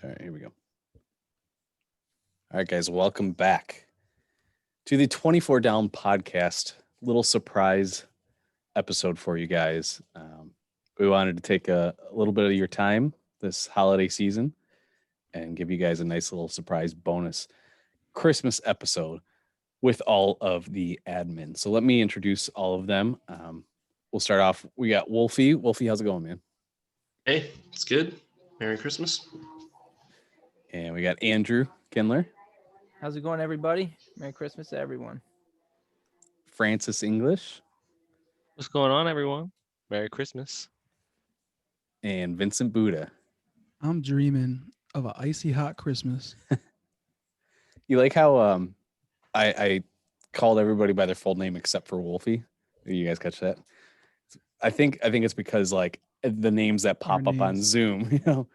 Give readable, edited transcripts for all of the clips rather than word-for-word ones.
All right, here we go. All right, guys, welcome back to the 24 Down podcast. Little surprise episode for you guys. We wanted to take a little bit of your time this holiday season and give you guys a nice little surprise bonus Christmas episode with all of the admin. So let me introduce all of them. We'll start off. We got Wolfie. Wolfie, how's it going, man? Hey, it's good. Merry Christmas. And we got Andrew Kindler. How's it going, everybody? Merry Christmas to everyone. Francis English. What's going on, everyone? Merry Christmas. And Vincent Buddha. I'm dreaming of an icy hot Christmas. You like how I called everybody by their full name except for Wolfie? Did you guys catch that? I think it's because like the names that pop up on Zoom, you know.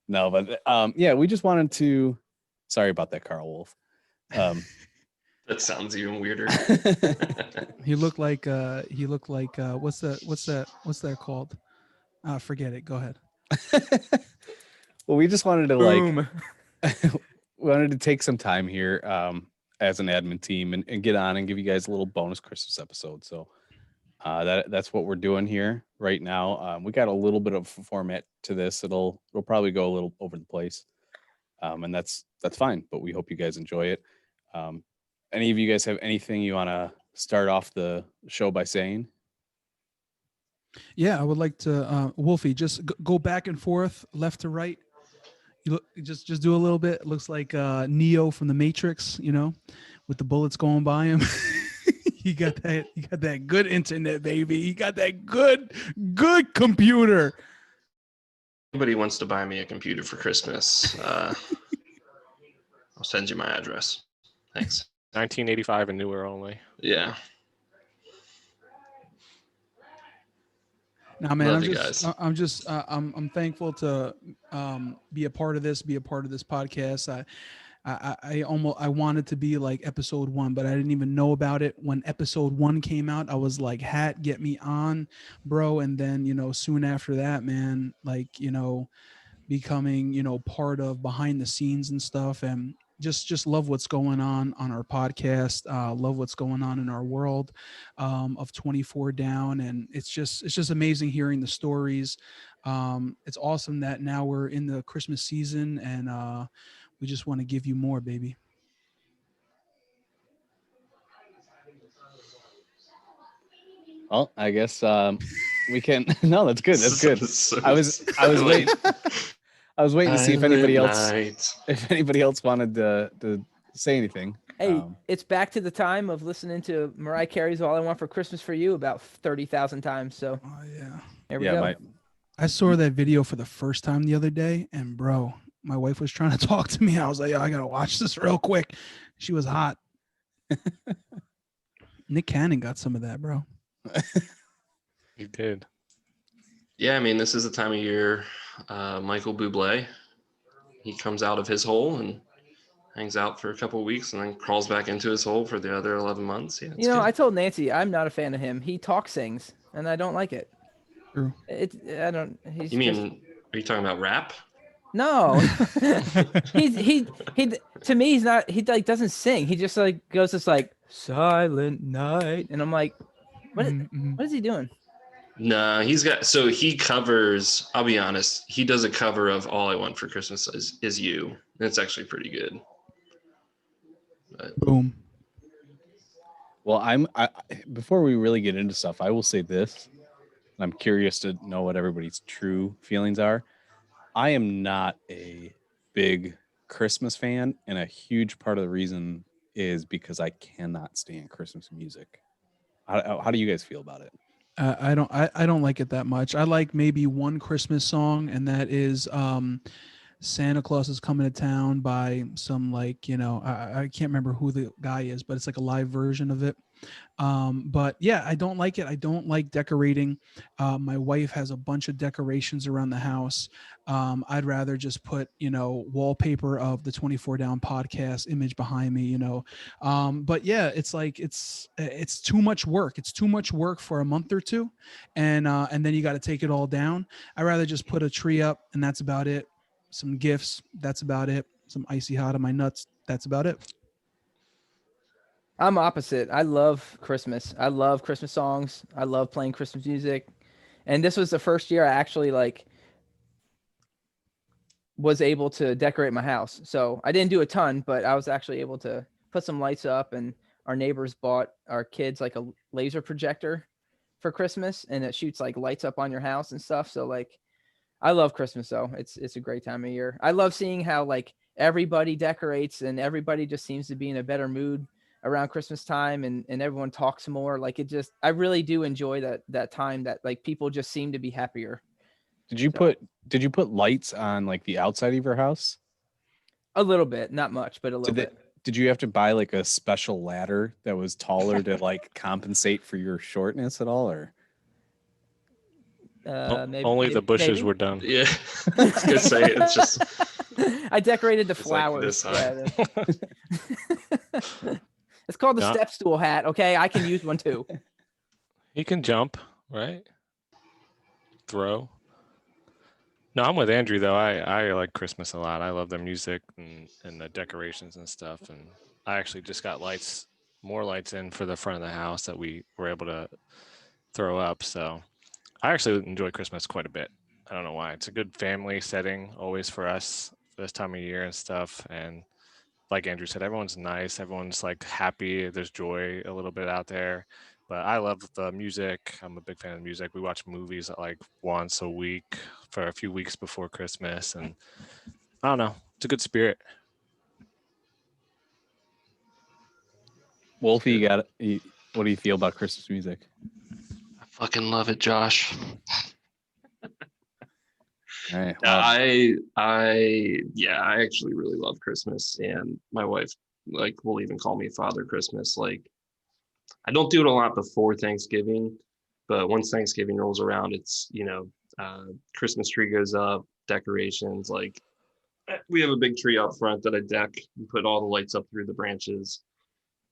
No, but yeah, we just wanted to. Sorry about that, Carl Wolf. That sounds even weirder. He looked like what's that called? Forget it. Go ahead. Well, we just wanted to Boom. we wanted to take some time here as an admin team and get on and give you guys a little bonus Christmas episode. So that's what we're doing here right now. We got a little bit of a format to this. It'll probably go a little over the place. And that's fine, but we hope you guys enjoy it. Any of you guys have anything you want to start off the show by saying? Yeah, I would like to, Wolfie, just go back and forth, left to right. You look, just do a little bit. It looks like Neo from the Matrix, you know, with the bullets going by him. You got that good internet, baby. You got that good computer. Anybody wants to buy me a computer for Christmas, I'll send you my address. Thanks. 1985 and newer only. Yeah. Nah, man, Love you guys. I'm thankful to be a part of this podcast. I wanted to be like episode 1, but I didn't even know about it when episode 1 came out. I was like, Hat, get me on, bro. And then, soon after that, man, like, becoming, part of behind the scenes and stuff, and just love what's going on our podcast. Love what's going on in our world of 24 Down. And it's just amazing hearing the stories. It's awesome that now we're in the Christmas season, and we just want to give you more, baby. Well, I guess we can. No, that's good. That's good. I was waiting. I was waiting to see if anybody else wanted to say anything. Hey, it's back to the time of listening to Mariah Carey's "All I Want for Christmas for You" about 30,000 times. So, yeah, there we go. I saw that video for the first time the other day, and bro, my wife was trying to talk to me. I was like, I gotta watch this real quick. She was hot. Nick Cannon got some of that, bro. You did. Yeah, I mean, this is the time of year Michael Buble, he comes out of his hole and hangs out for a couple of weeks and then crawls back into his hole for the other 11 months. Yeah, good. I told Nancy I'm not a fan of him. He sings, and I don't like it. True. You mean, are you talking about rap? No. he to me, he's not, he like doesn't sing. He just like goes this like Silent Night, and I'm like, what is he doing? No, he covers, I'll be honest, he does a cover of All I Want for Christmas is You. And it's actually pretty good. But. Boom. Well, before we really get into stuff, I will say this. I'm curious to know what everybody's true feelings are. I am not a big Christmas fan, and a huge part of the reason is because I cannot stand Christmas music. How do you guys feel about it? I don't like it that much. I like maybe one Christmas song, and that is Santa Claus is Coming to Town by some, like, I can't remember who the guy is, but it's like a live version of it. But yeah, I don't like it. I don't like decorating. My wife has a bunch of decorations around the house. I'd rather just put, wallpaper of the 24 Down podcast image behind me, but yeah, it's like, it's too much work. It's too much work for a month or two. And then you got to take it all down. I'd rather just put a tree up, and that's about it. some gifts. That's about it. Some icy hot on my nuts. That's about it. I'm opposite. I love Christmas. I love Christmas songs. I love playing Christmas music. And this was the first year I actually like was able to decorate my house. So I didn't do a ton, but I was actually able to put some lights up, and our neighbors bought our kids like a laser projector for Christmas, and it shoots like lights up on your house and stuff. So like I love Christmas though. It's a great time of year. I love seeing how like everybody decorates and everybody just seems to be in a better mood around Christmas time, and everyone talks more. Like it just I really do enjoy that time that like people just seem to be happier. Did you So- put lights on like the outside of your house? A little bit, not much, but a little bit. Did you have to buy like a special ladder that was taller to like compensate for your shortness at all, or? Only the bushes were done. Yeah, I was gonna say it's just I decorated the it's like flowers. this high. It's called the Yeah. step stool hat. Okay, I can use one too. He can jump, right? Throw. No, I'm with Andrew though. I like Christmas a lot. I love the music and the decorations and stuff. And I actually just got more lights in for the front of the house that we were able to throw up. So I actually enjoy Christmas quite a bit. I don't know why. It's a good family setting always for us this time of year and stuff. And like Andrew said, everyone's nice. Everyone's like happy. There's joy a little bit out there. But I love the music. I'm a big fan of music. We watch movies like once a week for a few weeks before Christmas. And I don't know. It's a good spirit. Wolfie, what do you feel about Christmas music? I fucking love it, Josh. All right. Well, I actually really love Christmas, and my wife like will even call me Father Christmas. Like I don't do it a lot before Thanksgiving, but once Thanksgiving rolls around, it's Christmas tree goes up, decorations. Like we have a big tree out front that I deck and put all the lights up through the branches,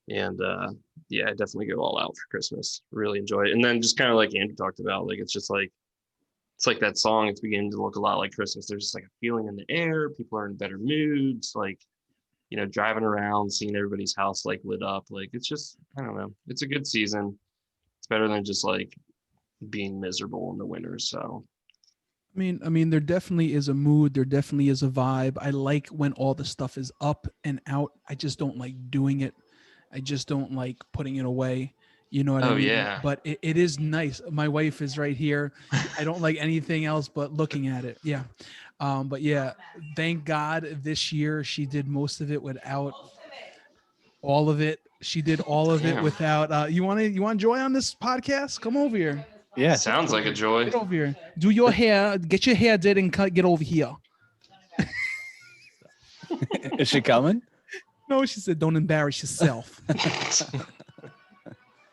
and I definitely go all out for Christmas. Really enjoy it, and then just kind of like Andrew talked about, like it's like that song. It's beginning to look a lot like Christmas. There's just like a feeling in the air. People are in better moods. Like, driving around, seeing everybody's house like lit up. Like, it's just, I don't know. It's a good season. It's better than just like being miserable in the winter. So, I mean, there definitely is a mood. There definitely is a vibe. I like when all the stuff is up and out. I just don't like doing it. I just don't like putting it away. You know what I Oh, mean? yeah. But it is nice. My wife is right here. I don't like anything else but looking at it. Yeah. But yeah, thank God this year she did most of it without all of it. She did all of it Damn. without. You want joy on this podcast? Come over here. yeah. sounds like a joy. Get over here. Do your hair. Get your hair did and get over here. Is she coming? No, she said, don't embarrass yourself.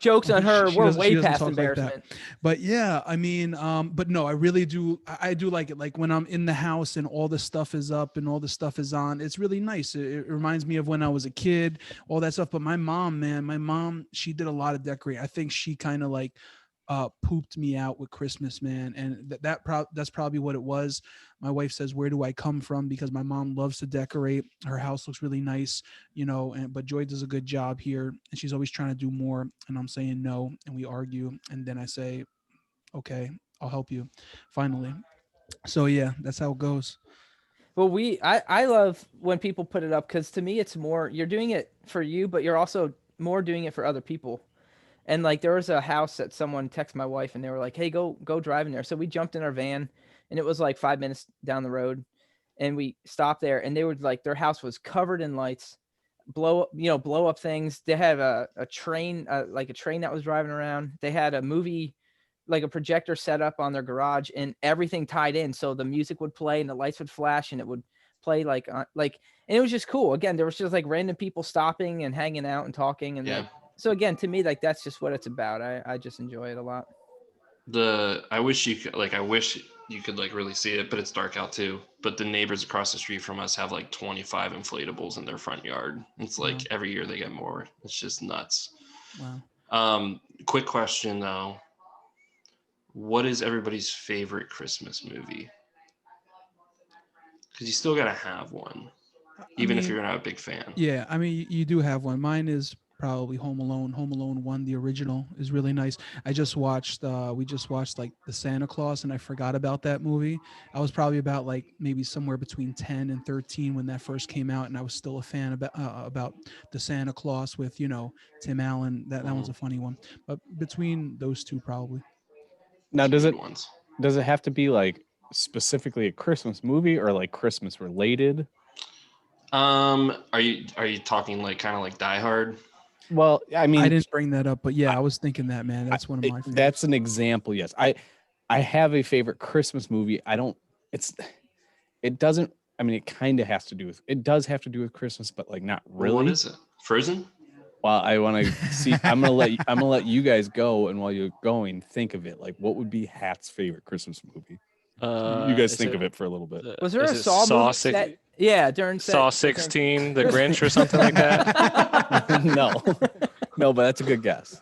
Jokes on her. She We're doesn't- she way doesn't past talk like that. embarrassment. But yeah, I mean, but no, I really do. I do like it. Like when I'm in the house and all the stuff is up and all the stuff is on, it's really nice. It reminds me of when I was a kid, all that stuff. But my mom, she did a lot of decorating. I think she kind of like pooped me out with Christmas, man. And that's probably what it was. My wife says, where do I come from? Because my mom loves to decorate. Her house looks really nice, but Joy does a good job here, and she's always trying to do more. And I'm saying no, and we argue. And then I say, okay, I'll help you finally. So yeah, that's how it goes. Well, I love when people put it up, because to me it's more you're doing it for you, but you're also more doing it for other people. And like there was a house that someone texted my wife, and they were like, "Hey, go drive in there." So we jumped in our van, and it was like 5 minutes down the road, and we stopped there, and they were like, their house was covered in lights, blow up things. They had a train, like a train that was driving around. They had a movie, like a projector set up on their garage, and everything tied in, so the music would play and the lights would flash and it would play and it was just cool. Again, there was just like random people stopping and hanging out and talking, and Yeah. so again, to me, like that's just what it's about. I just enjoy it a lot. I wish you could like really see it, but it's dark out too. But the neighbors across the street from us have like 25 inflatables in their front yard. It's like Wow. every year they get more. It's just nuts. Wow. Quick question though. What is everybody's favorite Christmas movie? because you still gotta have one, even if you're not a big fan. Yeah, I mean, you do have one. Mine is probably Home Alone. Home Alone 1, the original, is really nice. We just watched like the Santa Claus, and I forgot about that movie. I was probably about like maybe somewhere between 10 and 13 when that first came out, and I was still a fan about the Santa Claus with, Tim Allen. That one's a funny one. But between those two, probably. Now, Some good ones. does it have to be like specifically a Christmas movie or like Christmas related? Are you talking like kind of like Die Hard? Well, I mean, I didn't bring that up, but yeah, I was thinking that, man. That's one of my favorites. That's an example. Yes. I have a favorite Christmas movie. It doesn't, I mean, it kind of has to do with, it does have to do with Christmas, but like not really. What is it? Frozen? Well, I want to see, I'm going to let you guys go. And while you're going, think of it. Like, what would be Hat's favorite Christmas movie? You guys think of it for a little bit. Was there a is it Saw movie set? Yeah, during Saw 16, The Grinch, or something like that? No, but that's a good guess.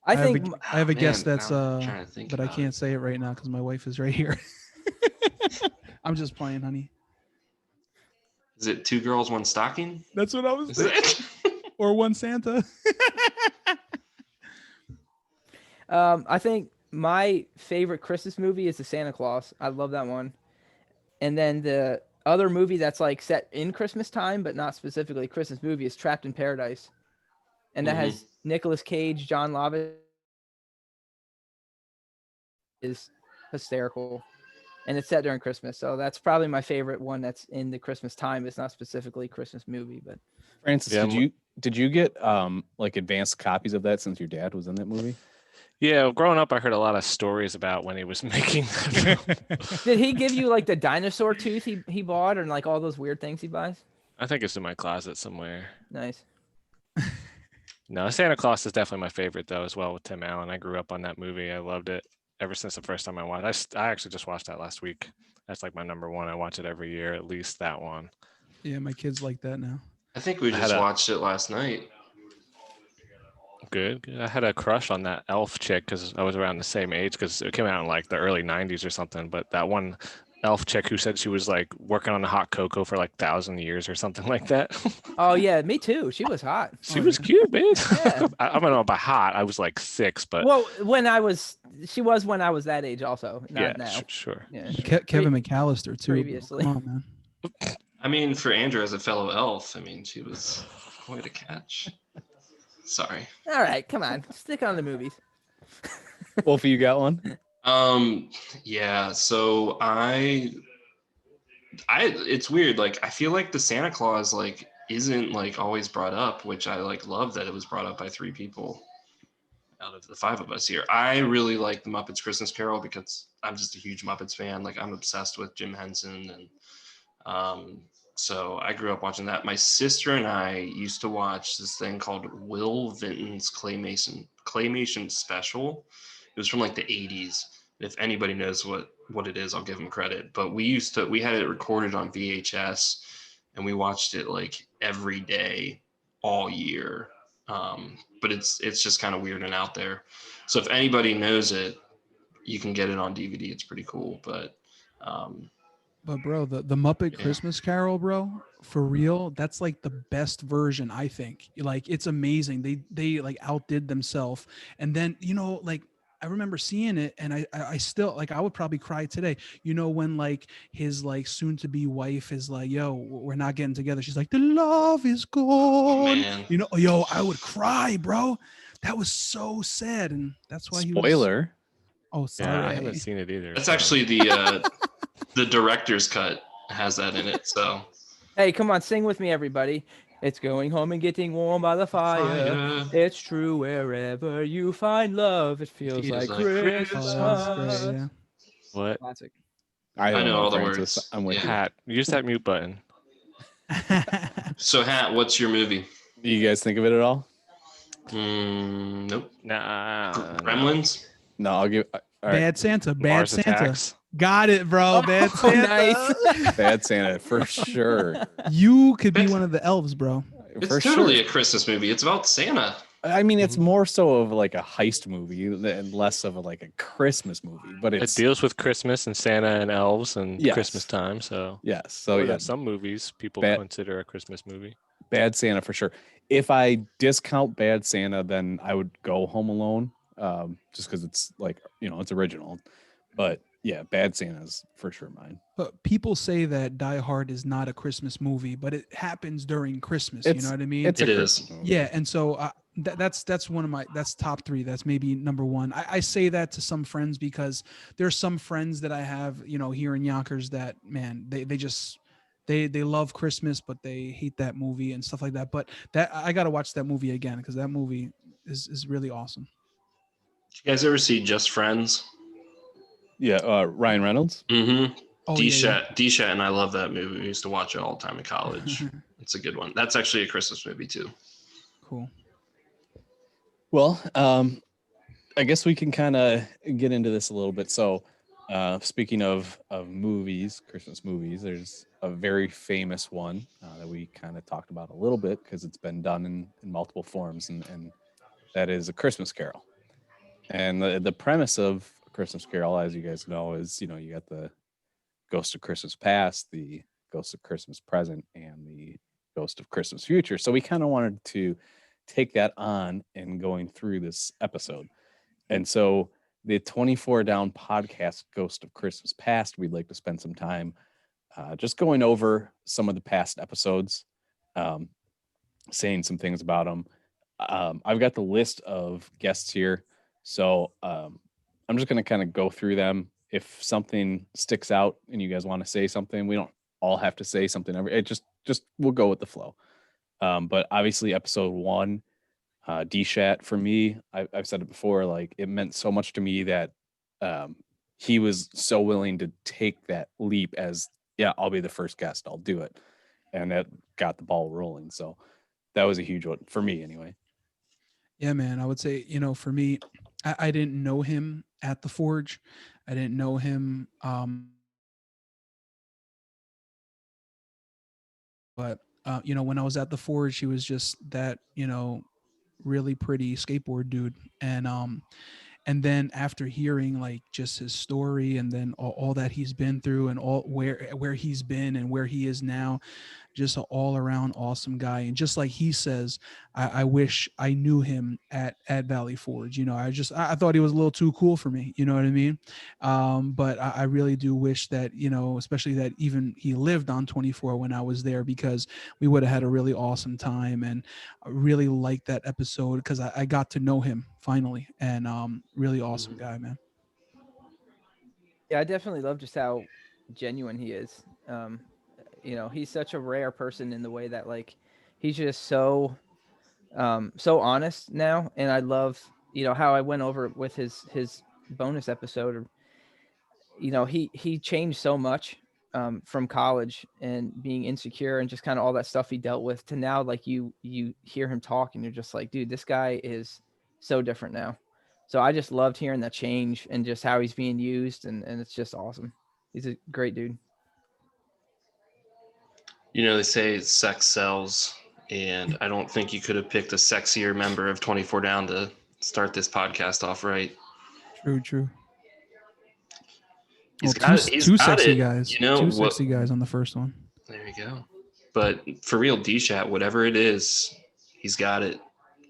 I have a guess that's but I can't say it right now because my wife is right here. I'm just playing, honey. Is it Two Girls, One Stocking? That's what I was Is it? Or One Santa. I think my favorite Christmas movie is the Santa Claus. I love that one. And then the other movie that's like set in Christmas time, but not specifically Christmas movie, is Trapped in Paradise. And that has Nicolas Cage, John Lovitz. Is hysterical. And it's set during Christmas. So that's probably my favorite one that's in the Christmas time. It's not specifically a Christmas movie, but Francis, did you get like advanced copies of that since your dad was in that movie? Yeah, growing up, I heard a lot of stories about when he was making that film. Did he give you like the dinosaur tooth he bought, and like all those weird things he buys? I think it's in my closet somewhere. Nice. No, Santa Claus is definitely my favorite though, as well, with Tim Allen. I grew up on that movie. I loved it ever since the first time I watched. I actually just watched that last week. That's like my number one. I watch it every year, at least that one. Yeah, my kids like that now. I think we just watched it last night. Good. I had a crush on that elf chick because I was around the same age, because it came out in like the early 90s or something. But that one elf chick who said she was like working on the hot cocoa for like 1,000 years or something like that. Oh yeah, me too. She was hot. She was cute, man. Yeah. I don't know about hot. I was like 6, but well, she was when I was that age also. Not now. Sure. Yeah. Kevin McAllister too. Previously. Come on, man. I mean, for Andrew as a fellow elf, I mean, she was quite a catch. Sorry. All right, come on, stick on the movies. Wolfie, you got one? Yeah. So it's weird. Like, I feel like the Santa Claus like isn't like always brought up, which I like love that it was brought up by 3 people out of the 5 of us here. I really like the Muppets Christmas Carol because I'm just a huge Muppets fan. Like, I'm obsessed with Jim Henson, and so I grew up watching that. My sister and I used to watch this thing called Will Vinton's Claymation Special. It was from like the 80s. If anybody knows what it is, I'll give them credit. But we had it recorded on VHS, and we watched it like every day, all year. But it's just kind of weird and out there. So if anybody knows it, you can get it on DVD. It's pretty cool. But bro, the Muppet Christmas Carol, bro, for real, that's like the best version, I think. Like, it's amazing. They like outdid themselves. And then, like, I remember seeing it, and I still, like, I would probably cry today. When like his like soon to be wife is like, yo, we're not getting together. She's like, the love is gone. Man. I would cry, bro. That was so sad. And that's why Spoiler. Oh, sorry. Yeah, I haven't seen it either. That's actually the director's cut has that in it. So Hey, come on, sing with me, everybody. It's going home and getting warm by the fire. It's true wherever you find love. It feels like Christmas. Great, yeah. What? Classic. I know all the Francis. words. I'm with you. Hat. Use that mute button. So, Hat, what's your movie? Do you guys think of it at all? Nope. Nah. Gremlins? No, I'll give. All right. Bad Santa. Bad Mars Santa. Attacks. Got it, bro. Bad Santa. Nice. Bad Santa for sure. You could be one of the elves, bro. It's For totally sure. a Christmas movie. It's about Santa. I mean, it's Mhm. more so of like a heist movie and less of a, like a Christmas movie, but It it's deals with Christmas and Santa and elves and Christmas yes, time. So yes. So more yeah, than some movies people bad consider a Christmas movie. Bad Santa for sure. If I discount Bad Santa, then I would go Home Alone, just because it's like it's original. But yeah, Bad Santa's for sure mine. But people say that Die Hard is not a Christmas movie, but it happens during Christmas. You know It's what I mean? it's a It is. Christmas movie. Yeah, and so that's one of my that's top three. That's maybe number one. I say that to some friends because there's some friends that I have, here in Yonkers that man, they just they love Christmas, but they hate that movie and stuff like that. But that I got to watch that movie again because that movie is really awesome. Did you guys ever see Just Friends? Yeah, Ryan Reynolds. Mm-hmm. Oh yeah, D-Shat and I love that movie. We used to watch it all the time in college. yeah. It's a good one. That's actually a Christmas movie too. Cool. Well, I guess we can kind of get into this a little bit. So, speaking of movies, Christmas movies, there's a very famous one that we kind of talked about a little bit because it's been done in multiple forms, and that is A Christmas Carol. And the premise of A Christmas Carol, as you guys know, is you got the Ghost of Christmas Past, the Ghost of Christmas Present, and the Ghost of Christmas Future. So we kind of wanted to take that on and going through this episode. And so the 24 Down podcast, Ghost of Christmas Past, we'd like to spend some time just going over some of the past episodes, um, saying some things about them. I've got the list of guests here. So I'm just going to kind of go through them. If something sticks out and you guys want to say something, we don't all have to say something. It just we'll go with the flow. But obviously, episode one, D-Shat for me, I've said it before, like it meant so much to me that he was so willing to take that leap as, yeah, I'll be the first guest, I'll do it. And that got the ball rolling. So that was a huge one for me anyway. Yeah, man. I would say, for me, I didn't know him at the Forge. I didn't know him. But when I was at the Forge, he was just that, really pretty skateboard dude. And then after hearing like just his story and then all that he's been through and all where he's been and where he is now, just an all around awesome guy. And just like he says, I wish I knew him at Valley Forge. I thought he was a little too cool for me. You know what I mean? But I really do wish that, especially that even he lived on 24 when I was there, because we would have had a really awesome time. And I really liked that episode because I got to know him finally, and really awesome guy, man. Yeah, I definitely love just how genuine he is. He's such a rare person in the way that like he's just so honest now, and I love how I went over with his bonus episode. Or, he changed so much from college and being insecure and just kind of all that stuff he dealt with to now. Like you hear him talk and you're just like, dude, this guy is so different now. So I just loved hearing that change and just how he's being used, and it's just awesome. He's a great dude. They say sex sells, and I don't think you could have picked a sexier member of 24 Down to start this podcast off right. True. He's Well, got it. He's two got sexy it. guys. You know Two what? sexy guys on the first one. There you go. But for real, D-Shat, whatever it is, he's got it.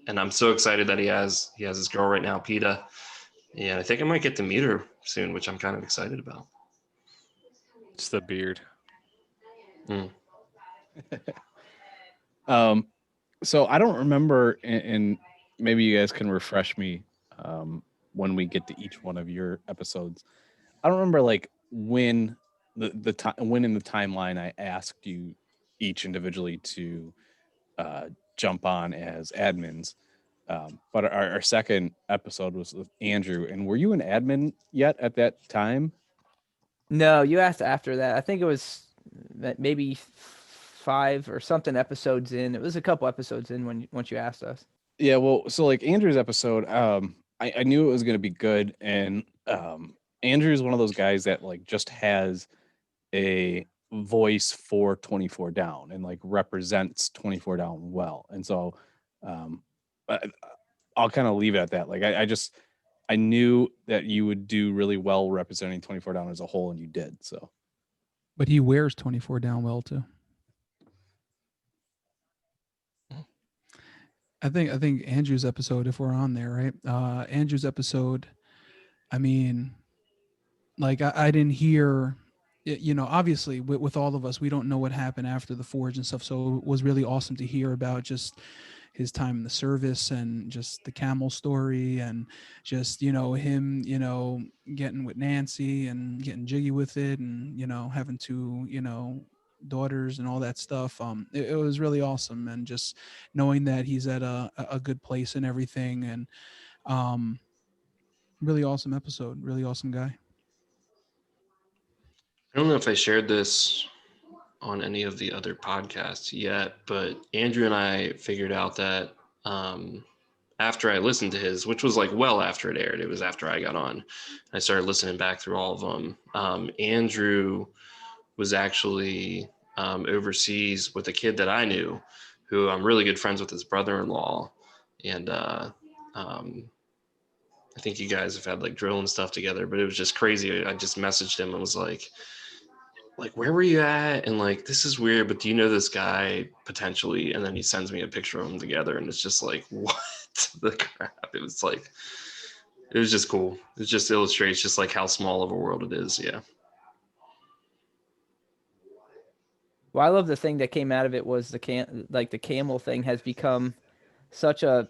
And I'm so excited that he has his girl right now, PETA. And I think I might get to meet her soon, which I'm kind of excited about. It's the beard. Mm. So I don't remember, and maybe you guys can refresh me when we get to each one of your episodes. I don't remember like when the time when in the timeline I asked you each individually to jump on as admins. But our second episode was with Andrew, and were you an admin yet at that time? No, you asked after that. I think it was maybe 5 or something episodes in. It was a couple episodes in once you asked us. Yeah, well, so like Andrew's episode, I knew it was going to be good, and Andrew is one of those guys that like just has a voice for 24 Down and like represents 24 Down well, and so um, I, I'll kind of leave it at that. Like I knew that you would do really well representing 24 Down as a whole, and you did. So, But he wears 24 Down well too. I think Andrew's episode, if we're on there, right? Andrew's episode, I mean, like I didn't hear, you know, obviously with all of us, we don't know what happened after the forge and stuff. So it was really awesome to hear about just his time in the service and just the camel story and just, you know, him, you know, getting with Nancy and getting jiggy with it and, you know, having two, you know, daughters and all that stuff. It was really awesome. And just knowing that he's at a good place and everything. And really awesome episode, really awesome guy. I don't know if I shared this on any of the other podcasts yet, but Andrew and I figured out that after I listened to his, which was like well after it aired, it was after I got on, I started listening back through all of them. Andrew was actually overseas with a kid that I knew, who I'm really good friends with, his brother-in-law, and I think you guys have had like drill and stuff together, but it was just crazy. I just messaged him and was like, where were you at? And like, this is weird, but do you know this guy potentially? And then he sends me a picture of them together, and it's just like, what the crap? It was like, it was just cool. It just illustrates just like how small of a world it is. Yeah. Well, I love the thing that came out of it was the camel thing has become such a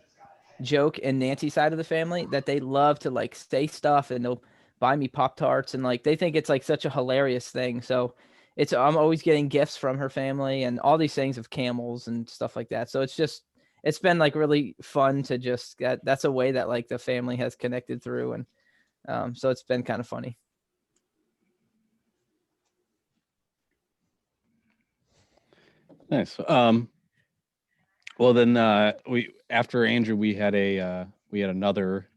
joke in Nancy's side of the family that they love to like say stuff and they'll buy me Pop-Tarts and like they think it's like such a hilarious thing. So I'm always getting gifts from her family and all these things of camels and stuff like that. So it's been like really fun to just that's a way that like the family has connected through. And so it's been kind of funny. Nice. Well, then we after Andrew, we had another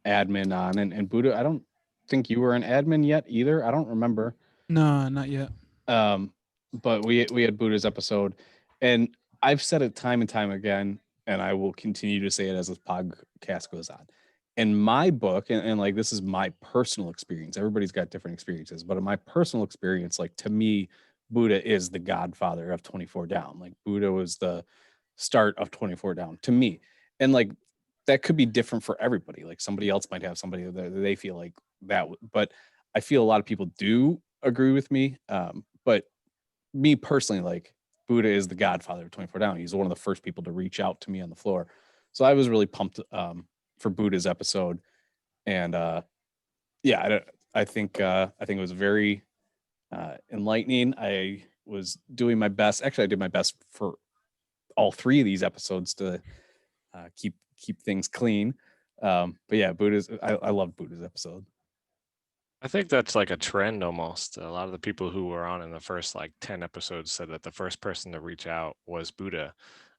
admin on, and Buddha. I don't think you were an admin yet either. I don't remember. No, not yet. But we had Buddha's episode, and I've said it time and time again, and I will continue to say it as this podcast goes on. In my book, and like this is my personal experience. Everybody's got different experiences, but in my personal experience, like to me, Buddha is the godfather of 24 Down. Like Buddha was the start of 24 Down to me, and like that could be different for everybody. Like somebody else might have somebody that they feel like that, but I feel a lot of people do agree with me. But me personally, like Buddha is the godfather of 24 Down. He's one of the first people to reach out to me on the floor. So I was really pumped for Buddha's episode. And yeah, I think it was very enlightening. I was doing my best. Actually, I did my best for all three of these episodes to keep things clean. But yeah, I love Buddha's episode. I think that's like a trend almost. A lot of the people who were on in the first like 10 episodes said that the first person to reach out was Buddha.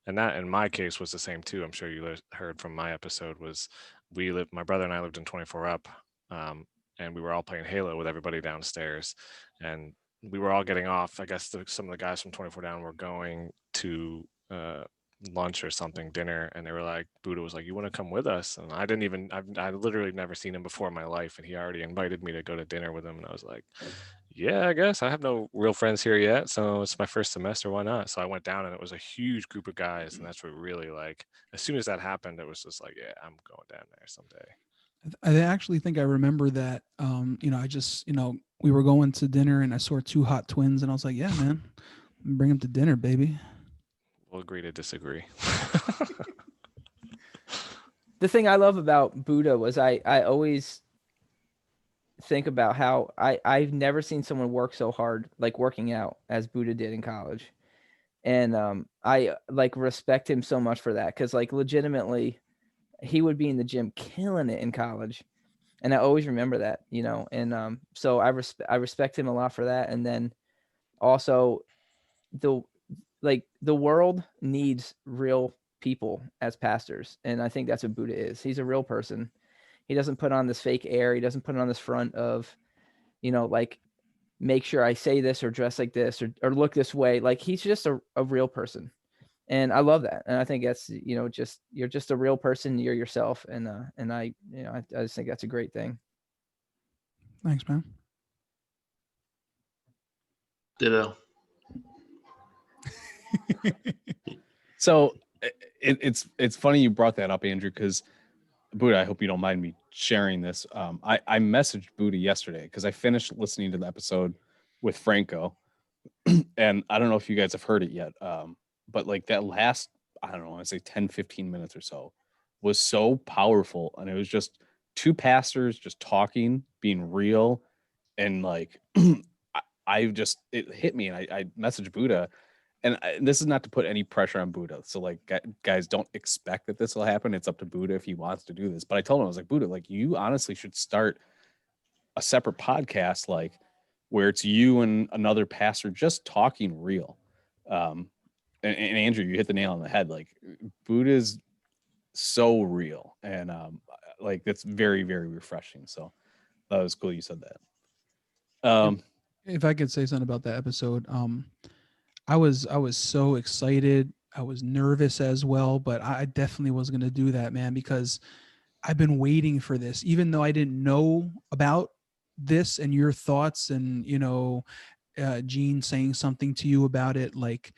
And that in my case was the same too. I'm sure you heard from my episode was my brother and I lived in 24 Up, and we were all playing Halo with everybody downstairs. And we were all getting off. I guess some of the guys from 24 Down were going to lunch or something, dinner, and they were like, Buddha was like, you want to come with us? And I literally never seen him before in my life, and he already invited me to go to dinner with him, and I was like, yeah, I guess I have no real friends here yet, so it's my first semester, why not? So I went down, and it was a huge group of guys, and that's what really, like, as soon as that happened, it was just like, yeah, I'm going down there someday. I actually think I remember that. You know, I just, you know, we were going to dinner and I saw two hot twins and I was like, yeah, man, bring them to dinner, baby. We'll agree to disagree. The thing I love about Buddha was I always think about how I've never seen someone work so hard, like working out as Buddha did in college. And I like respect him so much for that. Cause like legitimately he would be in the gym killing it in college. And I always remember that, you know? And so I respect him a lot for that. And then also the world needs real people as pastors. And I think that's what Buddha is. He's a real person. He doesn't put on this fake air. He doesn't put on this front of, you know, like make sure I say this or dress like this or look this way. Like he's just a real person. And I love that. And I think that's, just, you're just a real person. You're yourself. And I, I just think that's a great thing. Thanks, man. Ditto. So it's funny you brought that up, Andrew, because Buddha, I hope you don't mind me sharing this. I messaged Buddha yesterday because I finished listening to the episode with Franco, and I don't know if you guys have heard it yet, but like that last, I don't know, I say 10, 15 minutes or so was so powerful. And it was just two pastors just talking, being real. And like, it hit me, and I messaged Buddha. And this is not to put any pressure on Buddha. So like, guys, don't expect that this will happen. It's up to Buddha if he wants to do this. But I told him, I was like, Buddha, like, you honestly should start a separate podcast, like where it's you and another pastor just talking real. And Andrew, you hit the nail on the head. Like, Buddha's so real, and like that's very, very refreshing. So that was cool you said that. If I could say something about that episode, I was so excited. I was nervous as well, but I definitely was going to do that, man, because I've been waiting for this, even though I didn't know about this and your thoughts and, Gene saying something to you about it. Like,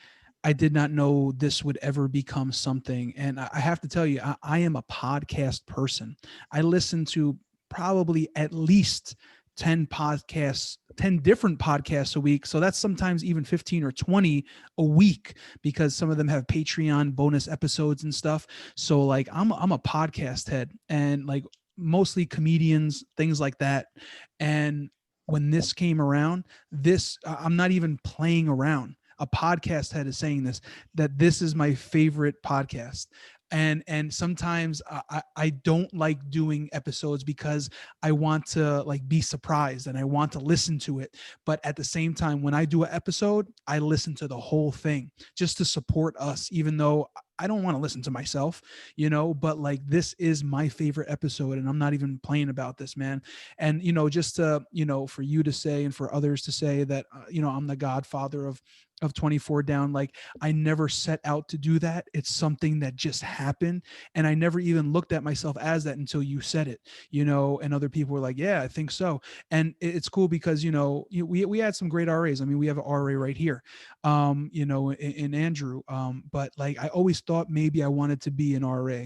I did not know this would ever become something. And I have to tell you, I am a podcast person. I listen to probably at least 10 podcasts, 10 different podcasts a week. So that's sometimes even 15 or 20 a week, because some of them have Patreon bonus episodes and stuff. So like, I'm a podcast head, and like mostly comedians, things like that. And when this came around, I'm not even playing around. A podcast head is saying that this is my favorite podcast. And sometimes I don't like doing episodes because I want to like be surprised and I want to listen to it. But at the same time, when I do an episode, I listen to the whole thing just to support us, even though I don't want to listen to myself, but like, this is my favorite episode, and I'm not even playing about this, man. And, just to, for you to say, and for others to say that, I'm the godfather of 24 Down. Like, I never set out to do that. It's something that just happened. And I never even looked at myself as that until you said it, and other people were like, yeah, I think so. And it's cool because, we had some great RAs. I mean, we have an RA right here, in Andrew. But like, I always thought maybe I wanted to be an RA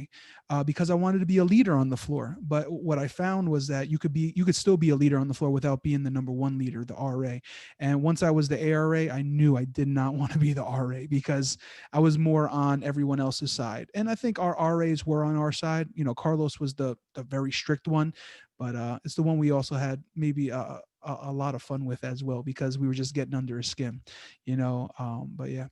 because I wanted to be a leader on the floor. But what I found was that you could still be a leader on the floor without being the number one leader, the RA. And once I was the ARA, I knew I did not want to be the RA because I was more on everyone else's side. And I think our RAs were on our side. Carlos was the very strict one, but it's the one we also had maybe a lot of fun with as well, because we were just getting under his skin, but yeah.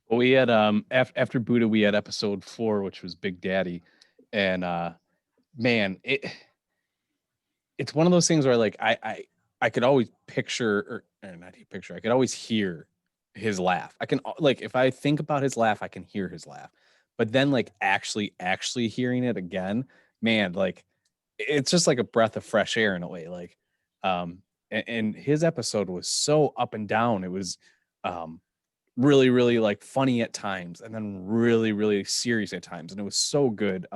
Well, we had after Buddha, we had episode 4, which was Big Daddy, and man, it's one of those things where like I could always picture, or not picture, I could always hear his laugh. I can, like, if I think about his laugh, I can hear his laugh. But then like actually hearing it again, man, like it's just like a breath of fresh air in a way. Like and his episode was so up and down. It was really, really like funny at times, and then really, really serious at times. And it was so good.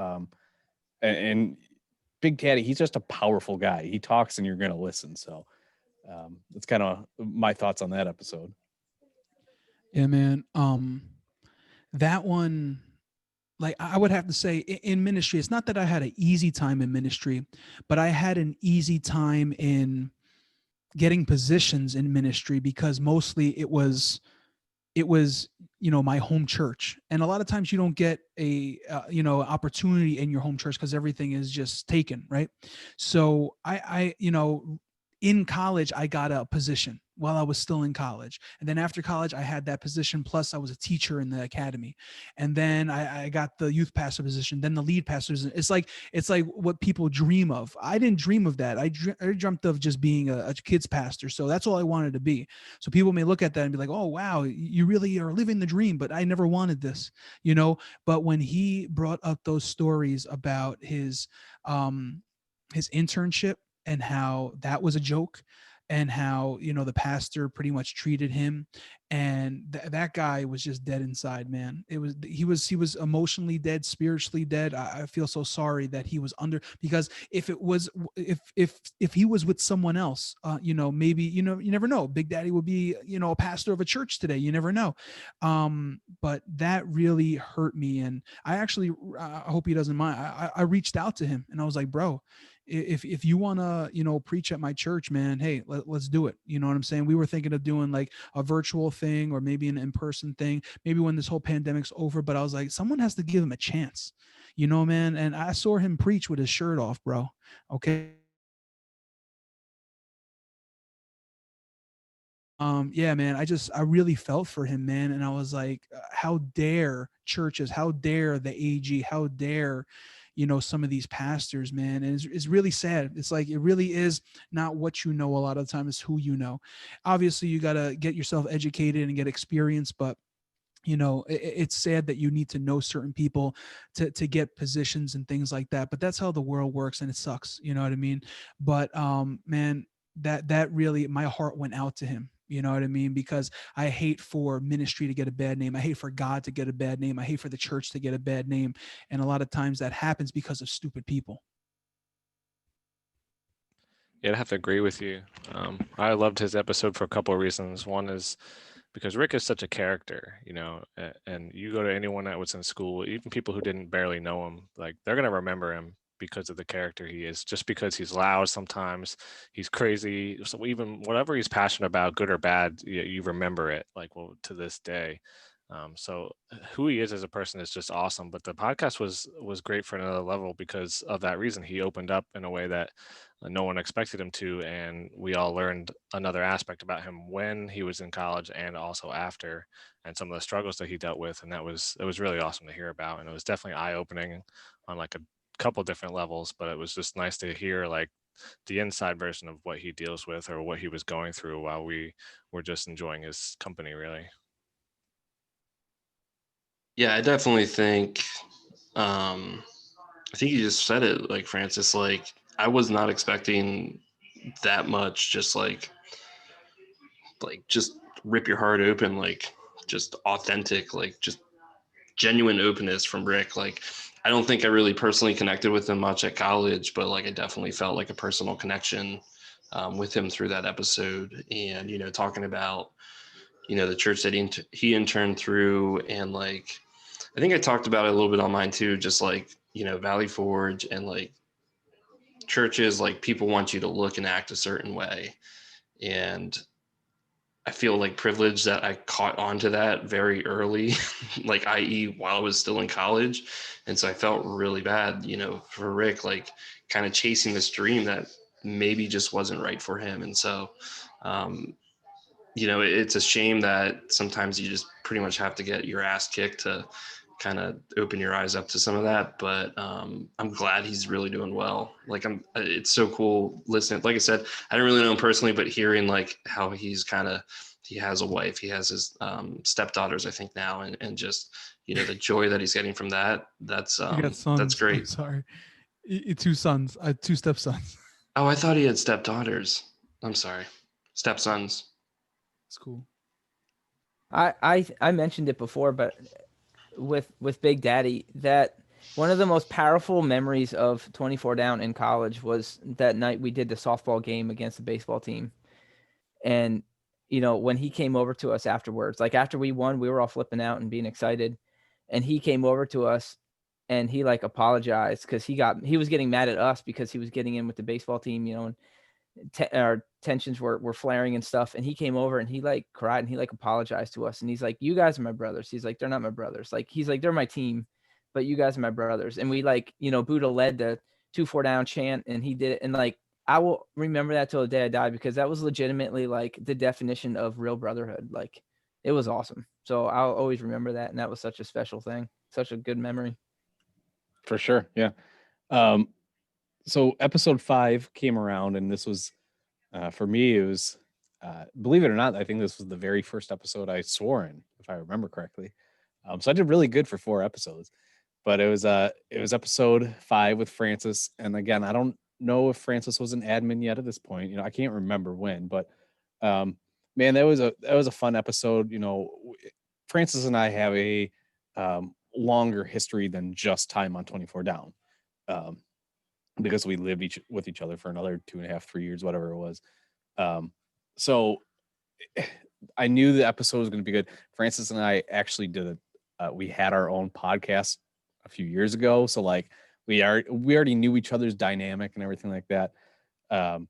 And Big Daddy, he's just a powerful guy. He talks and you're going to listen. So that's kind of my thoughts on that episode. Yeah, man. That one, like, I would have to say in ministry, it's not that I had an easy time in ministry, but I had an easy time in getting positions in ministry, because mostly it was my home church. And a lot of times you don't get a opportunity in your home church because everything is just taken, right? So I in college, I got a position while I was still in college. And then after college, I had that position. Plus I was a teacher in the academy. And then I got the youth pastor position, then the lead pastor. It's like what people dream of. I didn't dream of that. I dreamt of just being a kids pastor. So that's all I wanted to be. So people may look at that and be like, oh, wow, you really are living the dream, but I never wanted this, but when he brought up those stories about his internship and how that was a joke, and how, you know, the pastor pretty much treated him. And that guy was just dead inside, man. He was emotionally dead, spiritually dead. I feel so sorry that he was under, because if he was with someone else, you know, maybe, you know, you never know. Big Daddy would be, you know, a pastor of a church today. You never know. But that really hurt me. And I actually, I hope he doesn't mind. I reached out to him and I was like, bro, if you want to, you know, preach at my church, man, hey, let's do it. You know what I'm saying? We were thinking of doing like a virtual thing or maybe an in-person thing, maybe when this whole pandemic's over. But I was like, someone has to give him a chance, you know, man. And I saw him preach with his shirt off, bro. Okay. Yeah, man, I really felt for him, man. And I was like, how dare churches, how dare the AG, how dare, you know, some of these pastors, man. And it's really sad. It's like, it really is not what you know a lot of the time, it's who you know. Obviously you got to get yourself educated and get experience, but you know, it's sad that you need to know certain people to get positions and things like that. But that's how the world works, and it sucks. You know what I mean? But man, that really, my heart went out to him. You know what I mean? Because I hate for ministry to get a bad name. I hate for God to get a bad name. I hate for the church to get a bad name. And a lot of times that happens because of stupid people. Yeah, I have to agree with you. I loved his episode for a couple of reasons. One is because Rick is such a character, you know, and you go to anyone that was in school, even people who didn't barely know him, like they're going to remember him because of the character he is, just because he's loud sometimes, he's crazy. So even whatever he's passionate about, good or bad, you remember it, like, well, to this day. So who he is as a person is just awesome. But the podcast was great for another level because of that reason. He opened up in a way that no one expected him to, and we all learned another aspect about him when he was in college and also after, and some of the struggles that he dealt with. And it was really awesome to hear about, and it was definitely eye-opening on like a couple different levels. But it was just nice to hear like the inside version of what he deals with or what he was going through while we were just enjoying his company, really. Yeah, I definitely think I think you just said it, like, Francis, like I was not expecting that much, just like just rip your heart open, like just authentic, like just genuine openness from Rick. Like I don't think I really personally connected with him much at college, but like I definitely felt like a personal connection with him through that episode. And you know, talking about, you know, the church that he interned through, and like I think I talked about it a little bit on mine too, just like, you know, Valley Forge and like churches, like people want you to look and act a certain way. And I feel like privileged that I caught on to that very early, like i.e. while I was still in college. And so I felt really bad, you know, for Rick, like kind of chasing this dream that maybe just wasn't right for him. And so, um, you know, it's a shame that sometimes you just pretty much have to get your ass kicked to kind of open your eyes up to some of that. But I'm glad he's really doing well. Like it's so cool listening. Like I said, I didn't really know him personally, but hearing like how he's he has a wife, he has his stepdaughters, I think now, and just, you know, the joy that he's getting from that. That's You got sons. that's great. I'm sorry. Two sons. I had two stepsons. Oh, I thought he had stepdaughters. I'm sorry, stepsons. It's cool. I mentioned it before, but with Big Daddy, that one of the most powerful memories of 24 Down in college was that night we did the softball game against the baseball team. And, you know, when he came over to us afterwards, like after we won, we were all flipping out and being excited. And he came over to us and he like apologized because he was getting mad at us because he was getting in with the baseball team, you know, and our tensions were flaring and stuff. And he came over and he like cried and he like apologized to us. And he's like, you guys are my brothers. He's like, they're not my brothers. Like, he's like, they're my team, but you guys are my brothers. And we like, you know, Buddha led the 2-4 down chant and he did it. And like, I will remember that till the day I die, because that was legitimately like the definition of real brotherhood. Like, it was awesome. So I'll always remember that. And that was such a special thing, such a good memory. For sure. Yeah. So episode 5 came around, and this was, for me, it was, believe it or not, I think this was the very first episode I swore in, if I remember correctly. So I did really good for 4 episodes, but it was episode 5 with Francis. And again, I don't know if Francis was an admin yet at this point. I can't remember when, but man, that was a fun episode. Francis and I have a longer history than just time on 24 Down, because we lived with each other for another 2.5, 3 years, whatever it was. So I knew the episode was going to be good. Francis and I actually we had our own podcast a few years ago, so like we already knew each other's dynamic and everything like that. But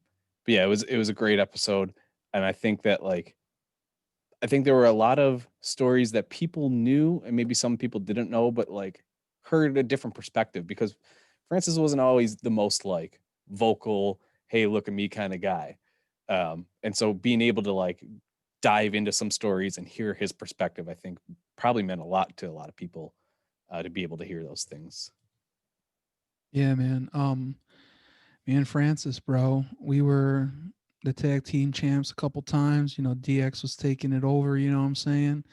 yeah, it was a great episode, and I think that I think there were a lot of stories that people knew and maybe some people didn't know, but like heard a different perspective, because Francis wasn't always the most like vocal, hey, look at me kind of guy. And so being able to like dive into some stories and hear his perspective, I think probably meant a lot to a lot of people, to be able to hear those things. Yeah, man. Me and Francis, bro, we were the tag team champs a couple times. DX was taking it over. You know what I'm saying?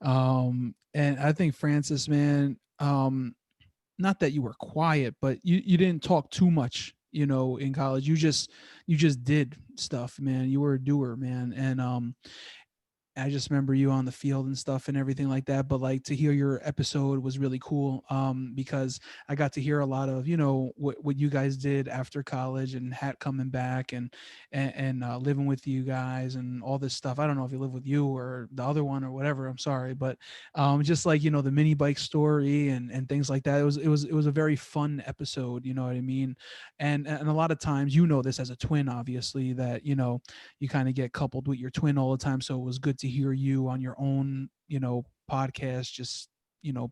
And I think Francis, man, not that you were quiet, but you didn't talk too much. In college, you just did stuff, man. You were a doer, man, and I just remember you on the field and stuff and everything like that. But like to hear your episode was really cool, because I got to hear a lot of what you guys did after college and Hat coming back and living with you guys and all this stuff. I don't know if you live with you or the other one or whatever. I'm sorry, but just like the mini bike story and things like that. It was a very fun episode. You know what I mean? And a lot of times this as a twin, obviously, that you kind of get coupled with your twin all the time. So it was good to hear you on your own, podcast, just,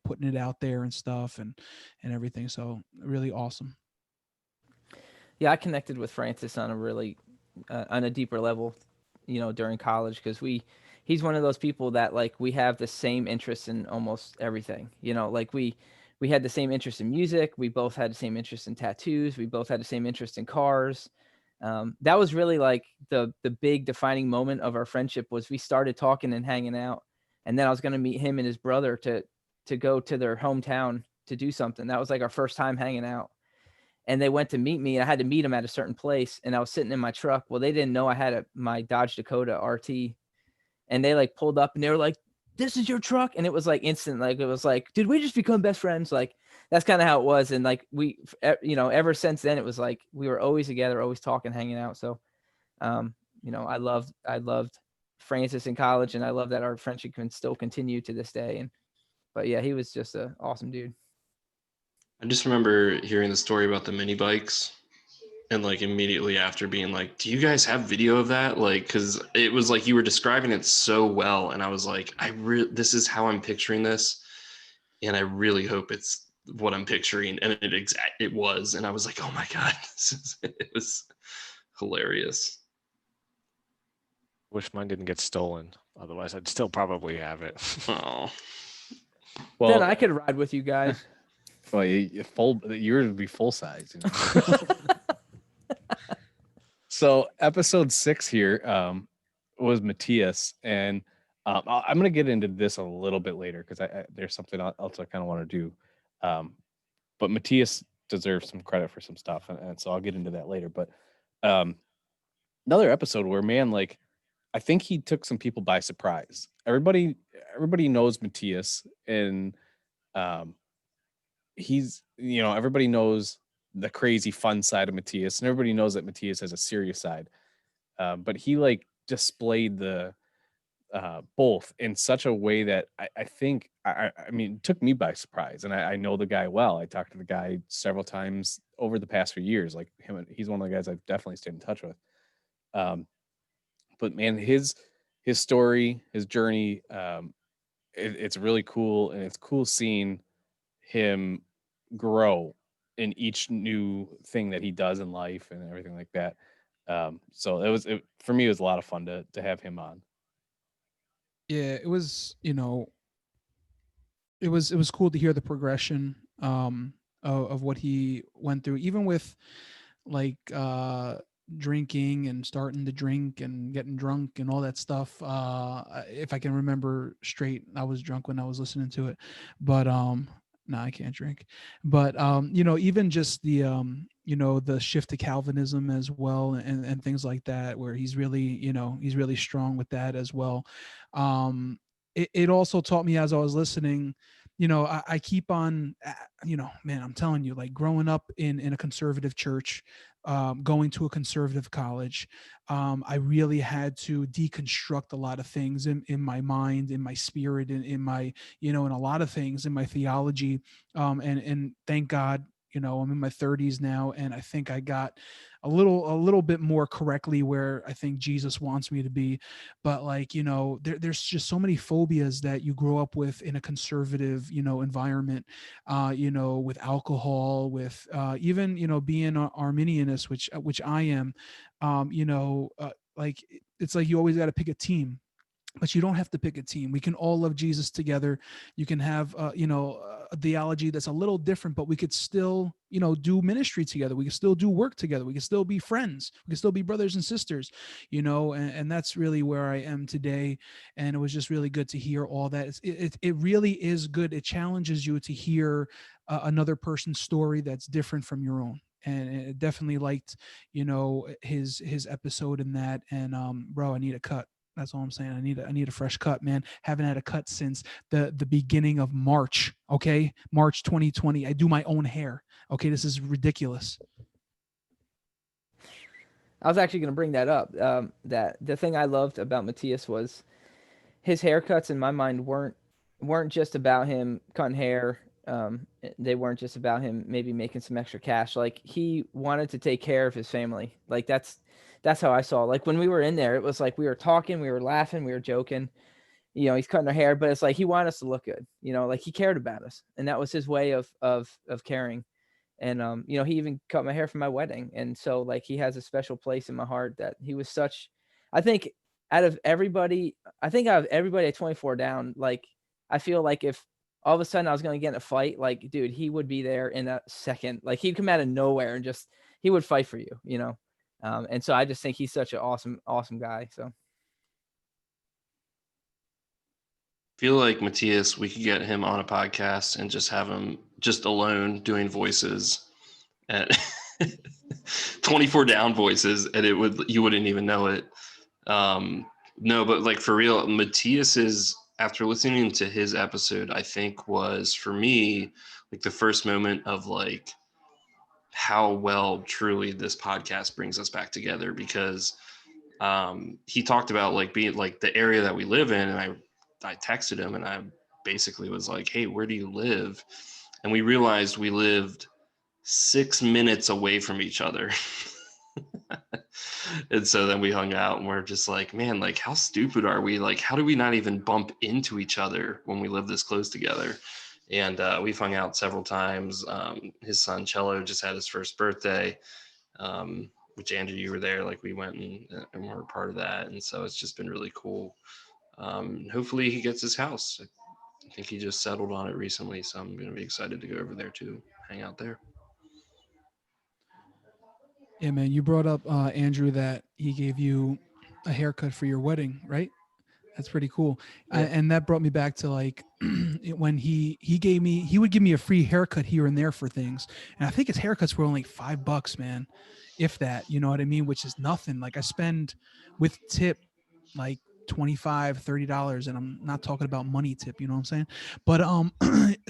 putting it out there and stuff and everything. So really awesome. Yeah, I connected with Francis on a deeper level, during college, because he's one of those people that like we have the same interests in almost everything. Like we had the same interest in music. We both had the same interest in tattoos. We both had the same interest in cars. That was really like the big defining moment of our friendship. Was we started talking and hanging out, and then I was going to meet him and his brother to go to their hometown to do something. That was like our first time hanging out. And they went to meet me, and I had to meet them at a certain place, and I was sitting in my truck. Well, they didn't know I had my Dodge Dakota RT, and they like pulled up and they were like, "This is your truck?" And it was like instant. Like it was like, did we just become best friends? Like that's kind of how it was. And like ever since then, it was like we were always together, always talking, hanging out. So I loved Francis in college, and I love that our friendship can still continue to this day. But yeah, he was just an awesome dude. I just remember hearing the story about the mini bikes, and like immediately after being like, do you guys have video of that? Like, because it was like you were describing it so well, and I was like, this is how I'm picturing this, and I really hope it's what I'm picturing. And it was, and I was like, oh my god, it was hilarious. Wish mine didn't get stolen. Otherwise, I'd still probably have it. Oh, well, then I could ride with you guys. Well, yours would be full size. So episode 6 here was Matthias, and I'm going to get into this a little bit later because there's something else I kind of want to do. But Matthias deserves some credit for some stuff, and so I'll get into that later. But another episode where, man, like I think he took some people by surprise. Everybody knows Matthias, and he's everybody knows the crazy fun side of Matthias, and everybody knows that Matthias has a serious side. But he like displayed the both in such a way that I think I mean it took me by surprise. And I know the guy well. I talked to the guy several times over the past few years. Like he's one of the guys I've definitely stayed in touch with. But man, his story, his journey, it's really cool, and it's cool seeing him grow in each new thing that he does in life and everything like that. So for me, it was a lot of fun to have him on. Yeah, it was, it was cool to hear the progression of what he went through, even with like drinking and starting to drink and getting drunk and all that stuff. If I can remember straight, I was drunk when I was listening to it, but no, I can't drink. But even just the the shift to Calvinism as well, and things like that, where he's really, he's really strong with that as well. It also taught me as I was listening, I keep on, man, I'm telling you, like growing up in a conservative church, going to a conservative college, I really had to deconstruct a lot of things in my mind, in my spirit, in my, in a lot of things in my theology. And thank God, I'm in my 30s now, and I think I got a little bit more correctly where I think Jesus wants me to be. But like, there's just so many phobias that you grow up with in a conservative, environment, with alcohol, with even, being an Arminianist, which I am, like it's like you always got to pick a team, but you don't have to pick a team. We can all love Jesus together. You can have, a theology that's a little different, but we could still, do ministry together. We can still do work together. We can still be friends. We can still be brothers and sisters, and that's really where I am today. And it was just really good to hear all that. It really is good. It challenges you to hear another person's story that's different from your own. And it definitely liked, his episode in that. And bro, I need a cut. That's all I'm saying. I need a fresh cut, man. Haven't had a cut since the beginning of March. Okay, March 2020. I do my own hair. Okay, this is ridiculous. I was actually going to bring that up. That the thing I loved about Matthias was his haircuts. In my mind, weren't just about him cutting hair. They weren't just about him maybe making some extra cash. Like he wanted to take care of his family. Like that's how I saw it. Like when we were in there, it was like we were talking, we were laughing, we were joking. He's cutting our hair, but it's like he wanted us to look good. Like he cared about us, and that was his way of caring. And he even cut my hair for my wedding, and so like he has a special place in my heart. That he was such. I think out of everybody, at 24 down, like I feel like if all of a sudden I was going to get in a fight, like dude, he would be there in a second. Like he'd come out of nowhere and just he would fight for you. And so I just think he's such an awesome guy. So Feel like Matthias, we could get him on a podcast and just have him just alone doing voices at 24 down voices, and you wouldn't even know it. No, but like for real, Matthias is, after listening to his episode, I think was for me like the first moment of like how well truly this podcast brings us back together, because he talked about like being like the area that we live in, and I texted him and I basically was like, hey, where do you live? And we realized we lived 6 minutes away from each other. And so then we hung out and we're just like, man, like how stupid are we? Like, how do we not even bump into each other when we live this close together? And we've hung out several times. His son Cello just had his first birthday, which Andrew, you were there. Like we went and were a part of that. And so it's just been really cool. Hopefully he gets his house. I think he just settled on it recently. So I'm going to be excited to go over there too, hang out there. Yeah, man. You brought up Andrew, that he gave you a haircut for your wedding, right? That's pretty cool. Yeah. And that brought me back to like when he would give me a free haircut here and there for things. And I think his haircuts were only $5, man. If that, you know what I mean? Which is nothing. Like I spend with tip like $25-$30, and I'm not talking about money tip, you know what I'm saying? But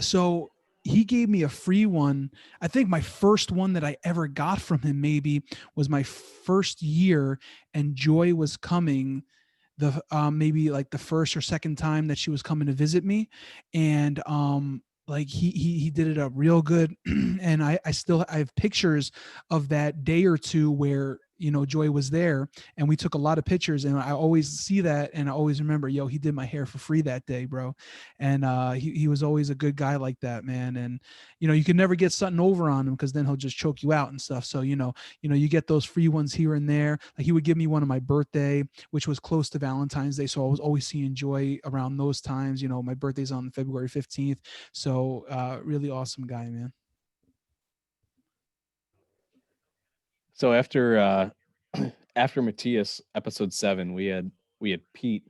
so he gave me a free one. I think my first one that I ever got from him maybe was my first year, and Joy was coming the maybe like the first or second time that she was coming to visit me. And like he did it up real good. And I have pictures of that day or two where Joy was there, and we took a lot of pictures, and I always see that, and I always remember, yo, he did my hair for free that day, bro. And he was always a good guy like that, man. And you can never get something over on him, because then he'll just choke you out and stuff. So you get those free ones here and there. Like he would give me one on my birthday, which was close to Valentine's Day, so I was always seeing Joy around those times. My birthday's on February 15th. So really awesome guy, man. So after after Matthias episode 7, we had Pete,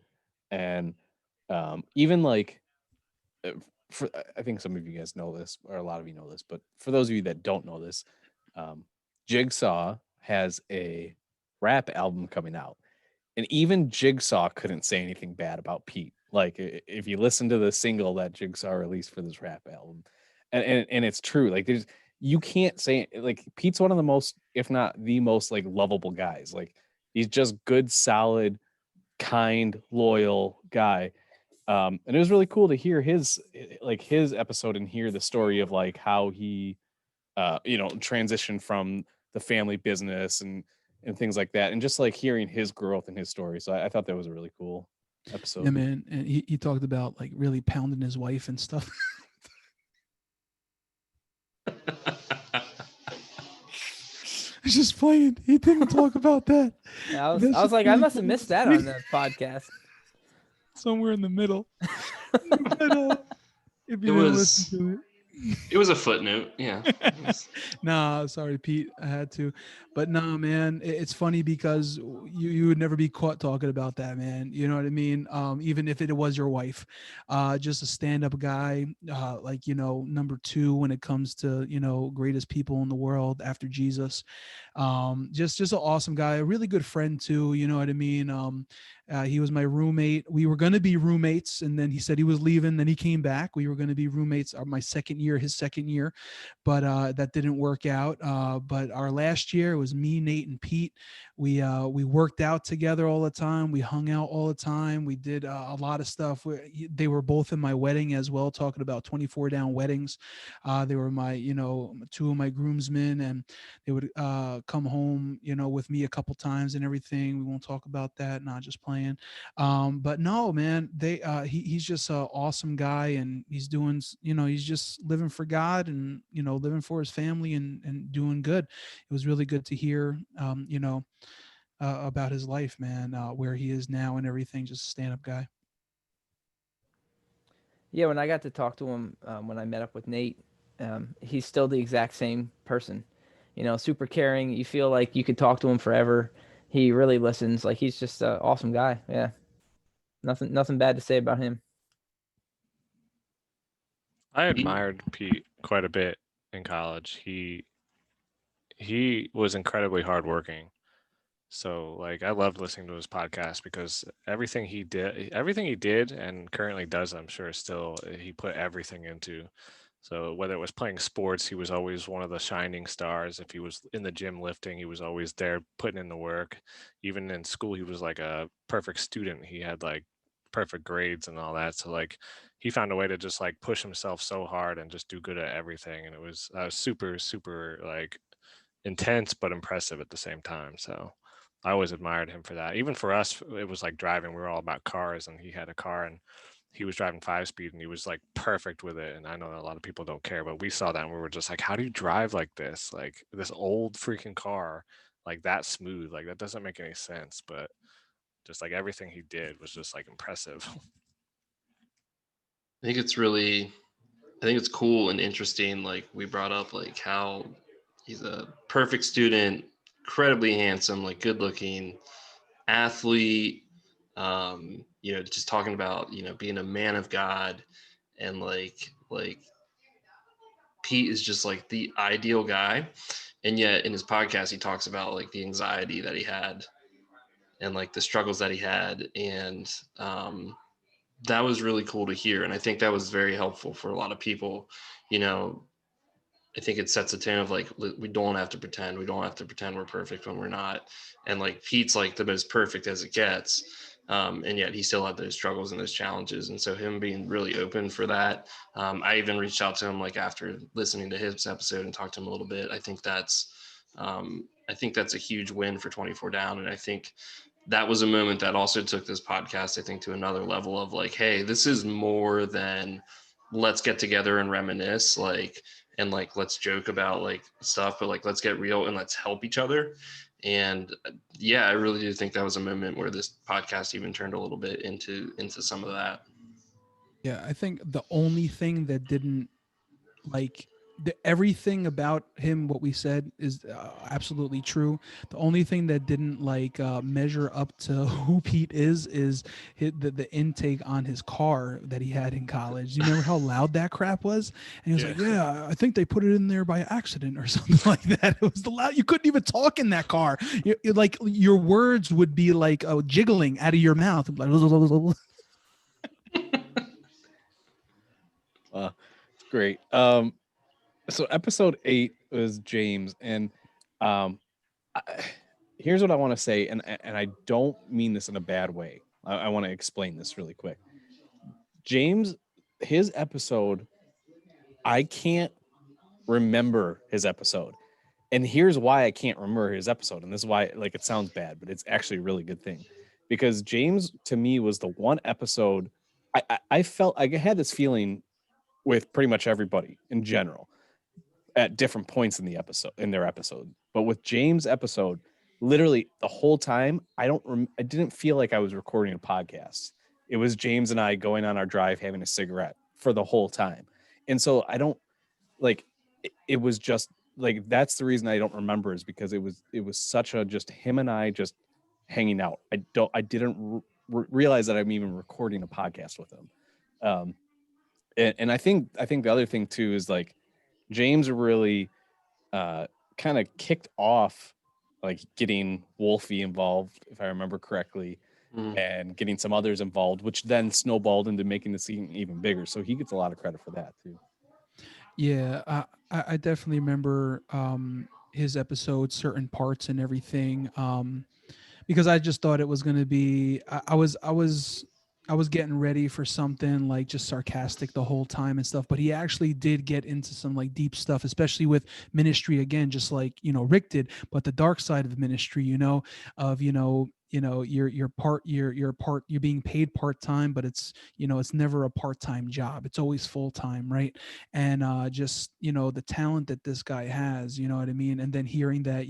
and even like I think some of you guys know this, or a lot of you know this, but for those of you that don't know this, Jigsaw has a rap album coming out, and even Jigsaw couldn't say anything bad about Pete. Like if you listen to the single that Jigsaw released for this rap album, and it's true. Like you can't say, like, Pete's one of the most, if not the most, like, lovable guys. Like, he's just good, solid, kind, loyal guy. And it was really cool to hear his episode and hear the story of like how he transitioned from the family business and things like that, and just like hearing his growth and his story. So I thought that was a really cool episode. Yeah, man. And he talked about like really pounding his wife and stuff. It's just playing. He didn't talk about that. I was That's just like, I really must have funny. missed that on the podcast. Somewhere in the middle. But, if you didn't listen to it. It was a footnote. Yeah. Nah, sorry, Pete. I had to. But nah, man, it's funny because you would never be caught talking about that, man. You know what I mean? Even if it was your wife, just a stand-up guy, like, number 2 when it comes to, greatest people in the world after Jesus. Just an awesome guy, a really good friend too. You know what I mean? He was my roommate. We were going to be roommates, and then he said he was leaving. Then he came back. We were going to be roommates my second year, his second year, but that didn't work out. But our last year, it was me, Nate, and Pete. We worked out together all the time. We hung out all the time. We did a lot of stuff. They were both in my wedding as well, talking about 24 down weddings. They were my, 2 of my groomsmen, and they would come home, with me a couple times and everything. We won't talk about that. Not just playing. But no, man, he's just an awesome guy, and he's doing, he's just living for God and, living for his family and doing good. It was really good to hear, about his life, man, where he is now and everything. Just a stand-up guy. Yeah, when I got to talk to him, when I met up with Nate, he's still the exact same person. Super caring. You feel like you could talk to him forever. He really listens. Like, he's just an awesome guy. Yeah, nothing bad to say about him. I admired Pete quite a bit in college. He was incredibly hardworking. So like I loved listening to his podcast because everything he did and currently does, I'm sure still he put everything into. So whether it was playing sports, he was always one of the shining stars. If he was in the gym lifting, he was always there putting in the work. Even in school, he was like a perfect student. He had like perfect grades and all that. So like he found a way to just like push himself so hard and just do good at everything. And it was super, super like intense but impressive at the same time. So I always admired him for that. Even for us, it was like driving. We were all about cars, and he had a car, and he was driving 5-speed, and he was like perfect with it. And I know that a lot of people don't care, but we saw that and we were just like, how do you drive like this? Like this old freaking car, like that smooth? Like that doesn't make any sense. But just like everything he did was just like impressive. I think it's cool and interesting. Like we brought up like how he's a perfect student, incredibly handsome, like good looking athlete. Just talking about, being a man of God, and like Pete is just like the ideal guy. And yet in his podcast, he talks about like the anxiety that he had and like the struggles that he had. And that was really cool to hear. And I think that was very helpful for a lot of people. I think it sets a tone of like, we don't have to pretend. We don't have to pretend we're perfect when we're not. And like Pete's like the most perfect as it gets. And yet he still had those struggles and those challenges. And so him being really open for that. I even reached out to him like after listening to his episode and talked to him a little bit. I think that's a huge win for 24 Down. And I think that was a moment that also took this podcast, I think, to another level of like, hey, this is more than let's get together and reminisce, like, and like let's joke about like stuff, but like let's get real and let's help each other. And yeah, I really do think that was a moment where this podcast even turned a little bit into some of that. Yeah, I think the only thing that didn't like everything about him, what we said, is absolutely true. The only thing that didn't like measure up to who Pete is the intake on his car that he had in college. You remember how loud that crap was? And he was Yeah. like, "Yeah, I think they put it in there by accident or something like that." It was the loud. You couldn't even talk in that car. Like your words would be like jiggling out of your mouth. Like, It's great. So episode 8 was James, and um, I, here's what I want to say, and I don't mean this in a bad way. I want to explain this really quick. James, his episode, I can't remember his episode, and here's why I can't remember his episode, and this is why, like, it sounds bad, but it's actually a really good thing, because James to me was the one episode I felt I had this feeling with pretty much everybody in general at different points in their episode. But with James' episode, literally the whole time, I didn't feel like I was recording a podcast. It was James and I going on our drive having a cigarette for the whole time. And so I don't like it was just like that's the reason I don't remember is because it was such a just him and I just hanging out. I didn't realize that I'm even recording a podcast with him. Um and I think the other thing too is like James really kind of kicked off like getting Wolfie involved, if I remember correctly, Mm. and getting some others involved, which then snowballed into making the scene even bigger. So he gets a lot of credit for that too. Yeah, I definitely remember his episode, certain parts and everything. Because I just thought it was going to be. I was getting ready for something like just sarcastic the whole time and stuff. But he actually did get into some like deep stuff, especially with ministry again, just like Rick did. But the dark side of ministry, of you're being paid part time, but it's never a part time job. It's always full time, right? And just the talent that this guy has, you know what I mean. And then hearing that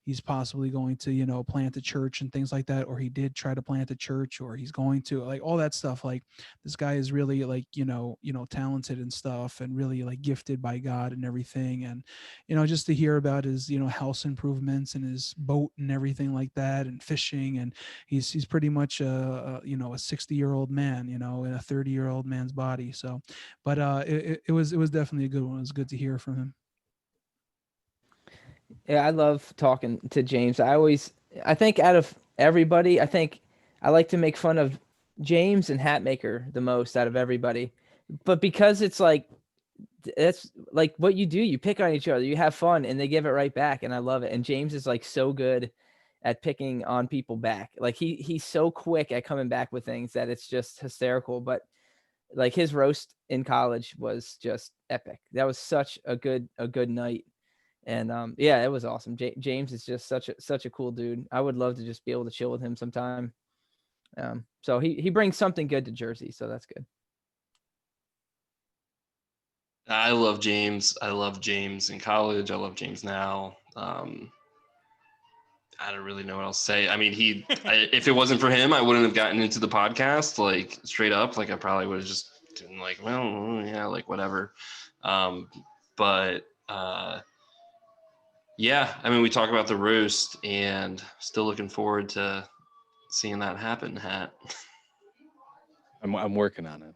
he's possibly going to plant a church and things like that, or he did try to plant a church, or he's going to like all that stuff. Like this guy is really like talented and stuff, and really like gifted by God and everything. And just to hear about his house improvements and his boat and everything like that, and fishing, and he's pretty much a 60-year-old man in a 30-year-old man's body. So but it was definitely a good one. It was good to hear from him. Yeah, I love talking to James. I think out of everybody, I think I like to make fun of James and Hatmaker the most out of everybody. But because it's like, that's like what you do, you pick on each other, you have fun, and they give it right back. And I love it. And James is like so good at picking on people back. Like he's so quick at coming back with things that it's just hysterical. But like his roast in college was just epic. That was such a good night. And yeah, it was awesome. James is just such a cool dude. I would love to just be able to chill with him sometime. So he brings something good to Jersey, so that's good. I love James. I love James in college. I love James now. I don't really know what else to say. I mean, if it wasn't for him, I wouldn't have gotten into the podcast, like straight up. Like I probably would have just been like, well, yeah, like whatever. But yeah, I mean, we talk about the roast, and still looking forward to seeing that happen, Hat. I'm working on it.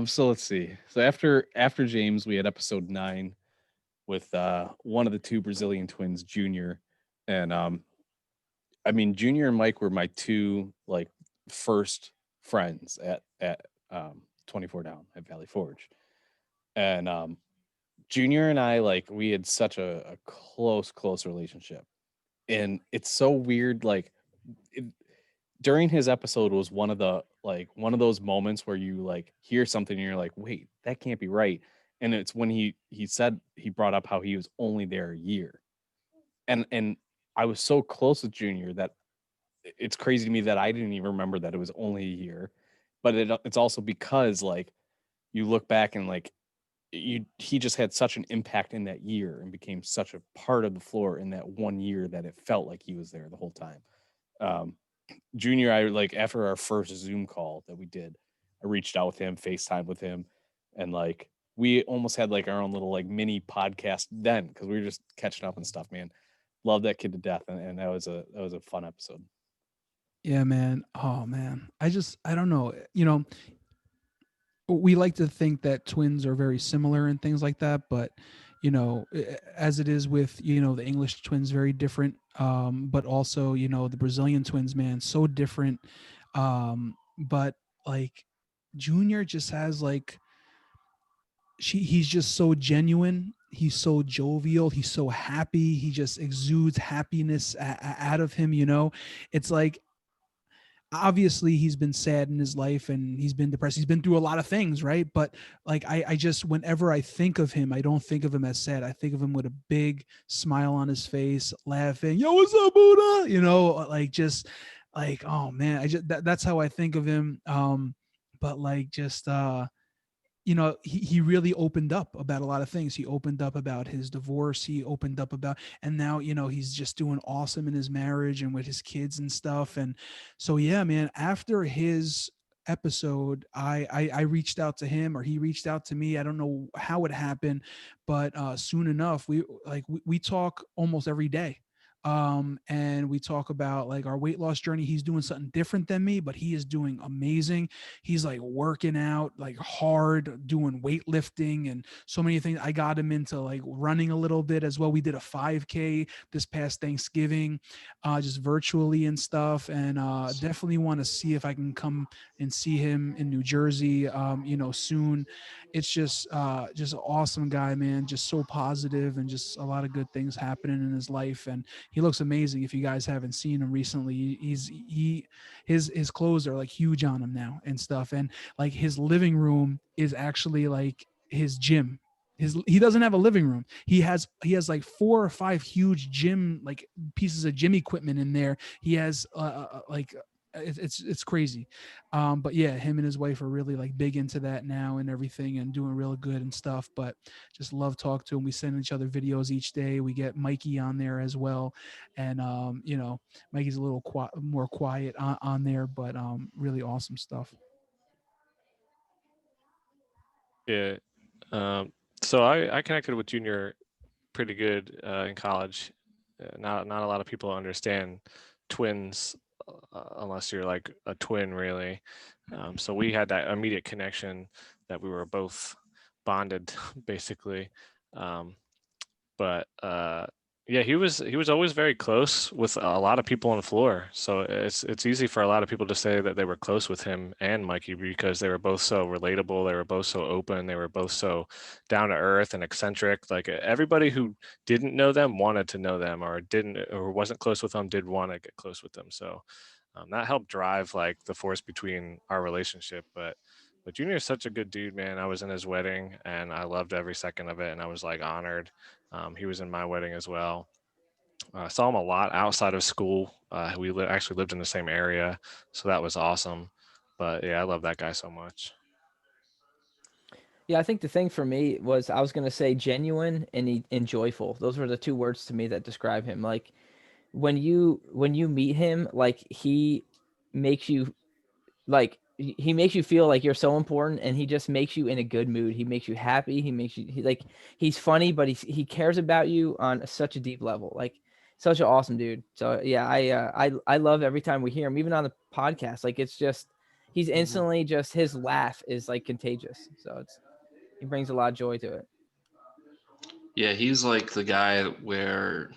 So let's see. So after James, we had episode 9 with one of the two Brazilian twins, Junior, and I mean Junior and Mike were my two like first friends at 24 Down at Valley Forge, and Junior and I like we had such a close relationship, and it's so weird like. During his episode was one of those moments where you like hear something and you're like, wait, that can't be right. And it's when he said he brought up how he was only there a year. And I was so close with Junior that it's crazy to me that I didn't even remember that it was only a year. But it's also because like you look back and like he just had such an impact in that year and became such a part of the floor in that 1 year that it felt like he was there the whole time. Junior, I like after our first Zoom call that we did, I reached out with him, FaceTime with him, and like we almost had like our own little like mini podcast then because we were just catching up and stuff, man. Love that kid to death, and that was a fun episode. Yeah, man. Oh man. I don't know. We like to think that twins are very similar and things like that, but as it is with the English twins, very different. But also the Brazilian twins, man, so different. But like Junior just has like he's just so genuine. He's so jovial. He's so happy. He just exudes happiness out of him. It's like obviously he's been sad in his life and he's been depressed. He's been through a lot of things, right? But like I just whenever I think of him, I don't think of him as sad. I think of him with a big smile on his face, laughing, "Yo, what's up, Buddha?" Like just like, oh man, that's how I think of him. But like just he really opened up about a lot of things. He opened up about his divorce. He opened up about, and now, he's just doing awesome in his marriage and with his kids and stuff. And so, yeah, man, after his episode, I reached out to him or he reached out to me. I don't know how it happened, but soon enough, we talk almost every day. And we talk about like our weight loss journey. He's doing something different than me, but he is doing amazing. He's like working out like hard, doing weightlifting and so many things. I got him into like running a little bit as well. We did a 5K this past Thanksgiving, just virtually and stuff. And definitely want to see if I can come and see him in New Jersey, soon. It's just an awesome guy, man. Just so positive and just a lot of good things happening in his life. And he looks amazing. If you guys haven't seen him recently, his clothes are like huge on him now and stuff. And like his living room is actually like his gym. He doesn't have a living room. He has like 4 or 5 huge gym like pieces of gym equipment in there. He has like it's crazy. But yeah, him and his wife are really like big into that now and everything and doing real good and stuff. But just love talk to him. We send each other videos each day. We get Mikey on there as well. And Mikey's a little more quiet on there, but really awesome stuff. Yeah. So I connected with Junior pretty good in college. Not a lot of people understand twins unless you're like a twin, really. So we had that immediate connection that we were both bonded, basically. But yeah, he was always very close with a lot of people on the floor. So it's easy for a lot of people to say that they were close with him and Mikey because they were both so relatable. They were both so open. They were both so down to earth and eccentric. Like everybody who didn't know them wanted to know them, or didn't or wasn't close with them did want to get close with them. So that helped drive like the force between our relationship. But Junior is such a good dude, man. I was in his wedding and I loved every second of it, and I was like honored. He was in my wedding as well. I saw him a lot outside of school. We actually lived in the same area, so that was awesome. But yeah, I love that guy so much. Yeah, I think the thing for me was I was gonna say genuine and joyful. Those were the 2 words to me that describe him. Like when you meet him, like makes you he makes you feel like you're so important, and he just makes you in a good mood. He makes you happy. He makes you he's funny, but he cares about you on such a deep level. Like such an awesome dude. So yeah, I love every time we hear him, even on the podcast. Like it's just he's instantly just his laugh is like contagious. So he brings a lot of joy to it. Yeah, he's like the guy where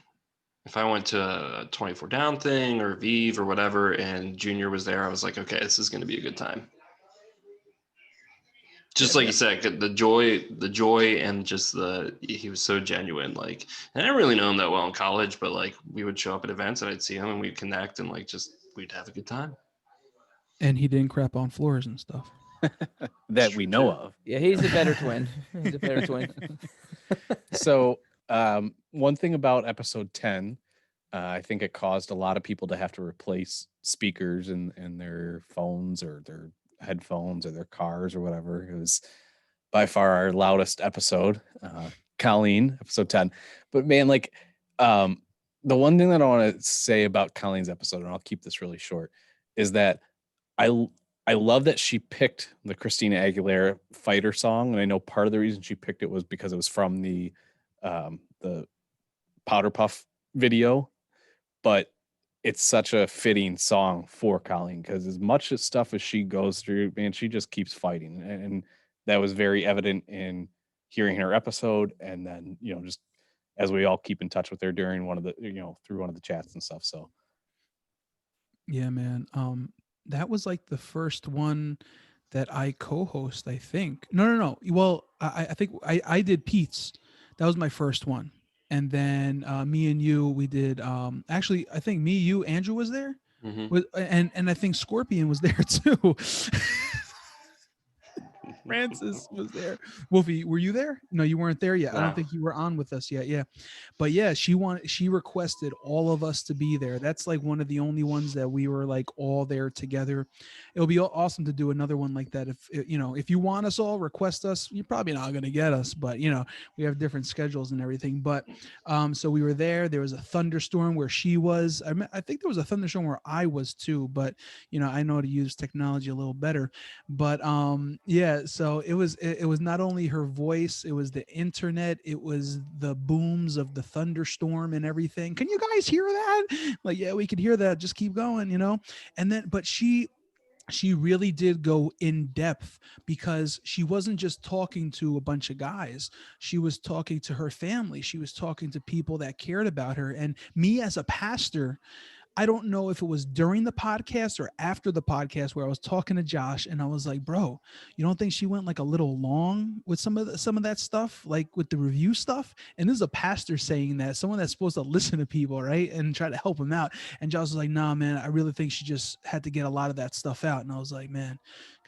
if I went to a 24 down thing or Vive or whatever and Junior was there, I was like, okay, this is going to be a good time. Just like you said, the joy and just he was so genuine. Like, and I didn't really know him that well in college, but like we would show up at events and I'd see him and we'd connect and like just we'd have a good time. And he didn't crap on floors and stuff. That we know of. Yeah, he's a better twin. He's a better twin. So one thing about episode 10, I think it caused a lot of people to have to replace speakers in their phones or their headphones or their cars or whatever. It was by far our loudest episode, Colleen, episode 10. But man, like the one thing that I want to say about Colleen's episode, and I'll keep this really short, is that I I love that she picked the Christina Aguilera Fighter song, and I know part of the reason she picked it was because it was from the Powder Puff video, but it's such a fitting song for Colleen because as much as stuff as she goes through, man, she just keeps fighting, and that was very evident in hearing her episode, and then just as we all keep in touch with her during one of the through one of the chats and stuff. So Yeah, man. That was like the first one that I co-host, I think. No. Well, I think I did Pete's. That was my first one. And then me and you, we did actually I think me, you, Andrew was there. Mhm. And I think Scorpion was there too. Francis was there. Wolfie, were you there? No, you weren't there yet. I No. don't think you were on with us yet. Yeah. But yeah, she requested all of us to be there. That's like one of the only ones that we were like all there together. It'll be awesome to do another one like that. If you want us all, request us. You're probably not going to get us, but we have different schedules and everything. But so we were there. There was a thunderstorm where she was. I think there was a thunderstorm where I was too, but I know how to use technology a little better. But yeah, so it was not only her voice, it was the internet, it was the booms of the thunderstorm and everything. Can you guys hear that? Like, yeah, we could hear that. Just keep going, And then, but she really did go in depth because she wasn't just talking to a bunch of guys. She was talking to her family. She was talking to people that cared about her. And me as a pastor, I don't know if it was during the podcast or after the podcast where I was talking to Josh and I was like, bro, you don't think she went like a little long with some of that stuff, like with the review stuff? And this is a pastor saying that, someone that's supposed to listen to people, right? And try to help them out. And Josh was like, nah, man, I really think she just had to get a lot of that stuff out. And I was like, man,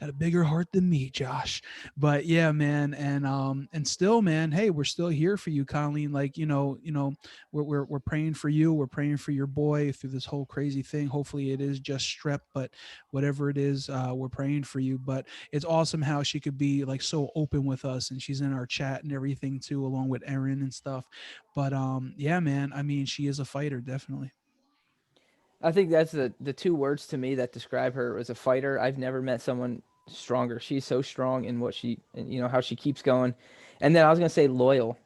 got a bigger heart than me, Josh. But yeah, man. And still, man, hey, we're still here for you, Colleen. Like, we're praying for you. We're praying for your boy through this whole crazy thing. Hopefully it is just strep, but whatever it is, we're praying for you. But it's awesome how she could be like so open with us, and she's in our chat and everything too, along with Erin and stuff. But yeah, man, I mean, she is a fighter, definitely. I think that's the two words to me that describe her as a fighter. I've never met someone stronger. She's so strong in what how she keeps going. And then I was gonna say loyal.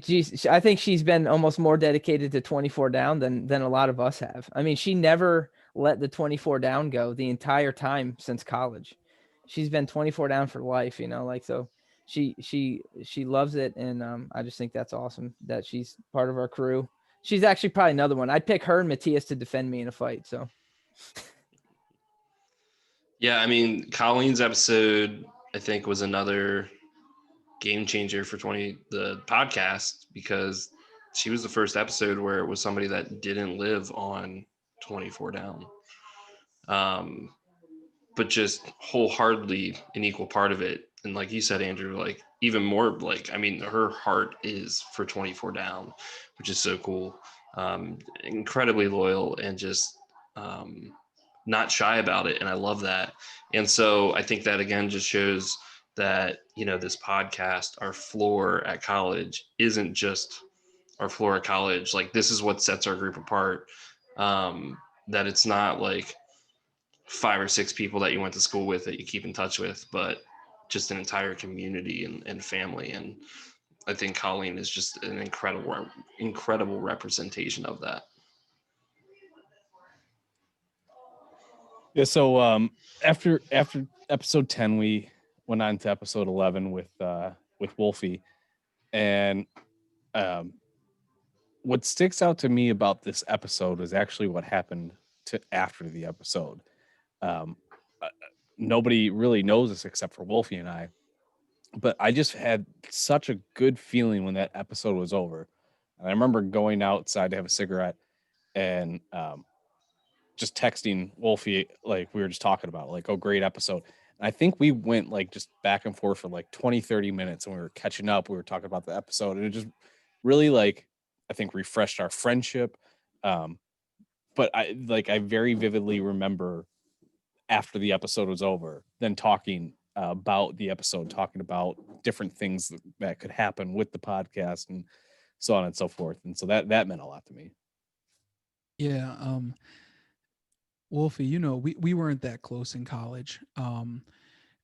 Geez, I think she's been almost more dedicated to 24 down than a lot of us have. I mean, she never let the 24 down go the entire time since college. She's been 24 down for life, so she loves it, and I just think that's awesome that she's part of our crew. She's actually probably another one. I'd pick her and Matthias to defend me in a fight. So Yeah, I mean, Colleen's episode, I think, was another game changer for the podcast, because she was the first episode where it was somebody that didn't live on 24 down, but just wholeheartedly an equal part of it. And like you said, Andrew, like even more, like, I mean, her heart is for 24 down, which is so cool. Incredibly loyal and just not shy about it. And I love that. And so I think that again just shows that, this podcast, our floor at college, isn't just our floor at college. Like, this is what sets our group apart. That it's not like 5 or 6 people that you went to school with that you keep in touch with, but just an entire community and family. And I think Colleen is just an incredible representation of that. yeah, so after episode 10, we went on to episode 11 with Wolfie, and what sticks out to me about this episode is actually what happened to after the episode. Um, Nobody really knows this except for Wolfie and I, but I just had such a good feeling when that episode was over. And I remember going outside to have a cigarette and just texting Wolfie, like we were just talking about, like, oh, great episode. And I think we went like just back and forth for like 20-30 minutes, and we were catching up. We were talking about the episode, and it just really, like, I think refreshed our friendship. But I very vividly remember after the episode was over, then talking about the episode, talking about different things that could happen with the podcast and so on and so forth. And so that meant a lot to me. Yeah. Wolfie, we weren't that close in college.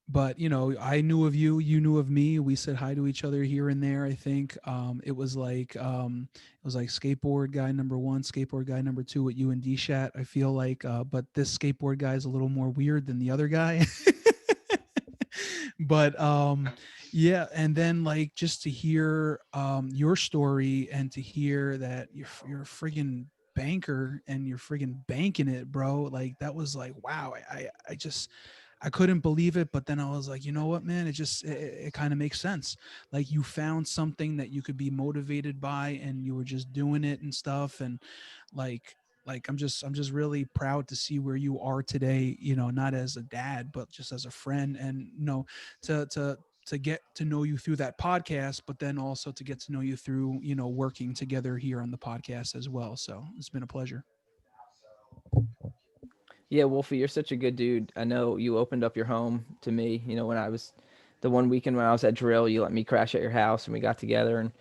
But I knew of you, you knew of me. We said hi to each other here and there. I think it was like skateboard guy number one, skateboard guy number two with you and D-Shat. I feel like, but this skateboard guy is a little more weird than the other guy. But yeah, and then like just to hear your story and to hear that you're a friggin' banker and you're friggin' banking it, bro. Like that was like wow. I just I couldn't believe it, but then I was like, you know what, man, it kind of makes sense. Like you found something that you could be motivated by, and you were just doing it and stuff, and like I'm just really proud to see where you are today. Not as a dad, but just as a friend, and to get to know you through that podcast, but then also to get to know you through working together here on the podcast as well. So it's been a pleasure. Yeah, Wolfie, you're such a good dude. I know you opened up your home to me. When I was the one weekend when I was at drill, you let me crash at your house and we got together,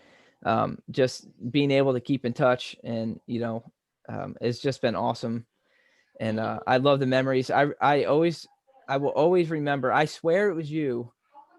and just being able to keep in touch, and it's just been awesome. And I love the memories. I will always remember. I swear it was you.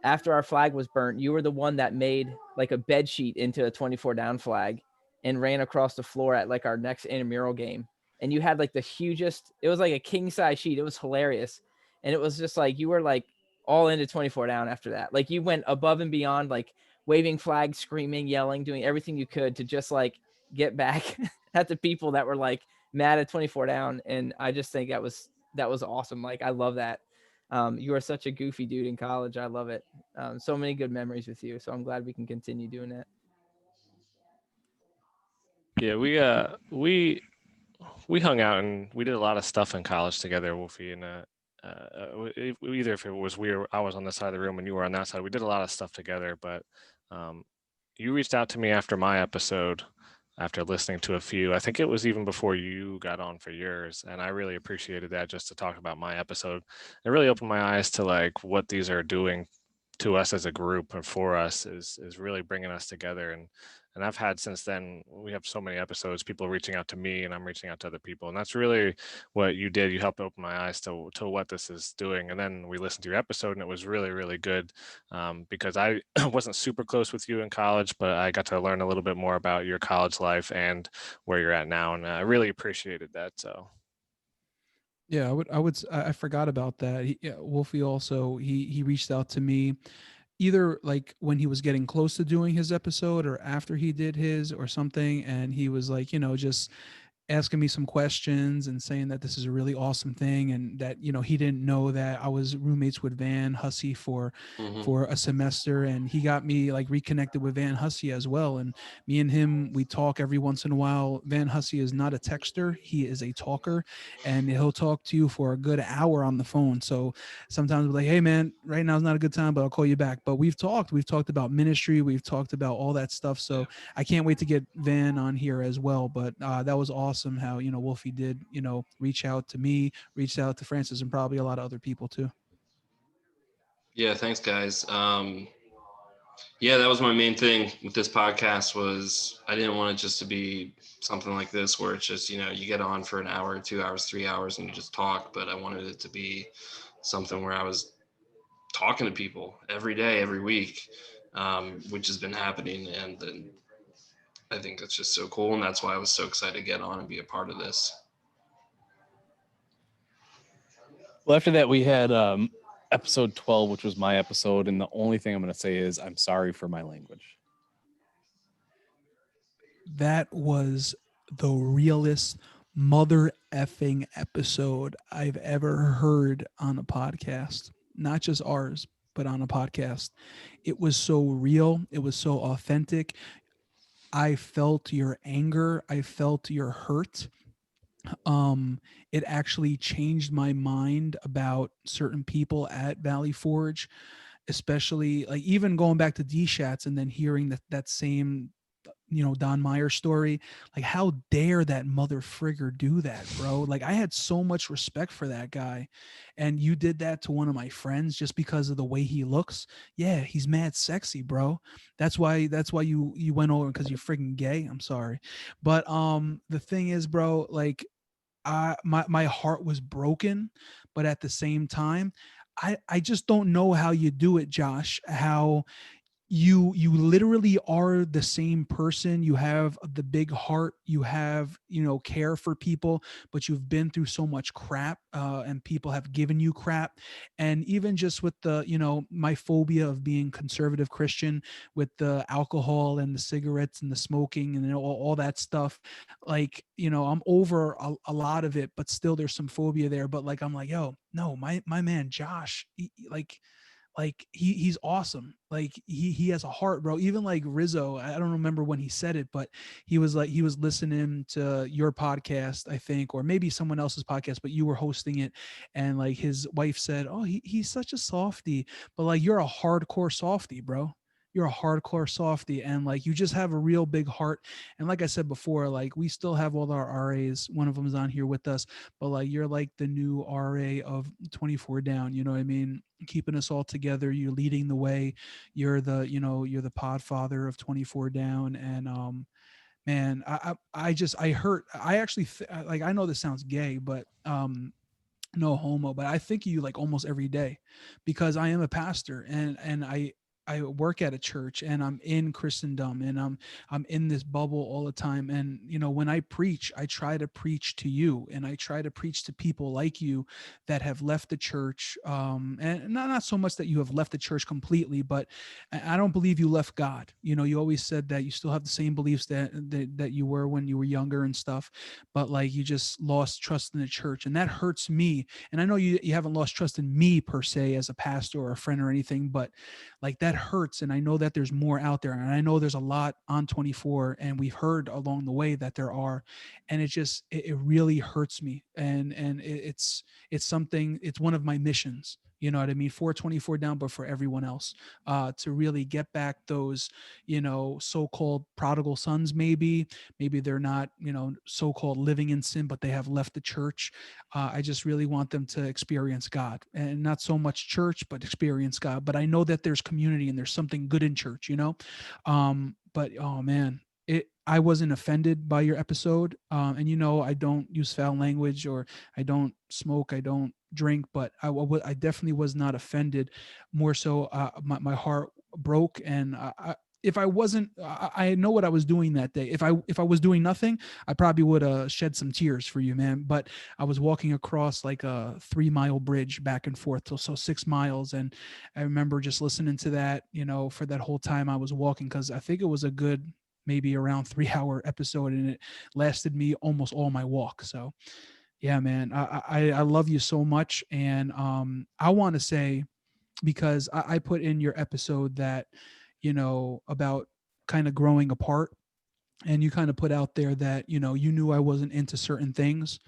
After our flag was burnt, you were the one that made like a bed sheet into a 24 down flag and ran across the floor at like our next intramural game. And you had like the hugest. It was like a king size sheet. It was hilarious, and it was just like you were like all into 24 down after that. Like you went above and beyond, like waving flags, screaming, yelling, doing everything you could to just like get back at the people that were like mad at 24 down. And I just think that was awesome. Like I love that. You are such a goofy dude in college. I love it. So many good memories with you, so I'm glad we can continue doing that. Yeah, we hung out and we did a lot of stuff in college together, Wolfie, and either if it was I was on this side of the room and you were on that side, we did a lot of stuff together. But um, you reached out to me after my episode, after listening to a few. I think it was even before you got on for yours, and I really appreciated that, just to talk about my episode. It really opened my eyes to like what these are doing to us as a group and for us is really bringing us together. And I've had since then, we have so many episodes, people reaching out to me and I'm reaching out to other people, and that's really what you did. You helped open my eyes to what this is doing. And then we listened to your episode and it was really really good, because I wasn't super close with you in college, but I got to learn a little bit more about your college life and where you're at now, and I really appreciated that. So Yeah, I forgot about that. Yeah, Wolfie also he reached out to me either like when he was getting close to doing his episode or after he did his or something, and he was like, just asking me some questions and saying that this is a really awesome thing, and that he didn't know that I was roommates with Van Hussey Hmm. for a semester, and he got me like reconnected with Van Hussey as well. And me and him, we talk every once in a while. Van Hussey is not a texter, he is a talker, and he'll talk to you for a good hour on the phone. So sometimes we're like, hey man, right now is not a good time, but I'll call you back. But we've talked about ministry, we've talked about all that stuff. So I can't wait to get Van on here as well. But that was awesome how Wolfie did reach out to me, reached out to Francis, and probably a lot of other people too. Yeah, thanks, guys. Yeah, that was my main thing with this podcast. Was I didn't want it just to be something like this where it's just you get on for an hour, 2 hours, 3 hours, and you just talk. But I wanted it to be something where I was talking to people every day, every week, which has been happening, and then I think that's just so cool, and that's why I was so excited to get on and be a part of this. Well, after that, we had episode 12, which was my episode. And the only thing I'm going to say is I'm sorry for my language. That was the realest mother effing episode I've ever heard on a podcast. Not just ours, but on a podcast. It was so real. It was so authentic. I felt your anger. I felt your hurt. It actually changed my mind about certain people at Valley Forge, especially like even going back to D-Shats and then hearing that same Don Meyer story. Like, how dare that mother frigger do that, bro? Like, I had so much respect for that guy, and you did that to one of my friends just because of the way he looks. Yeah, he's mad sexy, bro. That's why you went over, because you're friggin' gay. I'm sorry, but the thing is, bro, like, my heart was broken, but at the same time, I just don't know how you do it, Josh. How you literally are the same person. You have the big heart, you have, care for people, but you've been through so much crap, and people have given you crap. And even just with the, my phobia of being conservative Christian, with the alcohol and the cigarettes and the smoking and all that stuff, like, I'm over a lot of it, but still there's some phobia there. But like, I'm like, yo, no, my man Josh, like he's awesome. Like he has a heart, bro. Even like Rizzo, I don't remember when he said it, but he was like, he was listening to your podcast, I think, or maybe someone else's podcast, but you were hosting it. And like his wife said, oh, he's such a softie. But like, you're a hardcore softie, bro. You're a hardcore softie, and like, you just have a real big heart. And like I said before, like, we still have all our RAs. One of them is on here with us, but like, you're like the new RA of 24 Down. You know what I mean? Keeping us all together. You're leading the way. You're the podfather of 24 Down. And man, I hurt. I actually like, I know this sounds gay, but no homo, but I think of you like almost every day, because I am a pastor, and I work at a church, and I'm in Christendom, and I'm in this bubble all the time. And when I preach, I try to preach to you, and I try to preach to people like you that have left the church, and not so much that you have left the church completely, but I don't believe you left God. You always said that you still have the same beliefs that you were when you were younger and stuff, but like, you just lost trust in the church, and that hurts me. And I know you haven't lost trust in me per se as a pastor or a friend or anything, but like, that hurts. And I know that there's more out there, and I know there's a lot on 24, and we've heard along the way that there are. And it really hurts me. And it's something, it's one of my missions, you know what I mean, for 24 Down, but for everyone else, to really get back those, so-called prodigal sons. Maybe they're not, so-called living in sin, but they have left the church. I just really want them to experience God, and not so much church, but experience God. But I know that there's community, and there's something good in church, but oh man, I wasn't offended by your episode. And I don't use foul language, or I don't smoke, I don't drink, but I definitely was not offended. More so, my heart broke. And if I wasn't, I know what I was doing that day. If I was doing nothing, I probably would have shed some tears for you, man. But I was walking across like a 3-mile bridge back and forth, so 6 miles. And I remember just listening to that, for that whole time I was walking, because I think it was a good, maybe around 3-hour episode, and it lasted me almost all my walk. So yeah, man, I love you so much. And I want to say, because I put in your episode that, about kind of growing apart, and you kind of put out there that, you knew I wasn't into certain things,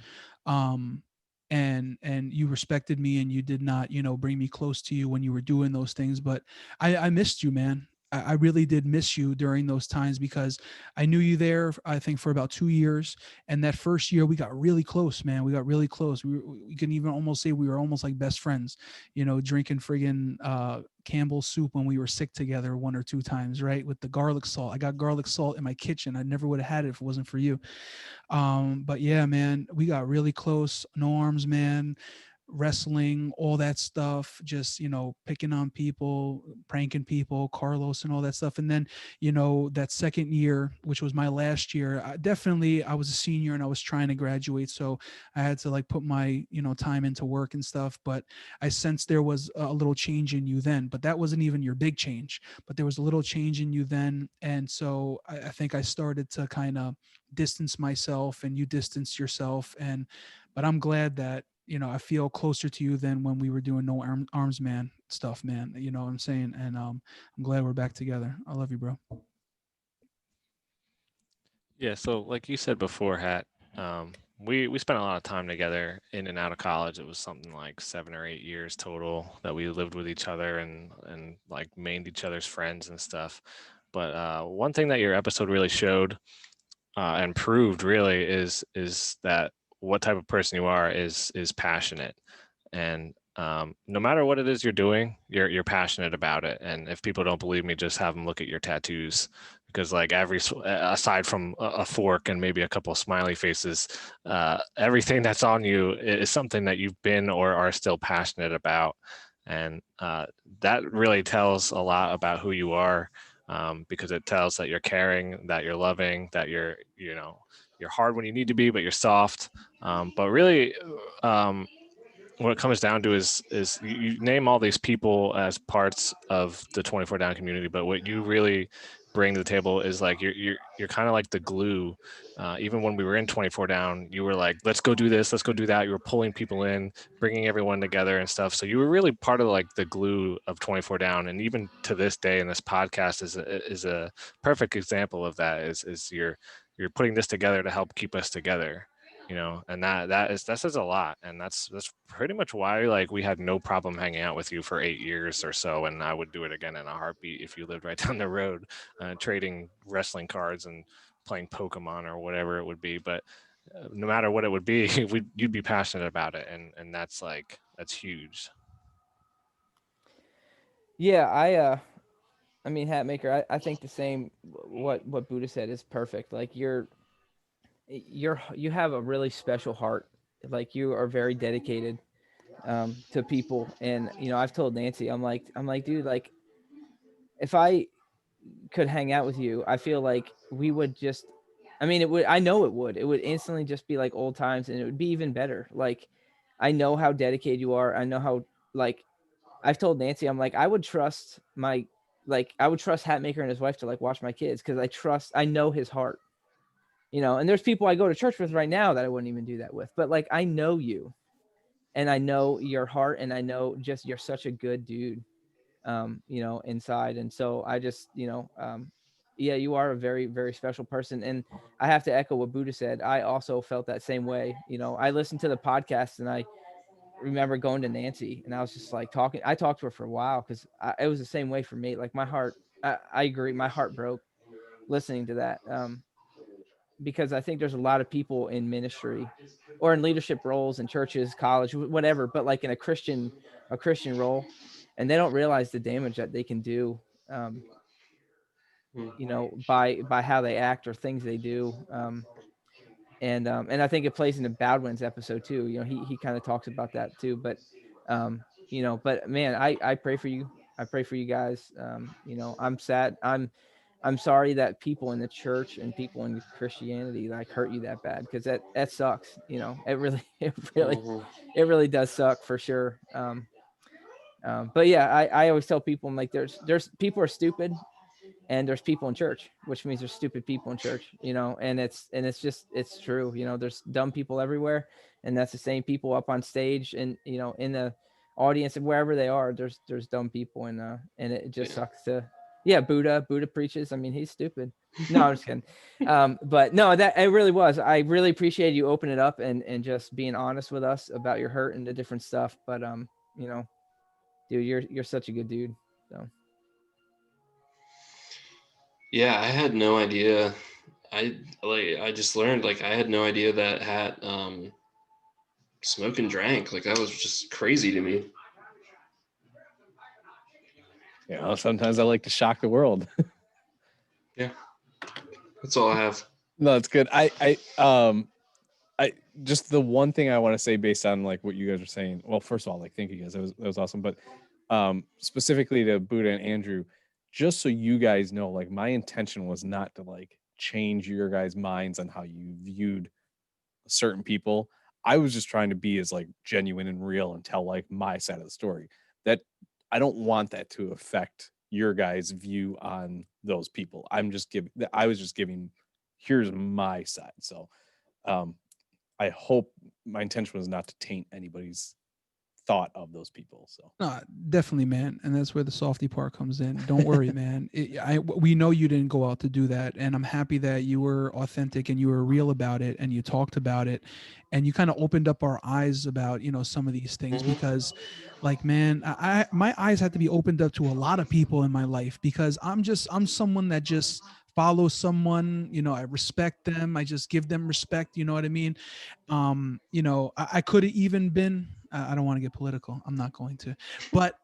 um and you respected me, and you did not, bring me close to you when you were doing those things. But I missed you, man. I really did miss you during those times, because I knew you there, I think, for about 2 years. And that first year we got really close, man. We got really close. We can even almost say we were almost like best friends, drinking friggin' Campbell's soup when we were sick together 1 or 2 times, right? With the garlic salt. I got garlic salt in my kitchen. I never would have had it if it wasn't for you. But yeah, man, we got really close. No arms, man. Wrestling, all that stuff, just, picking on people, pranking people, Carlos and all that stuff. And then, that second year, which was my last year, I was a senior, and I was trying to graduate. So I had to like put my, time into work and stuff. But I sensed there was a little change in you then, but that wasn't even your big change, but there was a little change in you then. And so I think I started to kind of distance myself, and you distanced yourself. But I'm glad that, I feel closer to you than when we were doing no arms man stuff, man. You know what I'm saying? And I'm glad we're back together. I love you, bro. Yeah, so like you said before, Hat, we spent a lot of time together in and out of college. It was something like 7 or 8 years total that we lived with each other, and like made each other's friends and stuff. But one thing that your episode really showed, and proved really, is that what type of person you are is passionate. And no matter what it is you're doing, you're passionate about it. And if people don't believe me, just have them look at your tattoos, because like aside from a fork and maybe a couple of smiley faces, everything that's on you is something that you've been or are still passionate about. And that really tells a lot about who you are, because it tells that you're caring, that you're loving, that you're hard when you need to be, but you're soft. But really, what it comes down to is you name all these people as parts of the 24 down community, but what you really bring to the table is like you're kind of like the glue. Even when we were in 24 down, you were like, let's go do this, let's go do that. You were pulling people in, bringing everyone together and stuff. So you were really part of like the glue of 24 down. And even to this day, in this podcast is a perfect example of that. Is you're putting this together to help keep us together. And that says a lot. And that's pretty much why like we had no problem hanging out with you for 8 years or so, and I would do it again in a heartbeat if you lived right down the road, trading wrestling cards and playing Pokemon or whatever it would be. But no matter what it would be, you'd be passionate about it, and that's huge. Yeah, I mean, Hatmaker, I think the same. What Buddha said is perfect. Like you have a really special heart. Like you are very dedicated to people, and I've told Nancy, I'm like, dude, like if I could hang out with you, I feel like we would just. I mean, it would. I know it would. It would instantly just be like old times, and it would be even better. Like I know how dedicated you are. I know how like I've told Nancy, I'm like, I would trust Hatmaker and his wife to like watch my kids because I know his heart, and there's people I go to church with right now that I wouldn't even do that with. But like, I know you and I know your heart and I know just you're such a good dude, inside. And so I just, yeah, you are a very, very special person. And I have to echo what Buddha said. I also felt that same way. I listened to the podcast and I remember going to Nancy and I was just like talking. I talked to her for a while because it was the same way for me. Like my heart, I agree. My heart broke listening to that. Because I think there's a lot of people in ministry or in leadership roles in churches, college, whatever, but like in a Christian role, and they don't realize the damage that they can do, um, by how they act or things they do. And I think it plays into Baldwin's episode too. He kind of talks about that too. But man, I pray for you. I pray for you guys. I'm sad. I'm sorry that people in the church and people in Christianity like hurt you that bad because that sucks. It really it really does suck for sure. But yeah, I always tell people I'm like there's people are stupid and there's people in church, which means there's stupid people in church, and it's true. There's dumb people everywhere, and that's the same people up on stage and in the audience and wherever they are, there's dumb people, and it just sucks to. Yeah, Buddha preaches. I mean, he's stupid. No, I'm just kidding. But no, that it really was. I really appreciate you opening it up and just being honest with us about your hurt and the different stuff. But dude, you're such a good dude. So. Yeah, I had no idea. I just learned like I had no idea that Hat smoked and drank. Like that was just crazy to me. Sometimes I like to shock the world. Yeah, that's all I have. No, it's good. I just the one thing I want to say based on like what you guys are saying. Well, first of all, like thank you guys. That was awesome. But specifically to Buddha and Andrew, just so you guys know, like my intention was not to like change your guys' minds on how you viewed certain people. I was just trying to be as like genuine and real and tell like my side of the story. That I don't want that to affect your guys' view on those people. I was just giving here's my side. So I hope my intention was not to taint anybody's thought of those people. So No, definitely, man, and that's where the softy part comes in. Don't worry, man. We know you didn't go out to do that, and I'm happy that you were authentic and you were real about it, and you talked about it, and you kind of opened up our eyes about some of these things because, like, man, my eyes had to be opened up to a lot of people in my life because I'm someone that just follows someone. I respect them. I just give them respect. You know what I mean? I could have even been I don't want to get political. I'm not going to. But,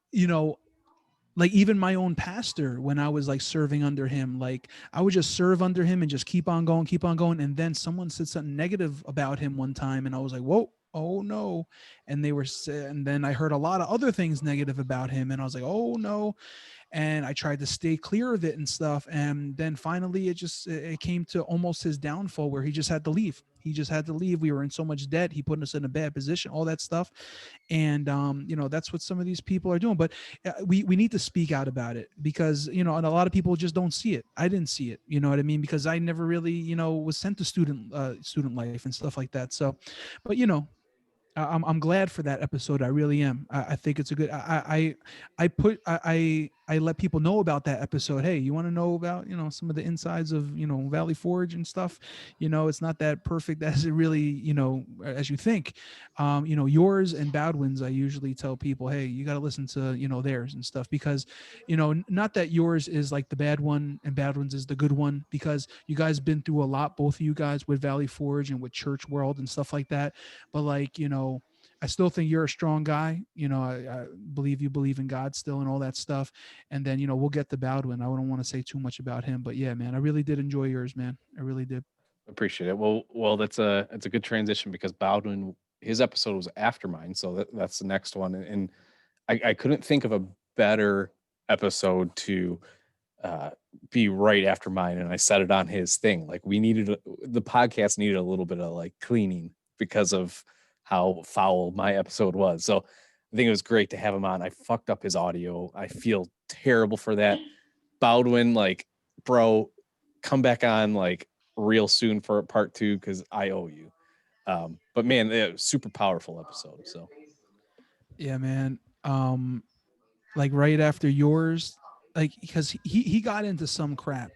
like even my own pastor, when I was like serving under him, like I would just serve under him and just keep on going, keep on going. And then someone said something negative about him one time, and I was like, whoa, oh no. And and then I heard a lot of other things negative about him, and I was like, oh no. And I tried to stay clear of it and stuff. And then finally it came to almost his downfall, where he just had to leave. He just had to leave. We were in so much debt. He put us in a bad position, all that stuff. And that's what some of these people are doing. But we need to speak out about it, because and a lot of people just don't see it. I didn't see it, you know what I mean, because I never really was sent to student life and stuff like that. So, but I'm glad for that episode. I really am. I think it's a good. I let people know about that episode. Hey, you want to know about some of the insides of Valley Forge and stuff? It's not that perfect as it really as you think. Yours and Baldwin's, I usually tell people, hey, you got to listen to theirs and stuff, because not that yours is like the bad one and Baldwin's is the good one, because you guys been through a lot, both of you guys, with Valley Forge and with Church World and stuff like that. But like I still think you're a strong guy. I believe you believe in God still and all that stuff. And then, we'll get to Baldwin. I don't want to say too much about him, but yeah, man, I really did enjoy yours, man. I really did. Appreciate it. Well, that's a good transition, because Baldwin, his episode was after mine, so that's the next one, and I couldn't think of a better episode to be right after mine, and I set it on his thing. Like the podcast needed a little bit of like cleaning because of how foul my episode was. So I think it was great to have him on. I fucked up his audio. I feel terrible for that. Baldwin, like, bro, come back on like real soon for part 2, because I owe you. But man, super powerful episode. So Yeah, man. Like right after yours, like, because he got into some crap,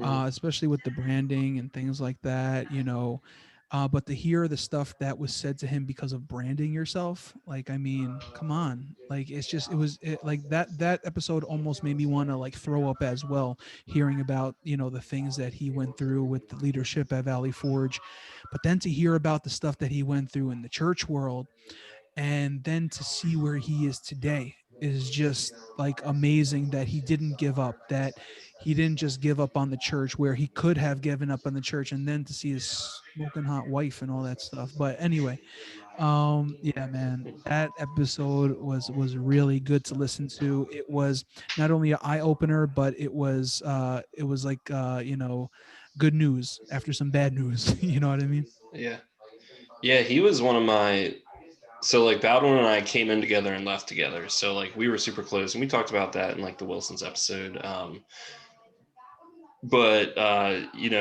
especially with the branding and things like that, but to hear the stuff that was said to him because of branding yourself, like, I mean, come on, like, like that episode almost made me want to like throw up as well, hearing about the things that he went through with the leadership at Valley Forge, but then to hear about the stuff that he went through in the church world, and then to see where he is today is just like amazing, that he didn't give up, that he didn't just give up on the church where he could have given up on the church, and then to see his smoking hot wife and all that stuff. But anyway, yeah, man, that episode was really good to listen to. It was not only an eye opener, but it was like good news after some bad news. You know what I mean? Yeah, he was one of my. So like Baldwin and I came in together and left together. So like we were super close, and we talked about that in like the Wilson's episode. But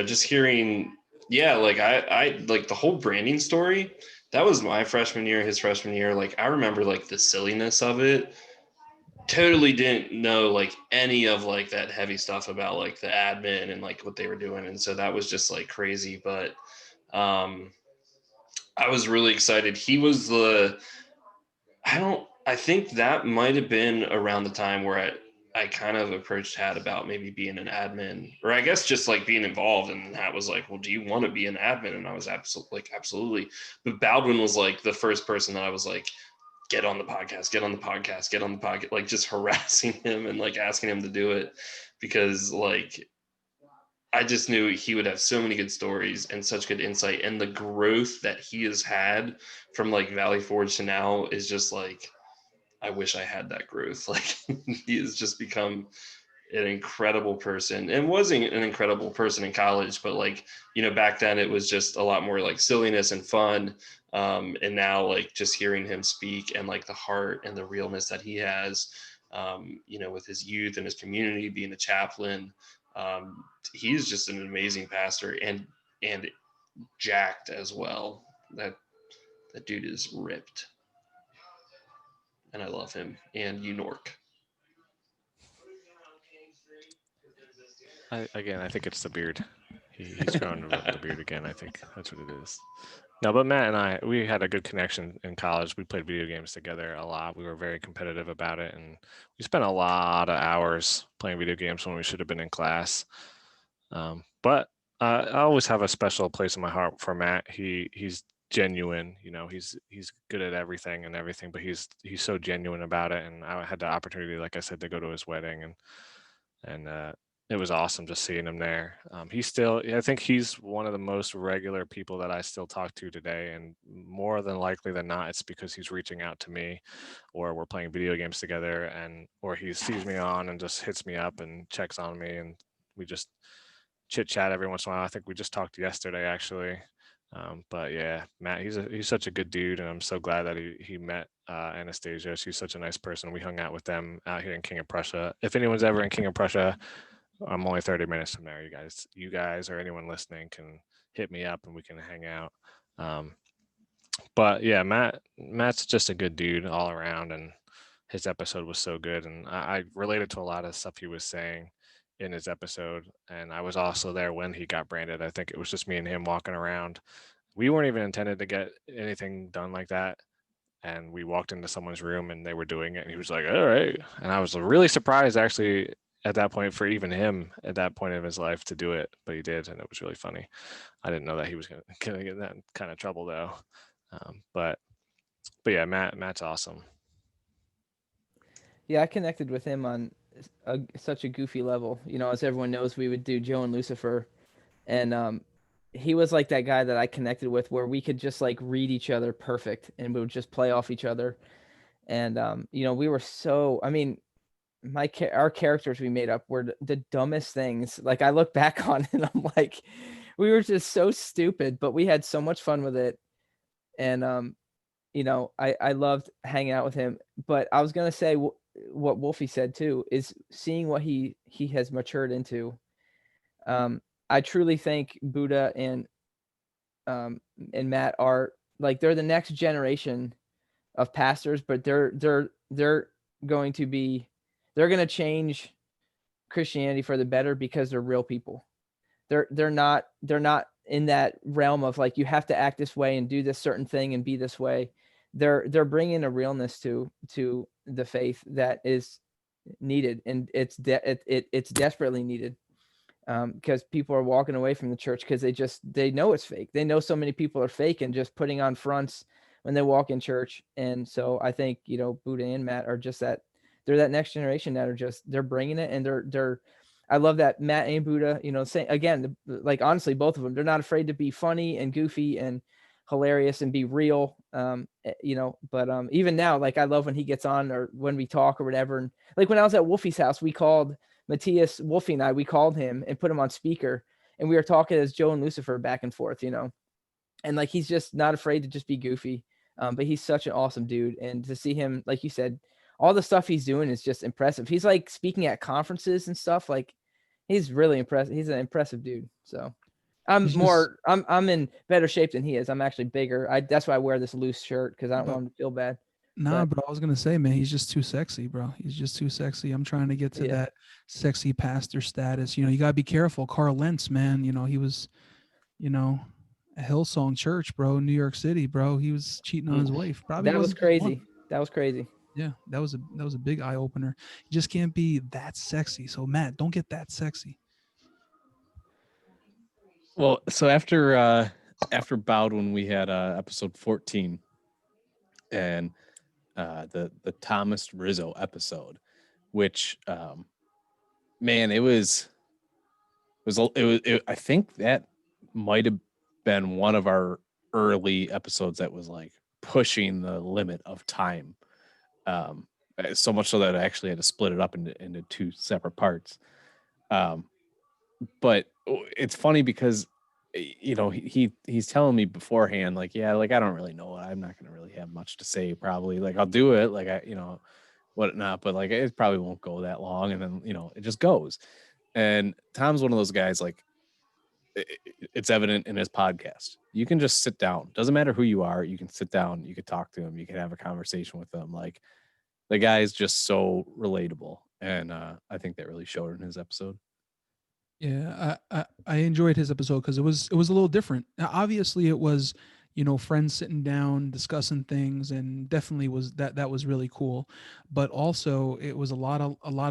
just hearing, yeah, like I like the whole branding story. That was my freshman year, his freshman year. Like I remember like the silliness of it. Totally didn't know like any of like that heavy stuff about like the admin and like what they were doing, and so that was just like crazy. But I was really excited. He was I think that might have been around the time where I kind of approached Hat about maybe being an admin, or I guess just like being involved. And Hat was like, well, do you want to be an admin? And I was absolutely. But Baldwin was like the first person that I was like, get on the podcast, get on the podcast, get on the podcast, like just harassing him and like asking him to do it, because like, I just knew he would have so many good stories and such good insight, and the growth that he has had from like Valley Forge to now is just like, I wish I had that growth. Like he has just become an incredible person, and wasn't an incredible person in college, but like, back then it was just a lot more like silliness and fun. And now like just hearing him speak and like the heart and the realness that he has, with his youth and his community, being a chaplain, he's just an amazing pastor and jacked as well. That dude is ripped, and I love him. And Unork. I think it's the beard. He's growing the beard again. I think that's what it is. No, but Matt and we had a good connection in college. We played video games together a lot. We were very competitive about it, and we spent a lot of hours playing video games when we should have been in class. But I always have a special place in my heart for Matt. He's genuine. He's good at everything, but he's so genuine about it. And I had the opportunity, like I said, to go to his wedding, and it was awesome just seeing him there. I think he's one of the most regular people that I still talk to today, and more than likely than not, it's because he's reaching out to me, or we're playing video games together, or he sees me on and just hits me up and checks on me, and we just chit chat every once in a while. I think we just talked yesterday, actually. But yeah, Matt, he's such a good dude, and I'm so glad that he met Anastasia. She's such a nice person. We hung out with them out here in King of Prussia. If anyone's ever in King of Prussia, I'm only 30 minutes from there. You guys, or anyone listening can hit me up and we can hang out. But yeah, Matt's just a good dude all around, and his episode was so good, and I related to a lot of stuff he was saying in his episode. And I was also there when he got branded. I think it was just me and him walking around. We weren't even intended to get anything done like that, and we walked into someone's room and they were doing it, and he was like, all right. And I was really surprised, actually, at that point, for even him at that point of his life to do it, but he did, and it was really funny. I didn't know that he was gonna get in that kind of trouble, though. But yeah, Matt's awesome. Yeah, I connected with him on such a goofy level. As everyone knows, we would do Joe and Lucifer, and he was like that guy that I connected with, where we could just like read each other perfect, and we would just play off each other. And we were so. I mean, our characters we made up were the dumbest things. Like, I look back on it, and I'm like, we were just so stupid, but we had so much fun with it. And I loved hanging out with him. But I was gonna say what Wolfie said too is seeing what he has matured into. I truly think Buddha and Matt are like, they're the next generation of pastors, but they're going to be they're going to change Christianity for the better, because they're real people. They're not in that realm of like, you have to act this way and do this certain thing and be this way. They're bringing a realness to the faith that is needed, and it's desperately needed, because people are walking away from the church because they know it's fake. They know so many people are fake and just putting on fronts when they walk in church. And so I think Buddha and Matt are just that. They're that next generation that are they're bringing it, and they're I love that Matt and Buddha, saying again, like, honestly, both of them, they're not afraid to be funny and goofy and hilarious and be real. But even now, like, I love when he gets on, or when we talk or whatever. And like, when I was at Wolfie's house, we called Matthias, Wolfie and I, we called him and put him on speaker, and we were talking as Joe and Lucifer back and forth, and like, he's just not afraid to just be goofy. But he's such an awesome dude. And to see him, like you said, all the stuff he's doing is just impressive. He's like speaking at conferences and stuff. Like, he's really impressive. He's an impressive dude. So I'm in better shape than he is. I'm actually bigger. That's why I wear this loose shirt, because I don't want him to feel bad. Nah, but I was gonna say, man, he's just too sexy, bro. He's just too sexy. I'm trying to get to that sexy pastor status. You gotta be careful. Carl Lentz, man, he was, a Hillsong Church, bro, in New York City, bro. He was cheating on his wife. Probably that was crazy. That was crazy. Yeah, that was a big eye opener. You just can't be that sexy. So Matt, don't get that sexy. Well, so after Bowden, we had episode 14, and the Thomas Rizzo episode, which man, it was I think that might have been one of our early episodes that was like pushing the limit of time. So much so that I actually had to split it up into two separate parts. But it's funny because, he's telling me beforehand, like, yeah, like, I don't really know. I'm not going to really have much to say, probably. Like, I'll do it, like, whatnot, but like, it probably won't go that long. And then, it just goes. And Tom's one of those guys, like, it's evident in his podcast. You can just sit down. Doesn't matter who you are. You can sit down. You can talk to him. You can have a conversation with him. Like, the guy is just so relatable. And I think that really showed in his episode. Yeah, I enjoyed his episode because it was a little different. Now, obviously, it was, friends sitting down discussing things, and definitely that was really cool. But also it was a lot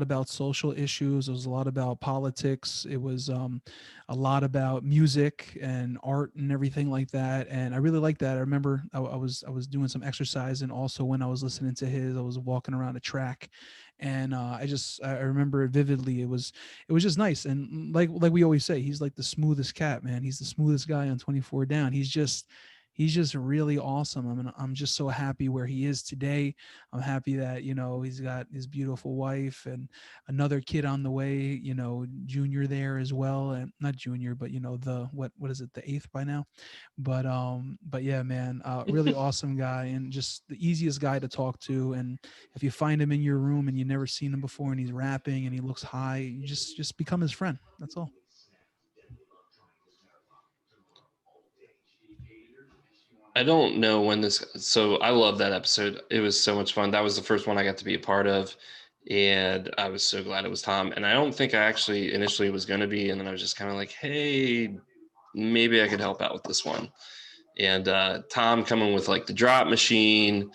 about social issues. It was a lot about politics. It was a lot about music and art and everything like that. And I really liked that. I remember I was doing some exercise, and also when I was listening to his, I was walking around a track, and I remember it vividly. It was just nice. And like we always say, he's like the smoothest cat, man. He's the smoothest guy on 24 Down. He's just really awesome. I mean, I'm just so happy where he is today. I'm happy that, he's got his beautiful wife and another kid on the way, Junior there as well. And not Junior, but the what is it, the eighth by now? But yeah, man, really awesome guy, and just the easiest guy to talk to. And if you find him in your room and you've never seen him before and he's rapping and he looks high, you just become his friend. That's all. I don't know when this. So I love that episode. It was so much fun. That was the first one I got to be a part of, and I was so glad it was Tom. And I don't think I actually initially was going to be, and then I was just kind of like, hey, maybe I could help out with this one. And Tom coming with like the drop machine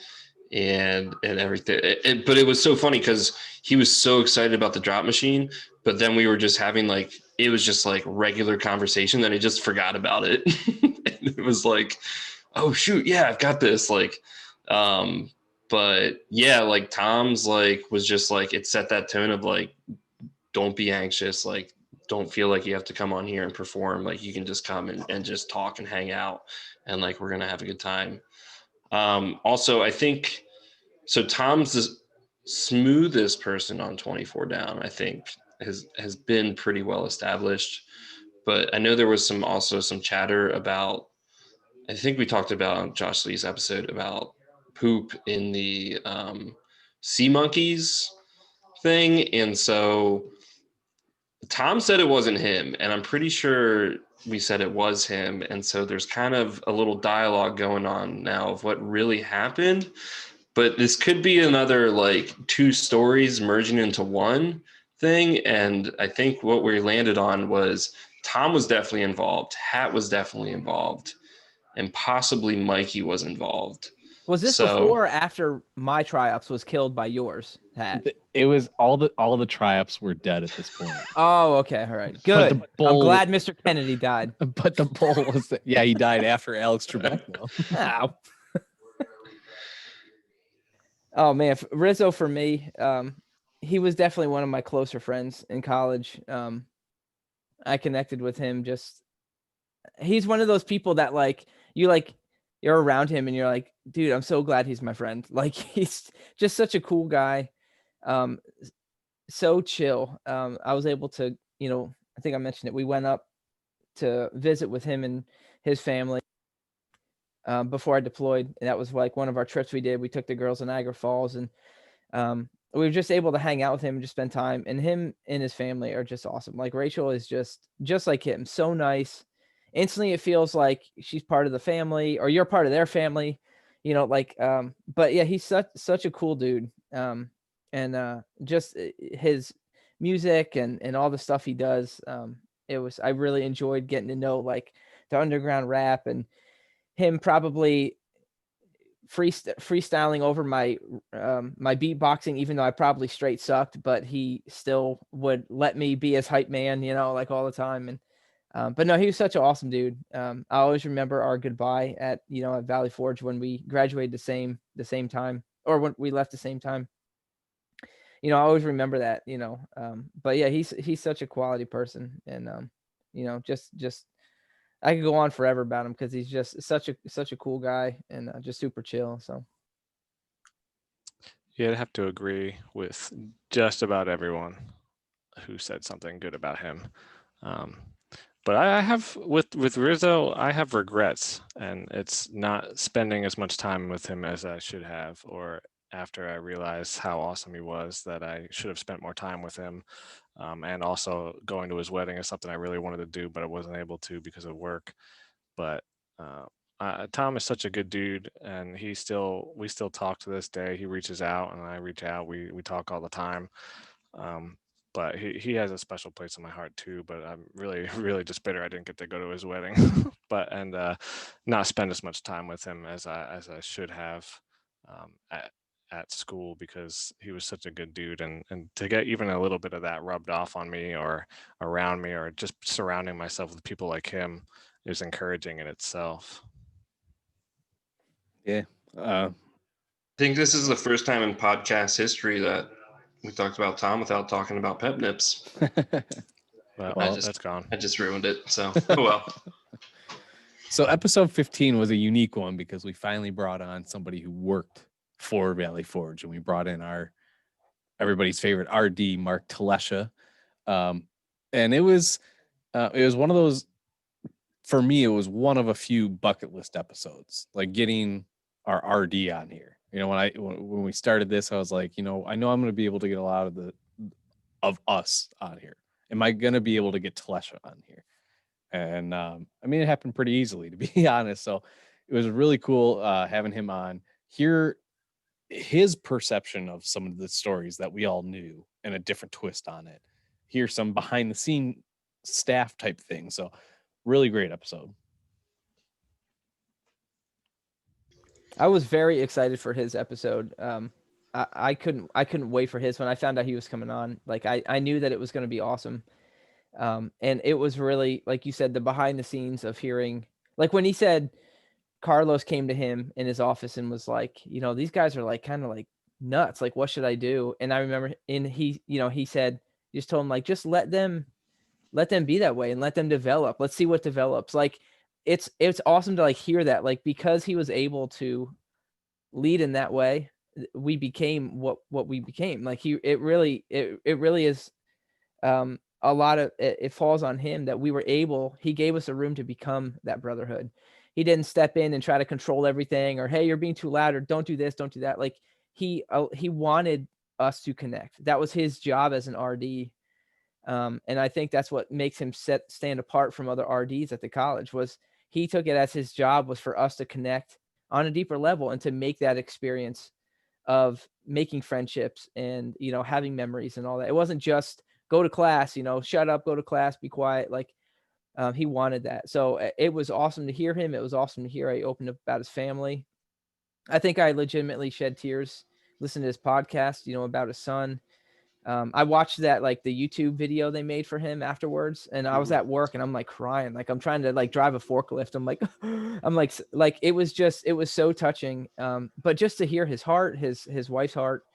and everything. But it was so funny because he was so excited about the drop machine, but then we were just having like, it was just like regular conversation that he just forgot about it. And it was like, oh shoot, yeah, I've got this. But yeah, like Tom's like was just like, it set that tone of like, don't be anxious, like don't feel like you have to come on here and perform. Like you can just come and just talk and hang out, and like we're gonna have a good time. Also, I think so. Tom's the smoothest person on 24 Down. I think has been pretty well established. But I know there was some chatter about. I think we talked about on Josh Lee's episode about poop in the sea monkeys thing, and so Tom said it wasn't him, and I'm pretty sure we said it was him. And so there's kind of a little dialogue going on now of what really happened. But this could be another like two stories merging into one thing. And I think what we landed on was Tom was definitely involved, Hat was definitely involved, and possibly Mikey was involved. Was this So before or after my triops was killed by yours, Hat? It was all the triops were dead at this point. Oh, okay, all right, But good. the bull, I'm glad Mr. Kennedy died. But the bull was he died after Alex Trebek though. Ow. Oh man, Rizzo for me, he was definitely one of my closer friends in college. I connected with him. He's one of those people that you're around him and you're like, dude, I'm so glad he's my friend. Like he's just such a cool guy. So chill. I was able to, I think I mentioned it. We went up to visit with him and his family before I deployed. And that was like one of our trips we did. We took the girls to Niagara Falls, and we were just able to hang out with him and just spend time. And him and his family are just awesome. Like Rachel is just like him. So nice. Instantly it feels like she's part of the family or you're part of their family, but yeah, he's such a cool dude. And just his music and all the stuff he does. I really enjoyed getting to know like the underground rap and him probably freestyling over my beatboxing, even though I probably straight sucked, but he still would let me be his hype man, like all the time. And but no, he was such an awesome dude. I always remember our goodbye at Valley Forge when we graduated the same time, or when we left the same time. I always remember that. But yeah, he's such a quality person, and just I could go on forever about him because he's just such a cool guy and just super chill. So Yeah, I'd have to agree with just about everyone who said something good about him. But I have with Rizzo, I have regrets, and it's not spending as much time with him as I should have, or after I realized how awesome he was, that I should have spent more time with him. And also going to his wedding is something I really wanted to do, but I wasn't able to because of work. But Tom is such a good dude, and we still talk to this day. He reaches out, and I reach out. We talk all the time. but he has a special place in my heart too. But I'm really really just bitter I didn't get to go to his wedding, but and not spend as much time with him as I should have at school, because he was such a good dude, and to get even a little bit of that rubbed off on me or around me, or just surrounding myself with people like him, is encouraging in itself. Yeah. I think this is the first time in podcast history that we talked about Tom without talking about pep nips. Well, Well, that's gone. I just ruined it. So, oh well. So episode 15 was a unique one because we finally brought on somebody who worked for Valley Forge, and we brought in everybody's favorite RD, Mark Telesha. And it was one of those, for me, it was one of a few bucket list episodes, like getting our RD on here. You know, when we started this, I was like, I know I'm going to be able to get a lot of us on here. Am I going to be able to get Telesha on here? And it happened pretty easily, to be honest. So it was really cool having him on, hear his perception of some of the stories that we all knew and a different twist on it, hear some behind the scene staff type thing. So really great episode. I was very excited for his episode. I couldn't wait for his. When I found out he was coming on, like I knew that it was going to be awesome. And it was really, like you said, the behind the scenes of hearing, like when he said Carlos came to him in his office and was like, these guys are like kind of like nuts. Like, what should I do? And I remember he said, just told him, like, just let them be that way and let them develop. Let's see what develops. Like, it's awesome to like hear that, like, because he was able to lead in that way, we became what we became. Like it really is, a lot of it falls on him that he gave us a room to become that brotherhood. He didn't step in and try to control everything, or, hey, you're being too loud, or don't do this, don't do that. Like he wanted us to connect. That was his job as an RD. And I think that's what makes him stand apart from other RDs at the college, was he took it as his job was for us to connect on a deeper level and to make that experience of making friendships and, having memories and all that. It wasn't just go to class, shut up, go to class, be quiet. Like, he wanted that. So it was awesome to hear him. It was awesome to hear he opened up about his family. I think I legitimately shed tears listening to his podcast, about his son. I watched that, like the YouTube video they made for him afterwards, and I was at work and I'm like crying, like I'm trying to like drive a forklift. I'm like, it was so touching. But just to hear his heart, his wife's heart,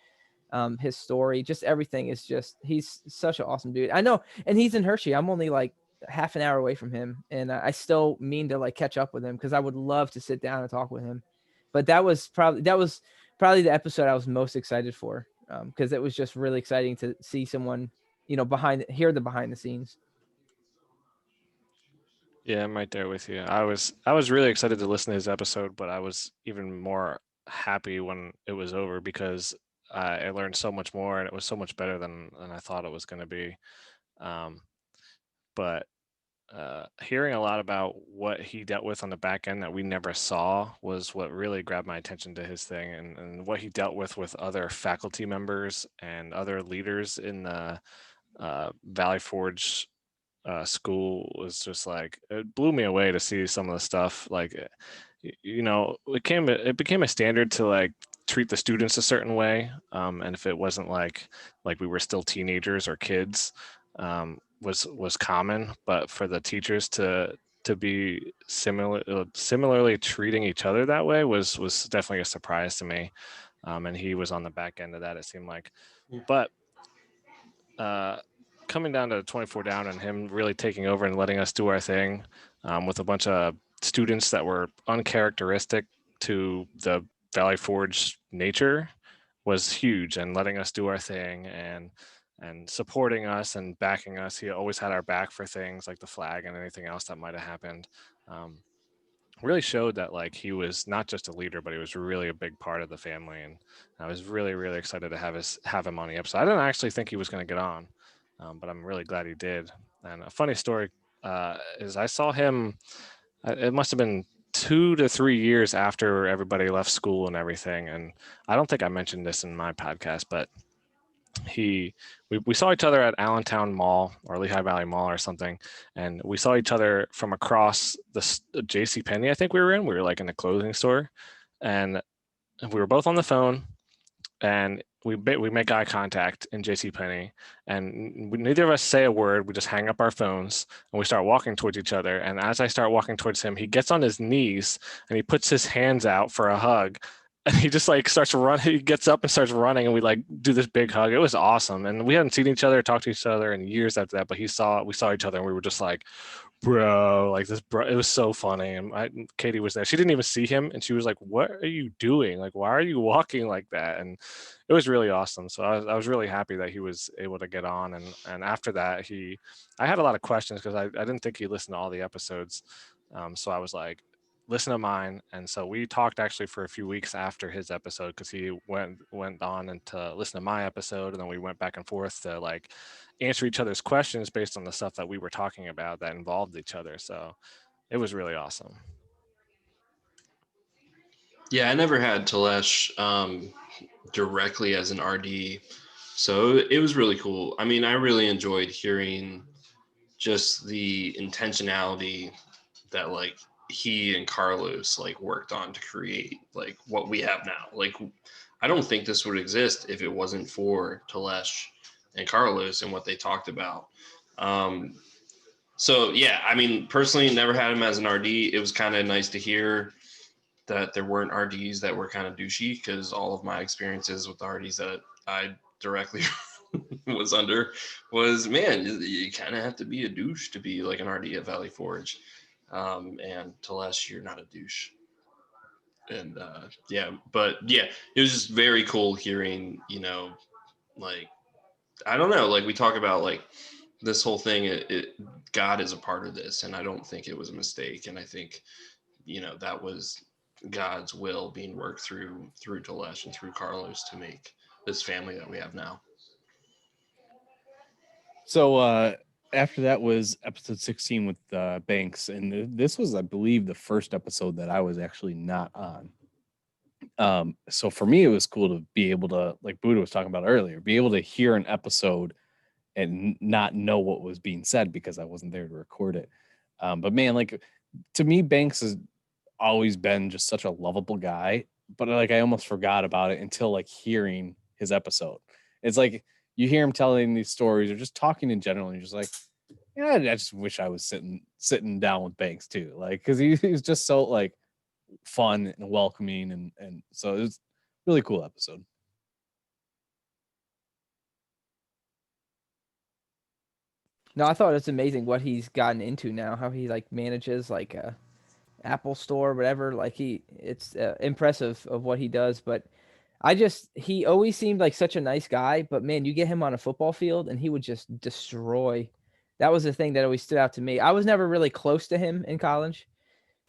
his story, just everything is just, he's such an awesome dude. I know. And he's in Hershey. I'm only like half an hour away from him. And I still mean to like catch up with him, because I would love to sit down and talk with him. But that was probably the episode I was most excited for. Because it was just really exciting to see someone, hear the behind the scenes. Yeah, I'm right there with you. I was really excited to listen to his episode, but I was even more happy when it was over, because I learned so much more, and it was so much better than I thought it was going to be. But hearing a lot about what he dealt with on the back end that we never saw was what really grabbed my attention to his thing, and what he dealt with other faculty members and other leaders in the Valley Forge school was just like, it blew me away to see some of the stuff. Like, it became a standard to like treat the students a certain way, and if it wasn't like we were still teenagers or kids, was common. But for the teachers to be similarly treating each other that way was definitely a surprise to me. And he was on the back end of that, it seemed like. But coming down to 24 down and him really taking over and letting us do our thing, with a bunch of students that were uncharacteristic to the Valley Forge nature, was huge, and letting us do our thing and supporting us and backing us. He always had our back for things like the flag and anything else that might have happened. Really showed that like he was not just a leader, but he was really a big part of the family. And I was really, really excited to have him on the episode. I didn't actually think he was going to get on, but I'm really glad he did. And a funny story is I saw him, it must have been 2 to 3 years after everybody left school and everything. And I don't think I mentioned this in my podcast, but we saw each other at Allentown Mall or Lehigh Valley Mall or something, and we saw each other from across the JC Penney. I think we were like in the clothing store, and we were both on the phone, and we make eye contact in JC Penney, and neither of us say a word. We just hang up our phones and we start walking towards each other. And as I start walking towards him, he gets on his knees and he puts his hands out for a hug. And he just like starts running. He gets up and starts running, and we like do this big hug. It was awesome, and we hadn't seen each other, talked to each other in years after that. But we saw each other, and we were just like, bro, like this, bro. It was so funny. And Katie was there. She didn't even see him, and she was like, "What are you doing? Like, why are you walking like that?" And it was really awesome. So I was really happy that he was able to get on. And after that, I had a lot of questions because I didn't think he listened to all the episodes. So I was like, listen to mine. And so we talked actually for a few weeks after his episode, because he went on and to listen to my episode, and then we went back and forth to like answer each other's questions based on the stuff that we were talking about that involved each other. So it was really awesome. Yeah, I never had Telesh directly as an RD, so it was really cool. I mean, I really enjoyed hearing just the intentionality that like he and Carlos like worked on to create like what we have now. Like, I don't think this would exist if it wasn't for Telesh and Carlos and what they talked about. So yeah, I mean, personally, never had him as an RD. It was kind of nice to hear that there weren't RDs that were kind of douchey, because all of my experiences with the RDs that I directly was under was, man, you kind of have to be a douche to be like an RD at Valley Forge. And Telesh, you're not a douche. And but yeah, it was just very cool hearing, like, I don't know, like we talk about like this whole thing, God is a part of this, and I don't think it was a mistake. And I think, that was God's will being worked through Telesh and through Carlos to make this family that we have now. So after that was episode 16 with Banks, and this was, I believe, the first episode that I was actually not on. So for me, it was cool to be able to, like Buddha was talking about earlier, be able to hear an episode and not know what was being said because I wasn't there to record it. But man, like, to me, Banks has always been just such a lovable guy, but like I almost forgot about it until like hearing his episode. It's like you hear him telling these stories or just talking in general, and you're just like, yeah, I just wish I was sitting down with Banks too, like, because he's just so like fun and welcoming, and so it was a really cool episode. No, I thought it's amazing what he's gotten into now. How he like manages like a Apple store, whatever. Like it's impressive of what he does. But he always seemed like such a nice guy. But man, you get him on a football field and he would just destroy. That was the thing that always stood out to me. I was never really close to him in college.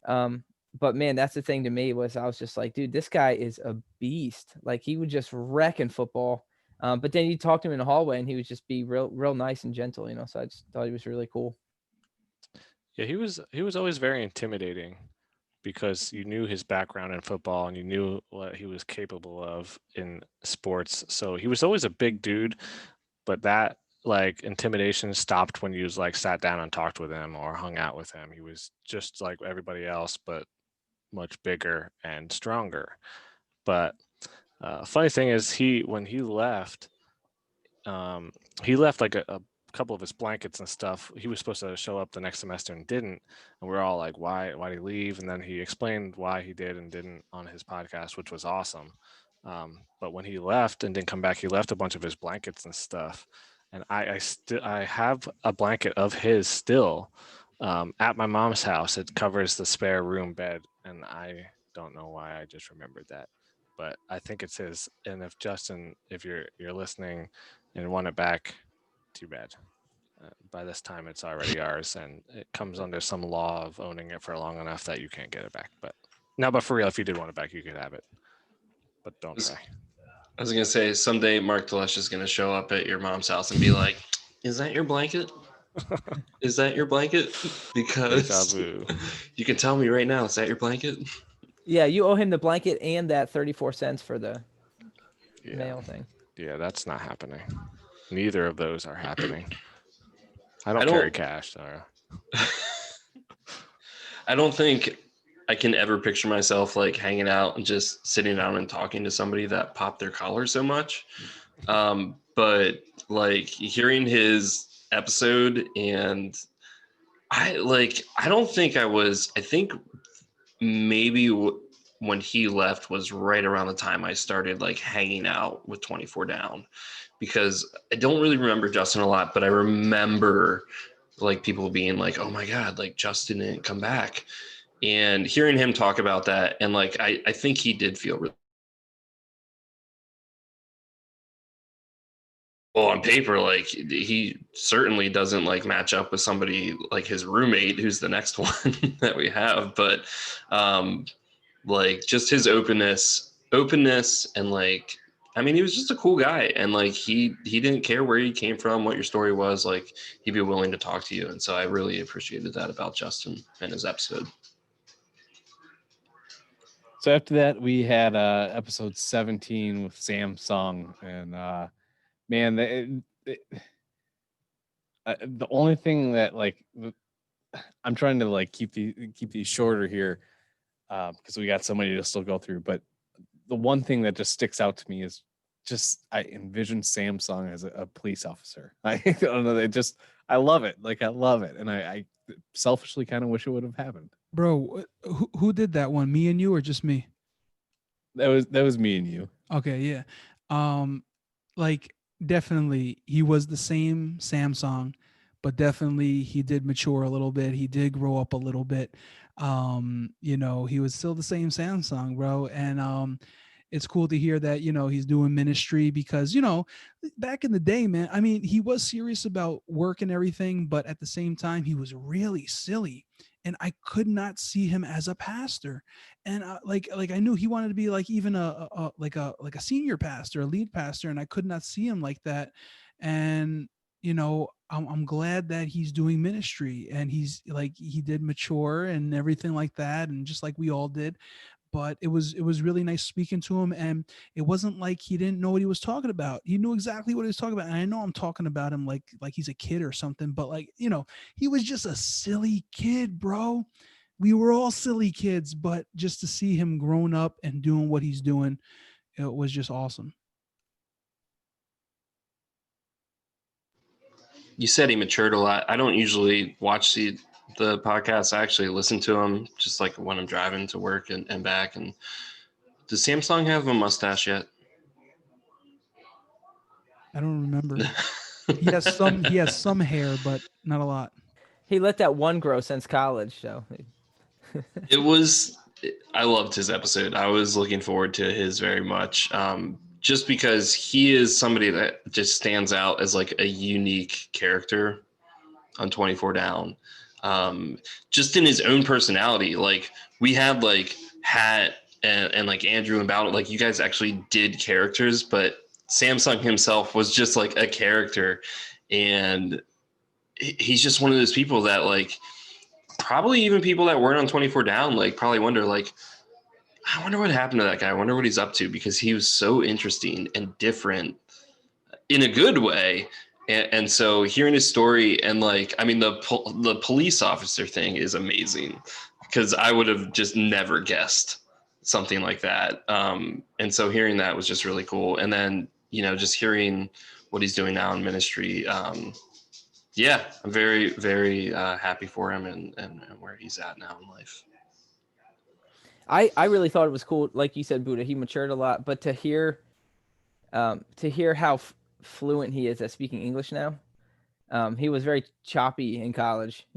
But man, that's the thing to me, was I was just like, dude, this guy is a beast. Like, he would just wreck in football. But then you talk to him in the hallway and he would just be real nice and gentle, so I just thought he was really cool. Yeah, he was always very intimidating because you knew his background in football and you knew what he was capable of in sports. So he was always a big dude, but that like intimidation stopped when you like sat down and talked with him or hung out with him. He was just like everybody else, but much bigger and stronger. But funny thing is, when he left like a couple of his blankets and stuff. He was supposed to show up the next semester and didn't, and we're all like, why did he leave? And then he explained why he did and didn't on his podcast, which was awesome. But when he left and didn't come back, he left a bunch of his blankets and stuff, and I have a blanket of his still at my mom's house. It covers the spare room bed, and I don't know why I just remembered that, but I think it's his. And if Justin, if you're listening and want it back, too bad. By this time, it's already ours, and it comes under some law of owning it for long enough that you can't get it back. But for real, if you did want it back, you could have it. But don't try. I was gonna say, someday Mark Telesh is gonna show up at your mom's house and be like, "Is that your blanket? Is that your blanket? Because you can tell me right now, is that your blanket?" Yeah, you owe him the blanket and that 34 cents for the mail thing. Yeah, that's not happening. Neither of those are happening. I I don't don't- carry cash, so I don't think I can ever picture myself like hanging out and just sitting down and talking to somebody that popped their collar so much. But like hearing his episode, and I don't think I think maybe when he left was right around the time I started like hanging out with 24 Down, because I don't really remember Justin a lot, but I remember like people being like, oh my God, like Justin didn't come back. And hearing him talk about that, and like I think he did feel really well on paper. Like he certainly doesn't like match up with somebody like his roommate, who's the next one that we have. But like just his openness, and like I mean, he was just a cool guy, and like he didn't care where you came from, what your story was. Like he'd be willing to talk to you, and so I really appreciated that about Justin and his episode. So after that, we had episode 17 with Samsung, and man, the only thing that like I'm trying to like keep these shorter here because we got so many to still go through. But the one thing that just sticks out to me is just I envision Samsung as a police officer. I don't know. I love it. Like I love it, and I selfishly kind of wish it would have happened. Bro, who did that one? Me and you, or just me? That was me and you. Okay, yeah. Like definitely he was the same Samsung, but definitely he did mature a little bit. He did grow up a little bit. He was still the same Samsung, bro. And it's cool to hear that, he's doing ministry because, back in the day, man, I mean, he was serious about work and everything, but at the same time, he was really silly. And I could not see him as a pastor. And like I knew he wanted to be like even a senior pastor, a lead pastor, and I could not see him like that. And I'm glad that he's doing ministry, and he's like he did mature and everything like that, and just like we all did. But it was really nice speaking to him, and it wasn't like he didn't know what he was talking about. He knew exactly what he was talking about. And I know I'm talking about him like he's a kid or something, but like, he was just a silly kid, bro. We were all silly kids, but just to see him grown up and doing what he's doing, it was just awesome. You said he matured a lot. I don't usually watch the podcast. I actually listen to them just like when I'm driving to work and back. And does Samsung have a mustache yet? I don't remember. He has some hair, but not a lot. He let that one grow since college, so I loved his episode. I was looking forward to his very much. Just because he is somebody that just stands out as like a unique character on 24 Down. Just in his own personality. Like we had like Hat and like Andrew and Bowden, like you guys actually did characters, but Samsung himself was just like a character. And he's just one of those people that like probably even people that weren't on 24 Down like probably wonder like, I wonder what happened to that guy. I wonder what he's up to, because he was so interesting and different in a good way. And so hearing his story, and like, I mean, the police officer thing is amazing, because I would have just never guessed something like that. And so hearing that was just really cool. And then, just hearing what he's doing now in ministry. Yeah, I'm very, very happy for him and where he's at now in life. I really thought it was cool. Like you said, Buddha, he matured a lot, but to hear how fluent he is at speaking English now. He was very choppy in college,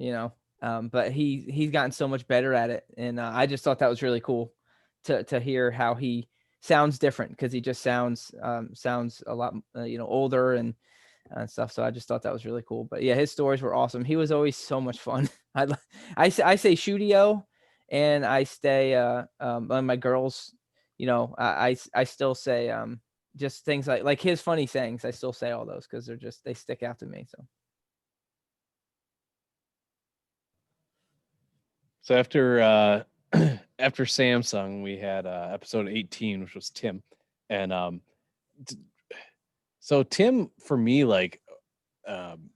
but he's gotten so much better at it, and I just thought that was really cool to hear how he sounds different, because he just sounds a lot older and stuff. So I just thought that was really cool. But yeah, his stories were awesome. He was always so much fun. I say Shooty-O, and I stay on my girls. I still say just things like his funny sayings. I still say all those because they stick out to me. So after after Samsung, we had episode 18, which was Tim, and So Tim, for me, like, um,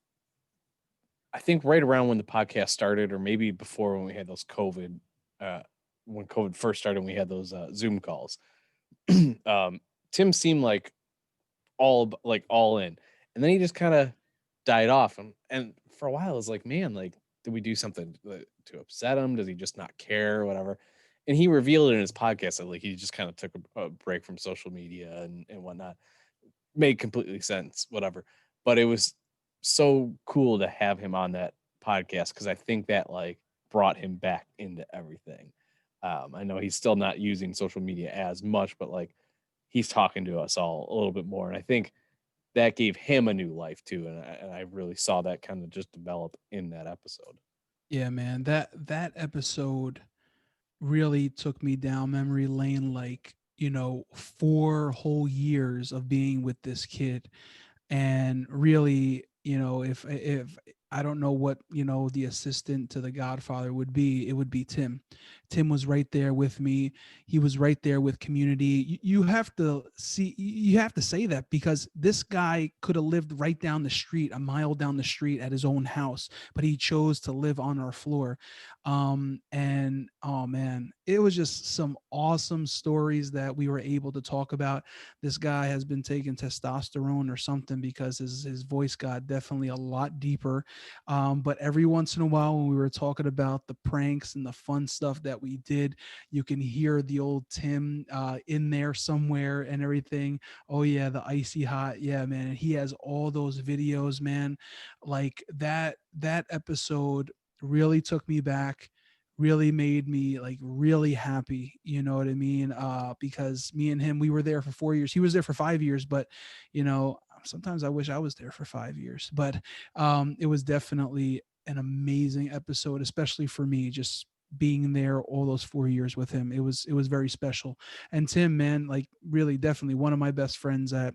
I think right around when the podcast started, or maybe before when we had those COVID, uh, when COVID first started, and we had those Zoom calls. um, Tim seemed like all in, and then he just kind of died off. And for a while, I was like, man, like, did we do something to upset him? Does he just not care, or whatever? And he revealed it in his podcast that like he just kind of took a break from social media and whatnot. Made completely sense, whatever. But it was so cool to have him on that podcast because I think that like brought him back into everything. I know he's still not using social media as much, but like he's talking to us all a little bit more, and I think that gave him a new life too. And I really saw that kind of just develop in that episode. Yeah, man, that episode really took me down memory lane, like, 4 whole years of being with this kid. And really, if I don't know what, the assistant to the Godfather would be, it would be Tim. Tim was right there with me. He was right there with community. You have to see, you have to say that, because this guy could have lived right down the street, a mile down the street at his own house, but he chose to live on our floor. And oh man, it was just some awesome stories that we were able to talk about. This guy has been taking testosterone or something, because his voice got definitely a lot deeper. But every once in a while, when we were talking about the pranks and the fun stuff that we did, you can hear the old Tim in there somewhere and everything. Oh yeah, the icy hot, yeah, man. And he has all those videos, man. Like that episode really took me back, really made me like really happy, you know what I mean? Because me and him, we were there for 4 years. He was there for 5 years, but sometimes I wish I was there for 5 years. But it was definitely an amazing episode, especially for me, just being there all those 4 years with him. It was very special. And Tim, man, like really definitely one of my best friends at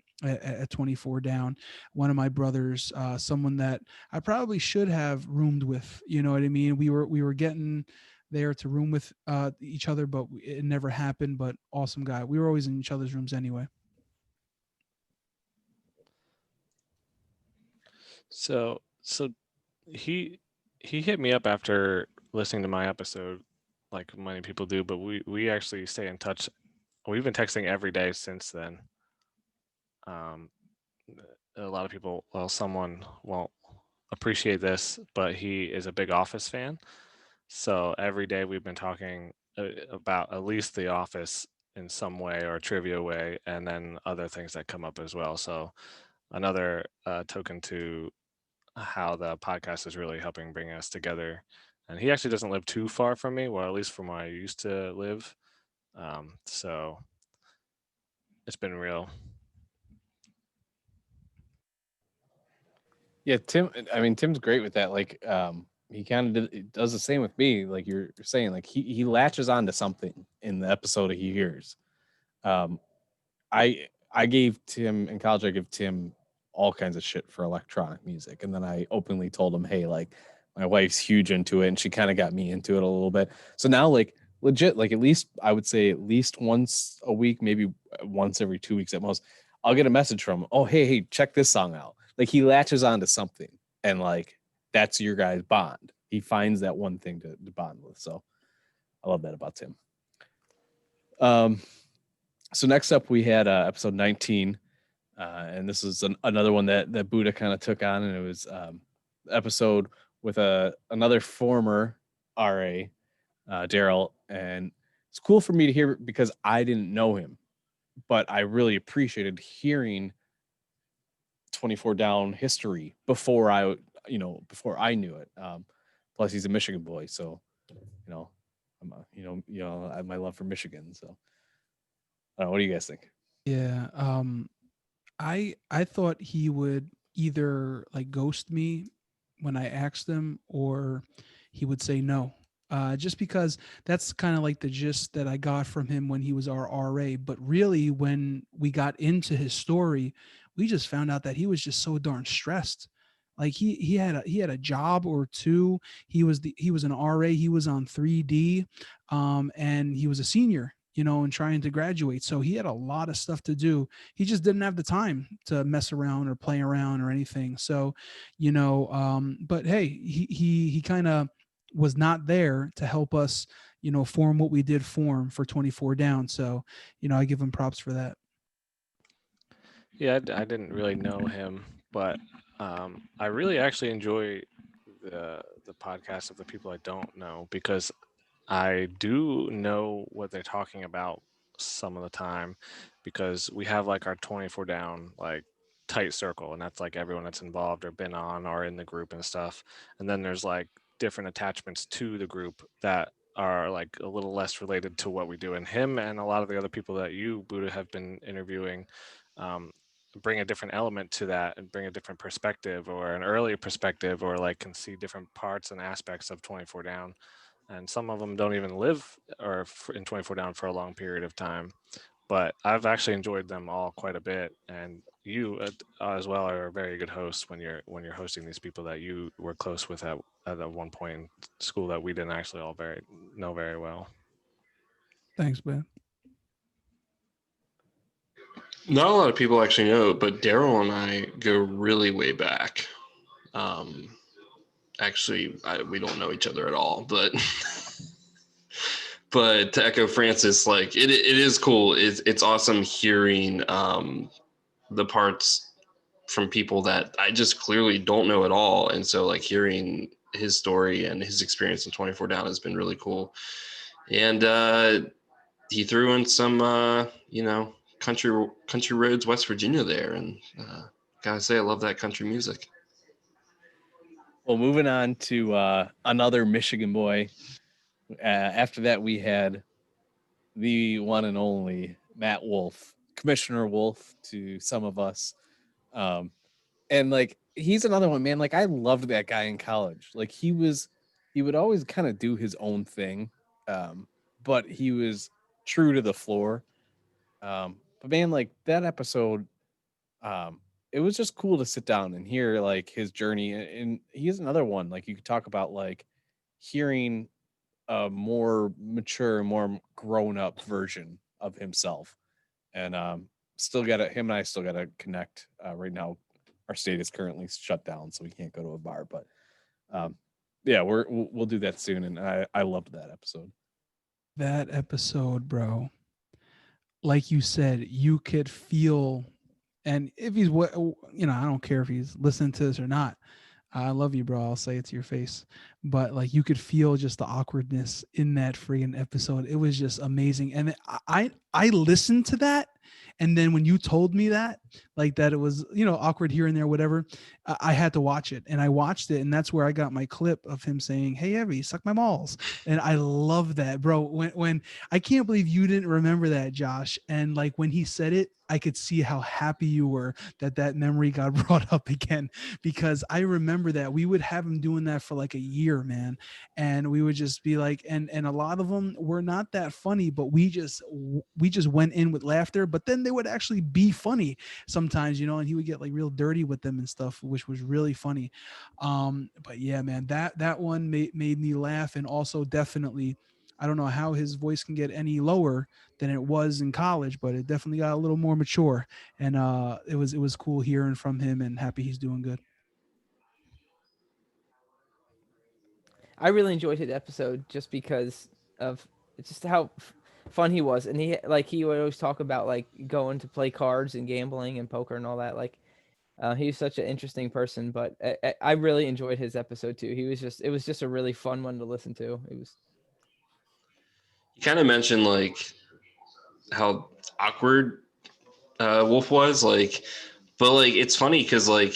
24 down, one of my brothers, someone that I probably should have roomed with, you know what I mean? We were getting there to room with each other, but it never happened. But awesome guy. We were always in each other's rooms anyway. So he he hit me up after listening to my episode, like many people do, but we actually stay in touch. We've been texting every day since then. Um, a lot of people, well, someone won't appreciate this, but he is a big Office fan. So every day we've been talking about at least The Office in some way or trivia way, and then other things that come up as well. So another token to how the podcast is really helping bring us together. And he actually doesn't live too far from me, well, at least from where I used to live. So it's been real. Yeah, Tim. I mean, Tim's great with that. Like, he kind of does the same with me. Like you're saying, like he latches on to something in the episode he hears. Um, I gave Tim in college. I give Tim all kinds of shit for electronic music, and then I openly told him, "Hey, like my wife's huge into it, and she kind of got me into it a little bit." So now, like legit, like at least I would say at least once a week, maybe once every 2 weeks at most, I'll get a message from him. Oh, hey, check this song out. Like he latches on to something, and like that's your guy's bond. He finds that one thing to bond with. So I love that about Tim. Um, so next up we had episode 19, and this is another one that Buddha kind of took on, and it was episode with another former RA, Daryl, and it's cool for me to hear because I didn't know him, but I really appreciated hearing 24 down history before before I knew it. Plus he's a Michigan boy, so you know I have my love for Michigan. So I don't know, what do you guys think? Yeah. I thought he would either like ghost me when I asked him, or he would say no. Just because that's kind of like the gist that I got from him when he was our RA. But really, when we got into his story, we just found out that he was just so darn stressed. Like he had a job or two. He was an RA. He was on 3D, and he was a senior. and trying to graduate. So he had a lot of stuff to do. He just didn't have the time to mess around or play around or anything. So, but hey, he kind of was not there to help us, form what we did form for 24 Down. So, I give him props for that. Yeah, I didn't really know him, but I really actually enjoy the podcast of the people I don't know, because I do know what they're talking about some of the time, because we have like our 24 down like tight circle, and that's like everyone that's involved or been on or in the group and stuff. And then there's like different attachments to the group that are like a little less related to what we do. And him and a lot of the other people that you, Buddha, have been interviewing bring a different element to that and bring a different perspective or an earlier perspective, or like can see different parts and aspects of 24 down. And some of them don't even live in 24 down for a long period of time, but I've actually enjoyed them all quite a bit. And you as well are a very good host when you're hosting these people that you were close with at one point in school that we didn't actually all know very well. Thanks, man. Not a lot of people actually know, but Daryl and I go really way back. Actually, we don't know each other at all, but but to echo Francis, like it is cool. It's awesome hearing the parts from people that I just clearly don't know at all, and so like hearing his story and his experience in 24 Down has been really cool. And he threw in some country roads, West Virginia there, and gotta say I love that country music. Well, moving on to another Michigan boy. After that, we had the one and only Matt Wolf, Commissioner Wolf to some of us. And like, he's another one, man. Like, I loved that guy in college. Like, he would always kind of do his own thing. But he was true to the floor. But man, like that episode, it was just cool to sit down and hear like his journey. And he's another one. Like, you could talk about like hearing a more mature, more grown up version of himself. And still got to him and I still got to connect. Right now, our state is currently shut down, so we can't go to a bar. But yeah, we'll do that soon. And I loved that episode. That episode, bro. Like you said, you could feel, and if he's what I don't care if he's listening to this or not. I love you, bro. I'll say it to your face. But like you could feel just the awkwardness in that friggin' episode. It was just amazing. And I listened to that. And then when you told me that, like that it was, awkward here and there, whatever, I had to watch it. And I watched it. And that's where I got my clip of him saying, "Hey, Evie, suck my balls." And I love that, bro. When I can't believe you didn't remember that, Josh. And like when he said it, I could see how happy you were that memory got brought up again, because I remember that we would have him doing that for like a year, man. And we would just be like, and a lot of them were not that funny, but we just went in with laughter, but then they would actually be funny sometimes, and he would get like real dirty with them and stuff, which was really funny. But yeah, man, that one made me laugh. And also definitely, I don't know how his voice can get any lower than it was in college, but it definitely got a little more mature. And it was cool hearing from him, and happy he's doing good. I really enjoyed his episode just because of just how fun he was, and he would always talk about like going to play cards and gambling and poker and all that. Like he was such an interesting person, but I really enjoyed his episode too. It was just a really fun one to listen to. It was. You kind of mentioned like how awkward Wolf was, like, but like it's funny because like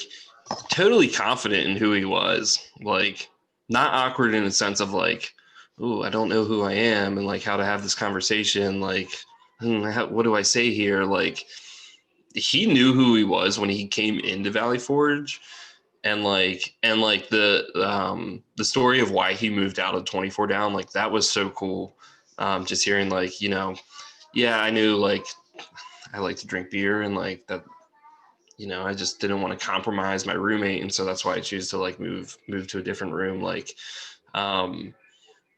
totally confident in who he was, like not awkward in the sense of like, oh, I don't know who I am and like how to have this conversation, like what do I say here? Like he knew who he was when he came into Valley Forge, and the story of why he moved out of 24 Down, like that was so cool. Just hearing like, yeah, I knew like I like to drink beer and like that, I just didn't want to compromise my roommate. And so that's why I choose to like move to a different room. Like,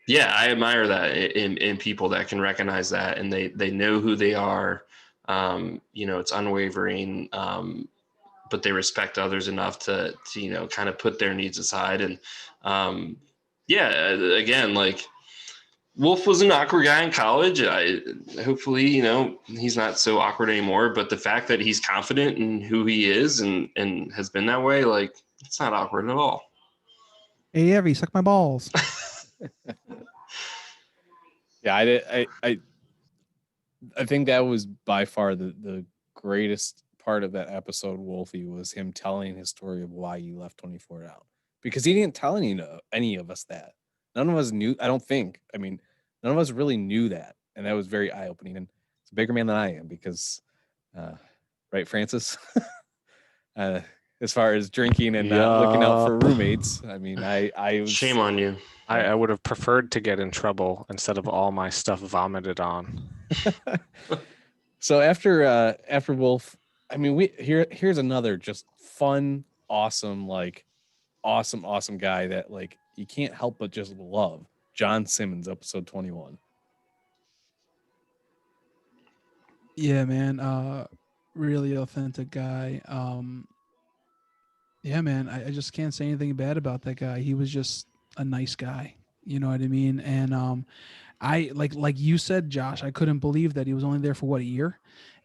Yeah, I admire that in people that can recognize that, and they know who they are. It's unwavering, but they respect others enough to kind of put their needs aside. And yeah, again, like Wolf was an awkward guy in college. Hopefully, he's not so awkward anymore. But the fact that he's confident in who he is and has been that way, like, it's not awkward at all. Hey, Evie, suck my balls. Yeah, I think that was by far the greatest part of that episode, Wolfie, was him telling his story of why he left 24 out. Because he didn't tell any of us that. None of us knew, I don't think. I mean, none of us really knew that. And that was very eye opening. And it's a bigger man than I am because, right, Francis? As far as drinking and not looking out for roommates, I mean, I was. Shame on you. I would have preferred to get in trouble instead of all my stuff vomited on. So after Wolf, I mean, here's another just fun, awesome guy that like you can't help but just love. John Simmons, episode 21. Yeah, man. Really authentic guy. Yeah, man. I just can't say anything bad about that guy. He was just a nice guy. You know what I mean? And I like you said, Josh, I couldn't believe that he was only there for a year.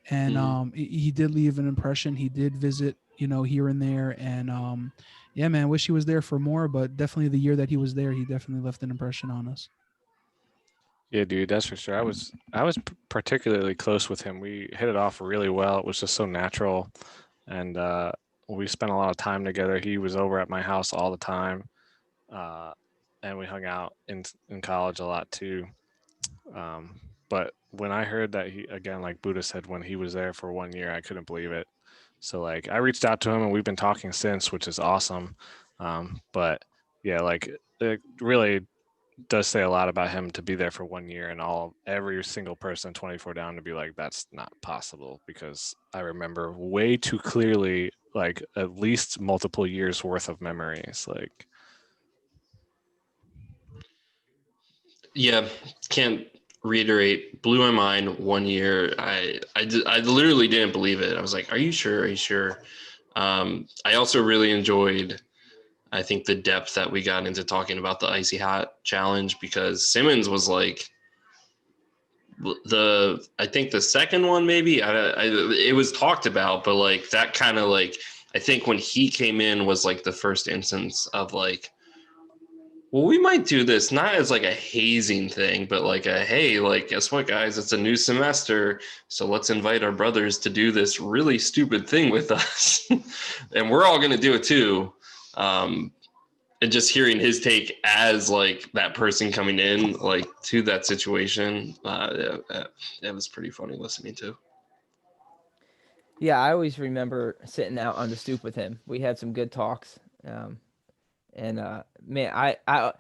And he did leave an impression. He did visit, here and there. And yeah, man, wish he was there for more, but definitely the year that he was there, he definitely left an impression on us. Yeah, dude, that's for sure. I was particularly close with him. We hit it off really well. It was just so natural, and we spent a lot of time together. He was over at my house all the time, and we hung out in college a lot too. But when I heard that he, again, like Buddha said, when he was there for 1 year, I couldn't believe it. So like I reached out to him, and we've been talking since, which is awesome. But yeah, like it really does say a lot about him to be there for 1 year and every single person 24 down to be like, that's not possible, because I remember way too clearly, like at least multiple years worth of memories. Like, Yeah, can't reiterate. Blew my mind 1 year. I literally didn't believe it. I was like, "Are you sure? Are you sure?" I also really enjoyed, I think, the depth that we got into talking about the icy hot challenge, because Simmons was like I think the second one, maybe it was talked about, but like that kind of like, I think when he came in was like the first instance of like, well, we might do this not as like a hazing thing, but like hey, like, guess what, guys? It's a new semester, so let's invite our brothers to do this really stupid thing with us, and we're all gonna do it too. And just hearing his take as like that person coming in like to that situation, that was pretty funny listening to. Yeah, I always remember sitting out on the stoop with him. We had some good talks. And man, I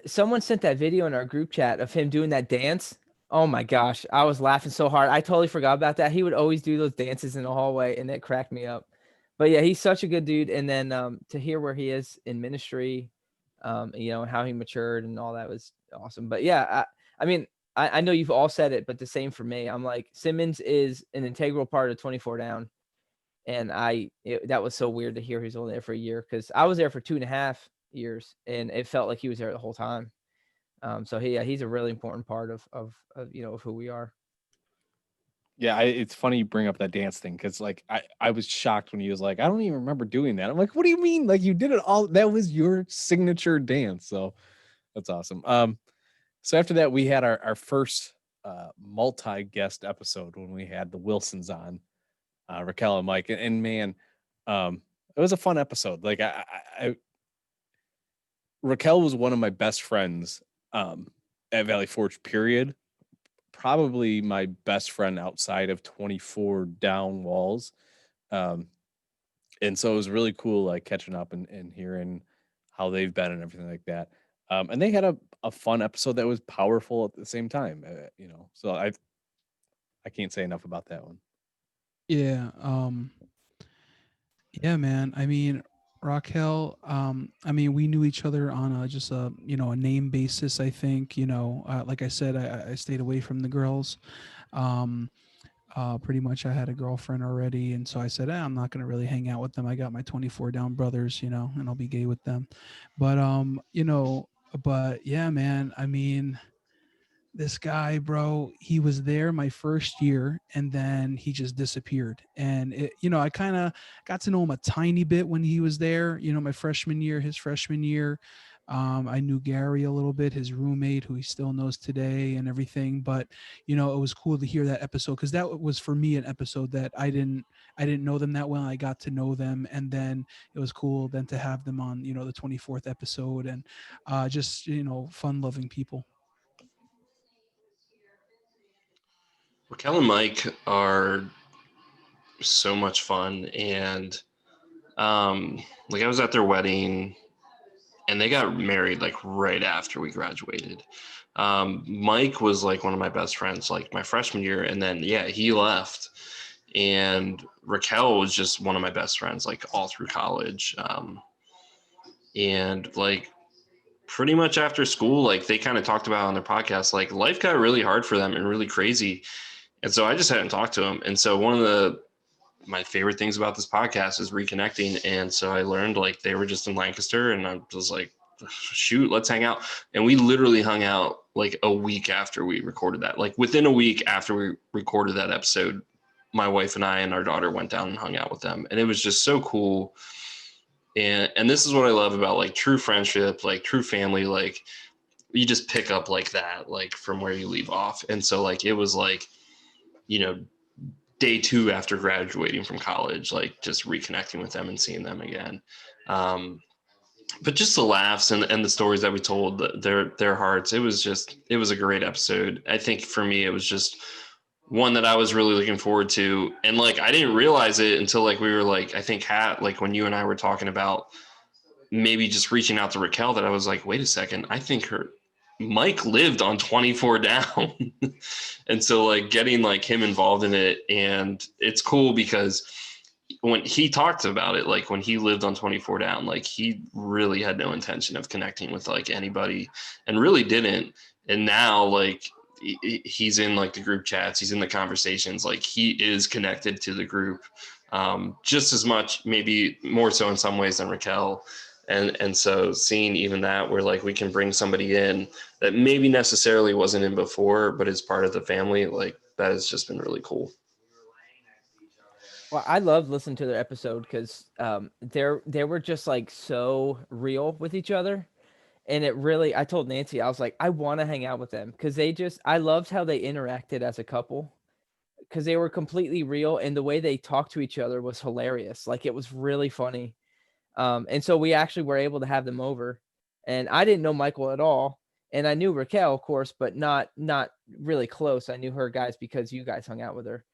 someone sent that video in our group chat of him doing that dance. Oh my gosh, I was laughing so hard. I totally forgot about that. He would always do those dances in the hallway, and that cracked me up. But yeah, he's such a good dude. And then to hear where he is in ministry, and how he matured and all that was awesome. But yeah, I mean, I know you've all said it, but the same for me. I'm like, Simmons is an integral part of 24 Down. And that was so weird to hear he was only there for a year, because I was there for 2.5 years, and it felt like he was there the whole time. So he's a really important part of who we are. Yeah, it's funny you bring up that dance thing, because like I was shocked when he was like, I don't even remember doing that. I'm like, what do you mean? Like, you did it all? That was your signature dance. So that's awesome. So after that, we had our first multi-guest episode when we had the Wilsons on, Raquel and Mike, and man, it was a fun episode. Like Raquel was one of my best friends at Valley Forge, period. Probably my best friend outside of 24 Down Walls. And so it was really cool, like catching up and hearing how they've been and everything like that. And they had a fun episode that was powerful at the same time, so I can't say enough about that one. Yeah. Yeah, man. I mean, Raquel, I mean, we knew each other on just a a name basis. I think like I said, I stayed away from the girls. Um, pretty much, I had a girlfriend already, and so I said, I'm not gonna really hang out with them. I got my 24 down brothers, and I'll be gay with them. But but yeah, man. I mean, this guy, bro, he was there my first year and then he just disappeared. And I kind of got to know him a tiny bit when he was there, my freshman year, his freshman year. I knew Gary a little bit, his roommate, who he still knows today and everything. But, it was cool to hear that episode because that was for me an episode that I didn't know them that well. I got to know them. And then it was cool then to have them on, the 24th episode and just, fun loving people. Raquel and Mike are so much fun, and like I was at their wedding, and they got married like right after we graduated. Mike was like one of my best friends, like my freshman year, and then yeah, he left, and Raquel was just one of my best friends, like all through college, and like pretty much after school, like they kind of talked about on their podcast, like life got really hard for them and really crazy, and so I just hadn't talked to them, and so one of my favorite things about this podcast is reconnecting. And so I learned like they were just in Lancaster, and I was like, shoot, let's hang out. And we literally hung out like a week after we recorded that. Like within a week after we recorded that episode, my wife and I and our daughter went down and hung out with them. And it was just so cool. And this is what I love about like true friendship, like true family, like you just pick up like that, like from where you leave off. And so like it was like, day 2 after graduating from college, like just reconnecting with them and seeing them again. But just the laughs and the stories that we told, their hearts, it was a great episode. I think for me, it was just one that I was really looking forward to. And like, I didn't realize it until like, we were like, I think like when you and I were talking about maybe just reaching out to Raquel, that I was like, wait a second, I think Mike lived on 24 down. And so like getting like him involved in it, and it's cool because when he talked about it, like when he lived on 24 down, like he really had no intention of connecting with like anybody and really didn't. And now like he's in like the group chats, he's in the conversations, like he is connected to the group just as much, maybe more so in some ways than Raquel. And so seeing even that, where like we can bring somebody in that maybe necessarily wasn't in before, but is part of the family, like that has just been really cool. Well, I love listening to their episode because they were just like so real with each other, and it really. I told Nancy, I was like, I want to hang out with them because I loved how they interacted as a couple because they were completely real, and the way they talked to each other was hilarious. Like it was really funny. And so we actually were able to have them over, and I didn't know Michael at all, and I knew Raquel, of course, but not really close. I knew her guys because you guys hung out with her.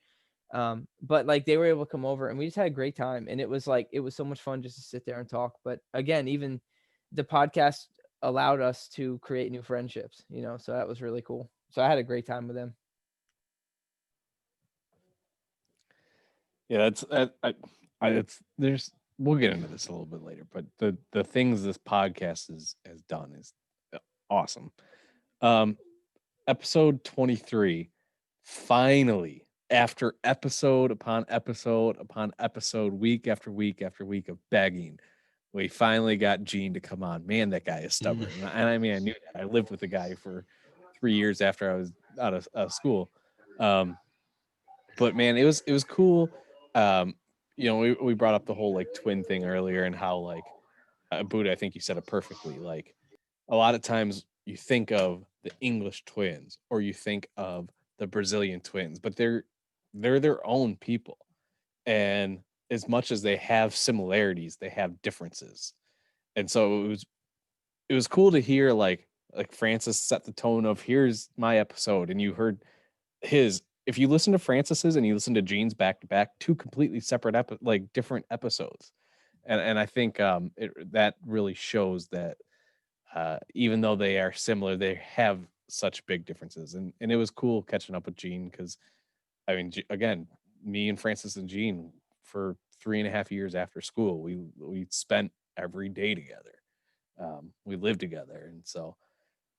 But like they were able to come over, and we just had a great time, and it was so much fun just to sit there and talk. But again, even the podcast allowed us to create new friendships, so that was really cool. So I had a great time with them. Yeah, it's there's we'll get into this a little bit later, but the things this podcast has done is awesome. Episode 23, finally, after episode upon episode upon episode, week after week after week of begging, we finally got Gene to come on. Man, that guy is stubborn. And I mean, I knew that. I lived with the guy for 3 years after I was out of school. But man, it was cool. We brought up the whole like twin thing earlier, and how like Buddha, I think you said it perfectly. Like a lot of times you think of the English twins or you think of the Brazilian twins, but they're their own people. And as much as they have similarities, they have differences. And so it was cool to hear like Francis set the tone of here's my episode, and you heard his. If you listen to Francis's and you listen to Gene's back to back, two completely separate like different episodes, and I think that really shows that even though they are similar, they have such big differences, and it was cool catching up with Gene because I mean again, me and Francis and Gene for 3.5 years after school. We spent every day together. We lived together, and so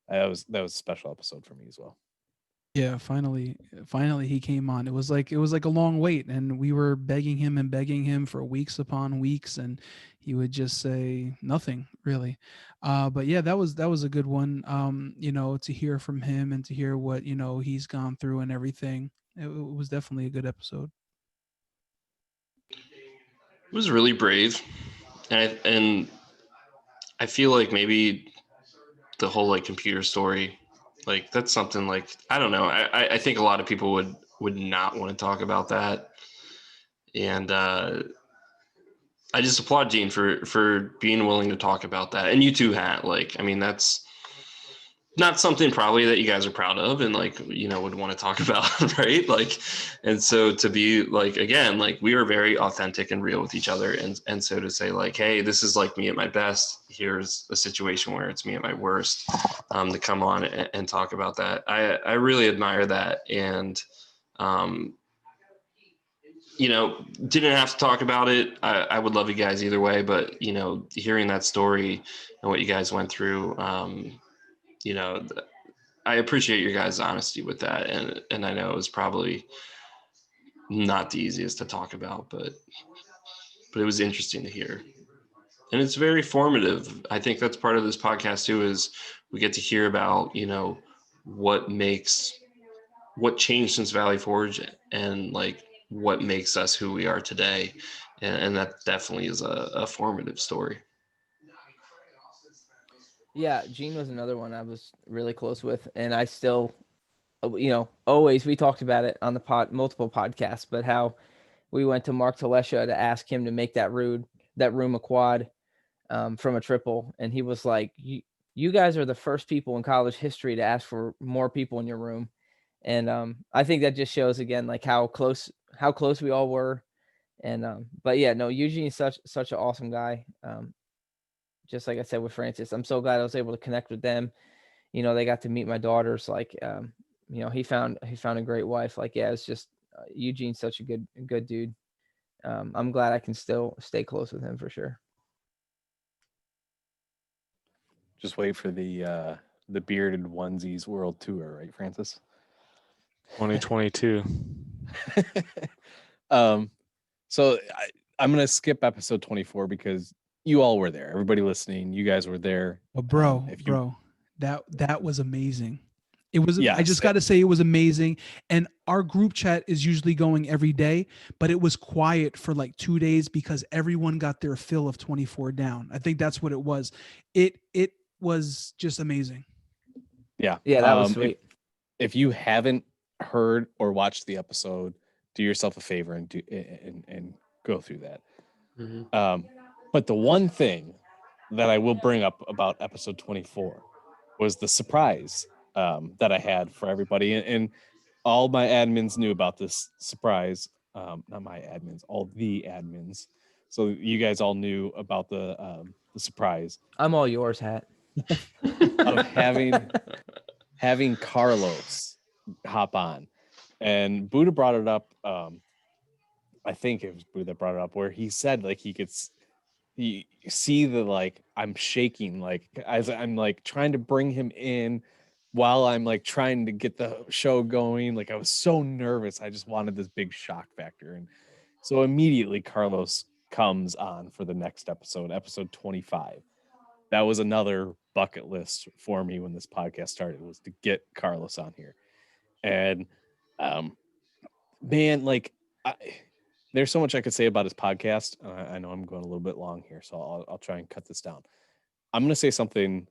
that was a special episode for me as well. Yeah, finally he came on. It was like a long wait, and we were begging him for weeks upon weeks, and he would just say nothing really. But yeah, that was a good one. To hear from him and to hear what he's gone through and everything. It was definitely a good episode. It was really brave, and I feel like maybe the whole like computer story, like that's something like I don't know. I think a lot of people would not want to talk about that, and I just applaud Gene for being willing to talk about that, and you too, Hat. Like, I mean, that's not something probably that you guys are proud of and like would want to talk about, right? Like, and so to be like, again, like we are very authentic and real with each other, and so to say like, hey, this is like me at my best, here's a situation where it's me at my worst, to come on and talk about that, I really admire that. And didn't have to talk about it. I would love you guys either way, but hearing that story and what you guys went through, I appreciate your guys' honesty with that, and I know it was probably not the easiest to talk about, but it was interesting to hear, and it's very formative. I think that's part of this podcast too, is we get to hear about what changed since Valley Forge, and like what makes us who we are today, and that definitely is a formative story. Yeah, Gene was another one I was really close with, and I still, always we talked about it on the multiple podcasts, but how we went to Mark Talesha to ask him to make that room a quad, from a triple, and he was like, "You guys are the first people in college history to ask for more people in your room," and I think that just shows again like how close we all were, and but yeah, no, Eugene's such an awesome guy. Just like I said with Francis, I'm so glad I was able to connect with them. They got to meet my daughters. Like, he found a great wife. Like, yeah, it's just Eugene's such a good dude. I'm glad I can still stay close with him for sure. Just wait for the bearded onesies world tour, right, Francis? 2022. So I'm gonna skip episode 24 because you all were there. Everybody listening, you guys were there. But bro, that was amazing. It was. I just got to say, it was amazing. And our group chat is usually going every day, but it was quiet for like 2 days because everyone got their fill of 24 down. I think that's what it was. It was just amazing. Yeah, that was sweet. If you haven't heard or watched the episode, do yourself a favor and go through that. Mm-hmm. But the one thing that I will bring up about episode 24 was the surprise that I had for everybody, and all my admins knew about this surprise. Not my admins, all the admins. So you guys all knew about the surprise. I'm all yours, Hat. Of having Carlos hop on, and Buddha brought it up. I think it was Buddha that brought it up, where he said like he could see the like I'm shaking like as I'm like trying to bring him in while I'm like trying to get the show going. Like I was so nervous. I just wanted this big shock factor, and so immediately Carlos comes on for the next episode 25. That was another bucket list for me when this podcast started, was to get Carlos on here. And man, like there's so much I could say about his podcast. I know I'm going a little bit long here, so I'll try and cut this down. I'm going to say something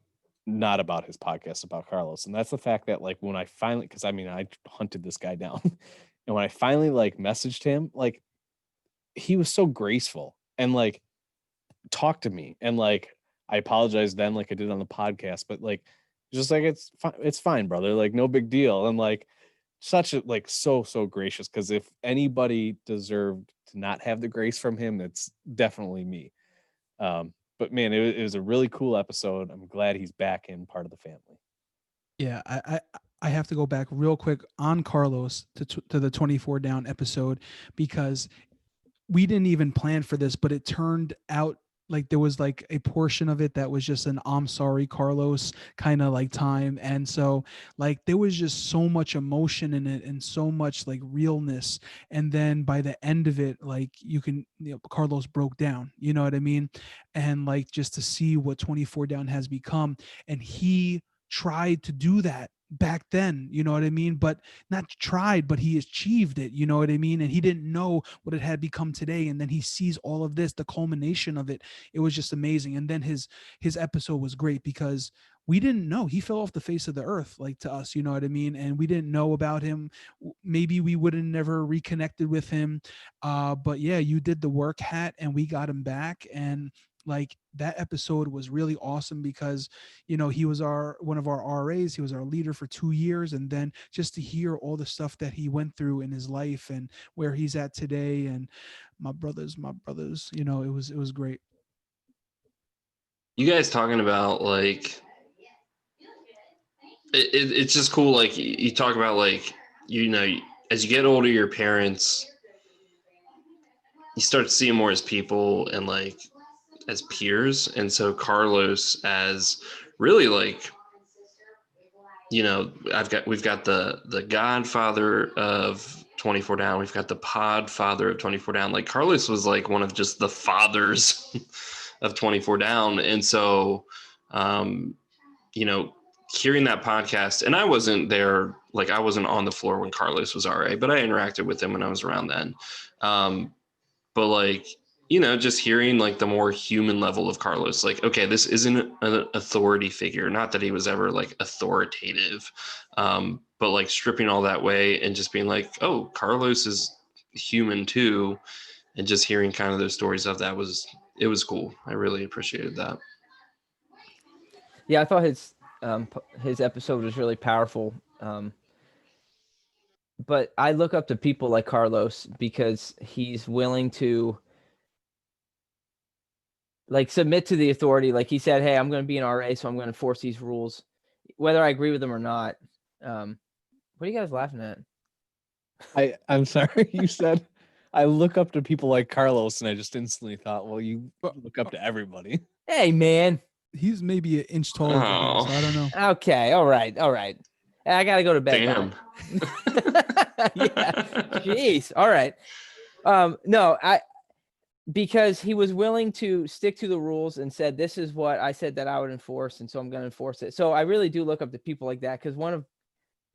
not about his podcast, about Carlos. And that's the fact that like when I finally, because I mean, I hunted this guy down and when I finally like messaged him, like he was so graceful and like talked to me, and like I apologized then like I did on the podcast, but like just like it's fine, brother, like no big deal. And like such a like so gracious, because if anybody deserved to not have the grace from him, it's definitely me. But man, it was a really cool episode. I'm glad he's back in part of the family. Yeah, I have to go back real quick on Carlos to the 24 down episode, because we didn't even plan for this, but it turned out like there was like a portion of it that was just an I'm sorry, Carlos kind of like time. And so like there was just so much emotion in it and so much like realness. And then by the end of it, like Carlos broke down, you know what I mean? And like just to see what 24 Down has become. And he tried to do that back then, you know what I mean? But not tried, but he achieved it, you know what I mean? And he didn't know what it had become today. And then he sees all of this, the culmination of it. It was just amazing. And then his episode was great because we didn't know he fell off the face of the earth, like to us, you know what I mean? And we didn't know about him. Maybe we would have never reconnected with him. But yeah, you did the work, Hat, and we got him back. And like that episode was really awesome because he was one of our RAs. He was our leader for 2 years, and then just to hear all the stuff that he went through in his life and where he's at today, and my brothers, it was great. You guys talking about like it's just cool. Like you talk about like as you get older, your parents, you start to see them more as people and like as peers. And so Carlos as really like, we've got the godfather of 24 Down. We've got the pod father of 24 Down. Like Carlos was like one of just the fathers of 24 Down. And so, hearing that podcast, and I wasn't there, like I wasn't on the floor when Carlos was RA, but I interacted with him when I was around then. But like, just hearing like the more human level of Carlos, like, okay, this isn't an authority figure. Not that he was ever like authoritative, but like stripping all that way and just being like, oh, Carlos is human too. And just hearing kind of those stories of that it was cool. I really appreciated that. Yeah, I thought his episode was really powerful. But I look up to people like Carlos because he's willing to like submit to the authority. Like he said, hey, I'm going to be an RA, so I'm going to enforce these rules, whether I agree with them or not. What are you guys laughing at? I'm sorry. You said I look up to people like Carlos, and I just instantly thought, well, you look up to everybody. Hey, man. He's maybe an inch taller than him, so I don't know. Okay, all right. I gotta go to bed. Damn. Yeah. Jeez. All right. No, because he was willing to stick to the rules and said, this is what I said that I would enforce, and so I'm going to enforce it. So I really do look up to people like that, because one of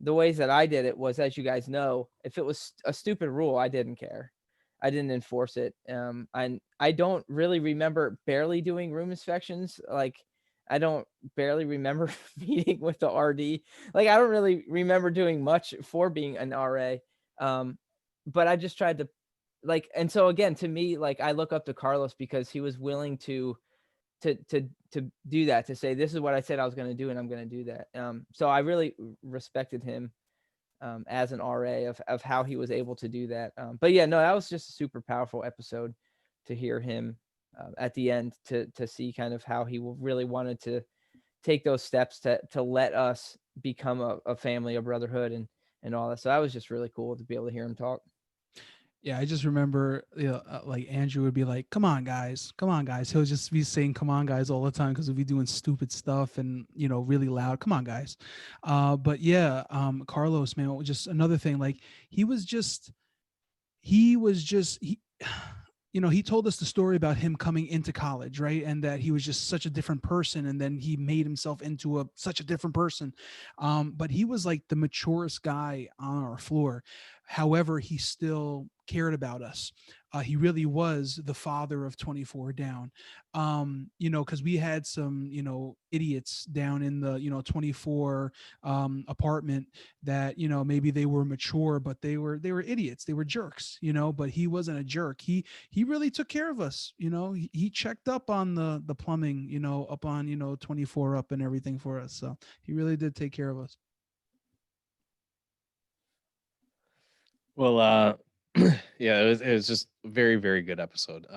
the ways that I did it was, as you guys know, if it was a stupid rule, I didn't care. I didn't enforce it. I don't really remember barely doing room inspections. Like, I don't barely remember meeting with the RD. Like, I don't really remember doing much for being an RA. But I just tried to like, and so again, to me, like, I look up to Carlos because he was willing to do that, to say, this is what I said I was going to do, and I'm going to do that. So I really respected him as an RA of how he was able to do that. But yeah, no, that was just a super powerful episode to hear him at the end, to see kind of how he really wanted to take those steps to let us become a family, a brotherhood, and all that. So that was just really cool to be able to hear him talk. Yeah, I just remember, like Andrew would be like, "Come on, guys, come on, guys." He'll just be saying, "Come on, guys," all the time because we'll be doing stupid stuff and really loud. Come on, guys. But yeah, Carlos, man, just another thing. Like he he told us the story about him coming into college, right? And that he was just such a different person, and then he made himself into such a different person. But he was like the maturest guy on our floor. However, he still cared about us. He really was the father of 24 Down. Because we had some, idiots down in the, 24 apartment that, maybe they were mature, but they were idiots. They were jerks, but he wasn't a jerk. He really took care of us. He checked up on the plumbing, up on, 24 up and everything for us. So he really did take care of us. Well, yeah, it was just a very, very good episode.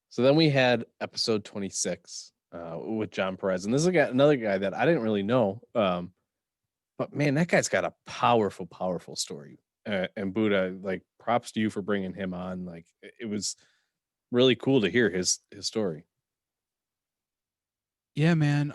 So then we had episode 26 with John Perez, and this is another guy that I didn't really know, but man, that guy's got a powerful, powerful story. And Buddha, like props to you for bringing him on. Like, it was really cool to hear his story. Yeah, man.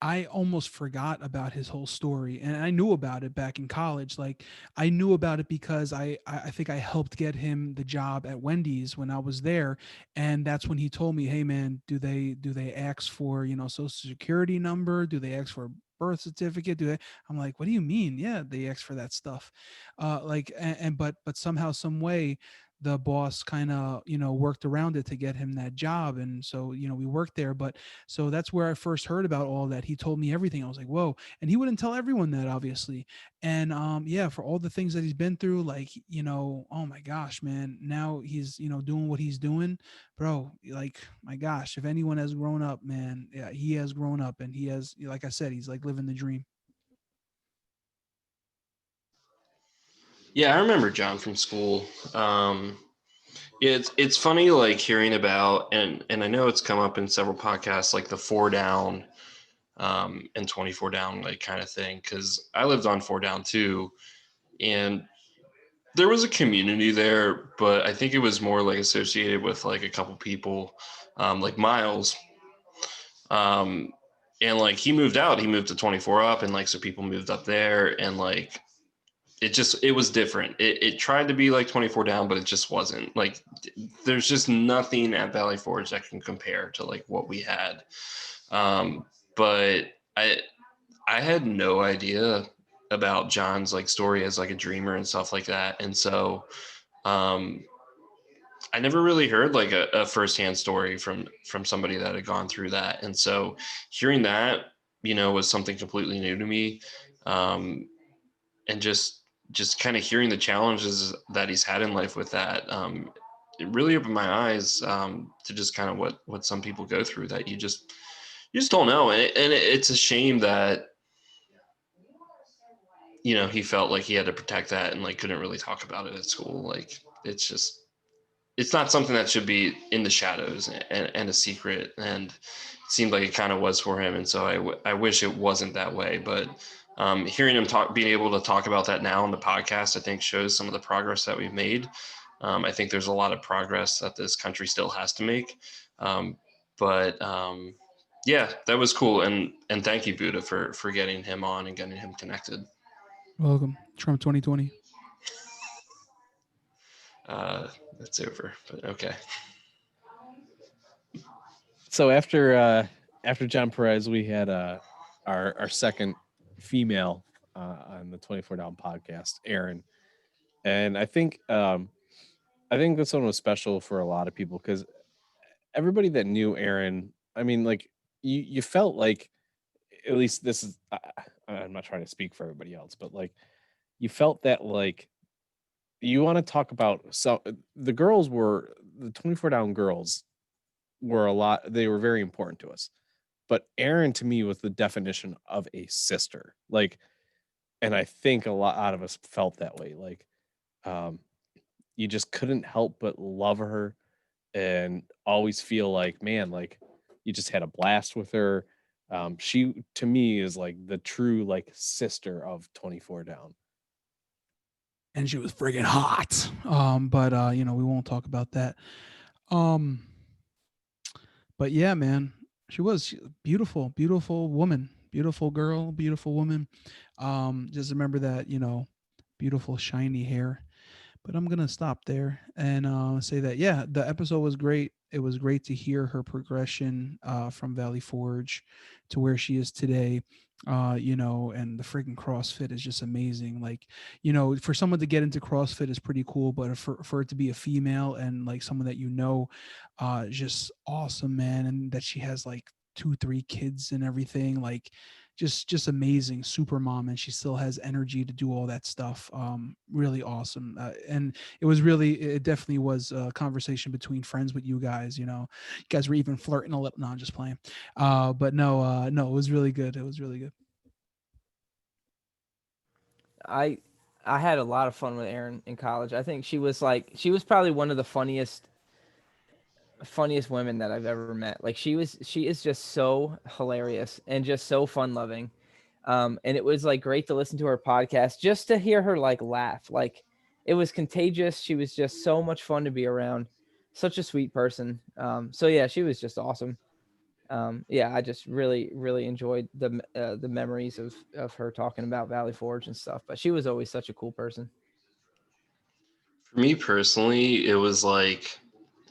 I almost forgot about his whole story, and I knew about it back in college. Like, I knew about it because I think I helped get him the job at Wendy's when I was there, and that's when he told me, "Hey, man, do they ask for, social security number? Do they ask for birth certificate? Do they?" I'm like, "What do you mean? Yeah, they ask for that stuff." Like, and but somehow, some way, the boss kind of worked around it to get him that job, and so we worked there. But so that's where I first heard about all that. He told me everything. I was like, whoa. And he wouldn't tell everyone that, obviously. And yeah, for all the things that he's been through, like, oh my gosh, man. Now he's, doing what he's doing. Bro, like, my gosh, if anyone has grown up, man, yeah, he has grown up, and he has, like I said, he's like living the dream. Yeah, I remember John from school. It's funny, like, hearing about, and I know it's come up in several podcasts, like the 4 down and 24 down, like, kind of thing, because I lived on 4 down too, and there was a community there, but I think it was more like associated with like a couple people, like Miles, um, and like he moved out, he moved to 24 up, and like so people moved up there, and like it was different. It tried to be like 24 down, but it just wasn't. Like, there's just nothing at Valley Forge that can compare to like what we had. But I had no idea about John's like story as like a dreamer and stuff like that. And so um I never really heard like a firsthand story from somebody that had gone through that. And so hearing that, was something completely new to me. And just kind of hearing the challenges that he's had in life with that, it really opened my eyes, to just kind of what some people go through, that you just don't know. And it's a shame that he felt like he had to protect that and like couldn't really talk about it at school. Like, it's not something that should be in the shadows and a secret. And it seemed like it kind of was for him. And so I wish it wasn't that way. But hearing him being able to talk about that now on the podcast, I think shows some of the progress that we've made. I think there's a lot of progress that this country still has to make. But yeah, that was cool. And thank you, Buddha, for getting him on and getting him connected. Welcome, Trump 2020. That's over, but okay. So after John Perez, we had our second female on the 24 Down podcast, Erin, and I think this one was special for a lot of people because everybody that knew Erin, I mean, like, you felt like, at least this is, I'm not trying to speak for everybody else, but like, you felt that, like, you want to talk about, so the 24 Down girls they were very important to us, but Erin to me was the definition of a sister. Like, and I think a lot out of us felt that way. Like, um, you just couldn't help but love her and always feel like, man, like, you just had a blast with her. She to me is like the true like sister of 24 Down. And she was friggin' hot. But we won't talk about that. Um, but yeah, man, she was beautiful, beautiful woman, beautiful girl, beautiful woman. Just remember that, beautiful shiny hair. But I'm gonna stop there and say that, yeah, the episode was great. It was great to hear her progression from Valley Forge to where she is today. And the freaking CrossFit is just amazing. Like, for someone to get into CrossFit is pretty cool, but for it to be a female and like someone that just awesome, man. And that she has like 2-3 kids and everything, like just amazing, super mom, and she still has energy to do all that stuff. Really awesome. And it definitely was a conversation between friends with you guys. You guys were even flirting a little. No, I'm just playing. But no, it was really good. It was really good. I had a lot of fun with Erin in college. I think she was probably one of the funniest women that I've ever met. Like, she is just so hilarious and just so fun loving. And it was like great to listen to her podcast just to hear her like laugh. Like, it was contagious. She was just so much fun to be around. Such a sweet person. So yeah, she was just awesome. Yeah, I just really, really enjoyed the memories of her talking about Valley Forge and stuff. But she was always such a cool person. For me personally, it was like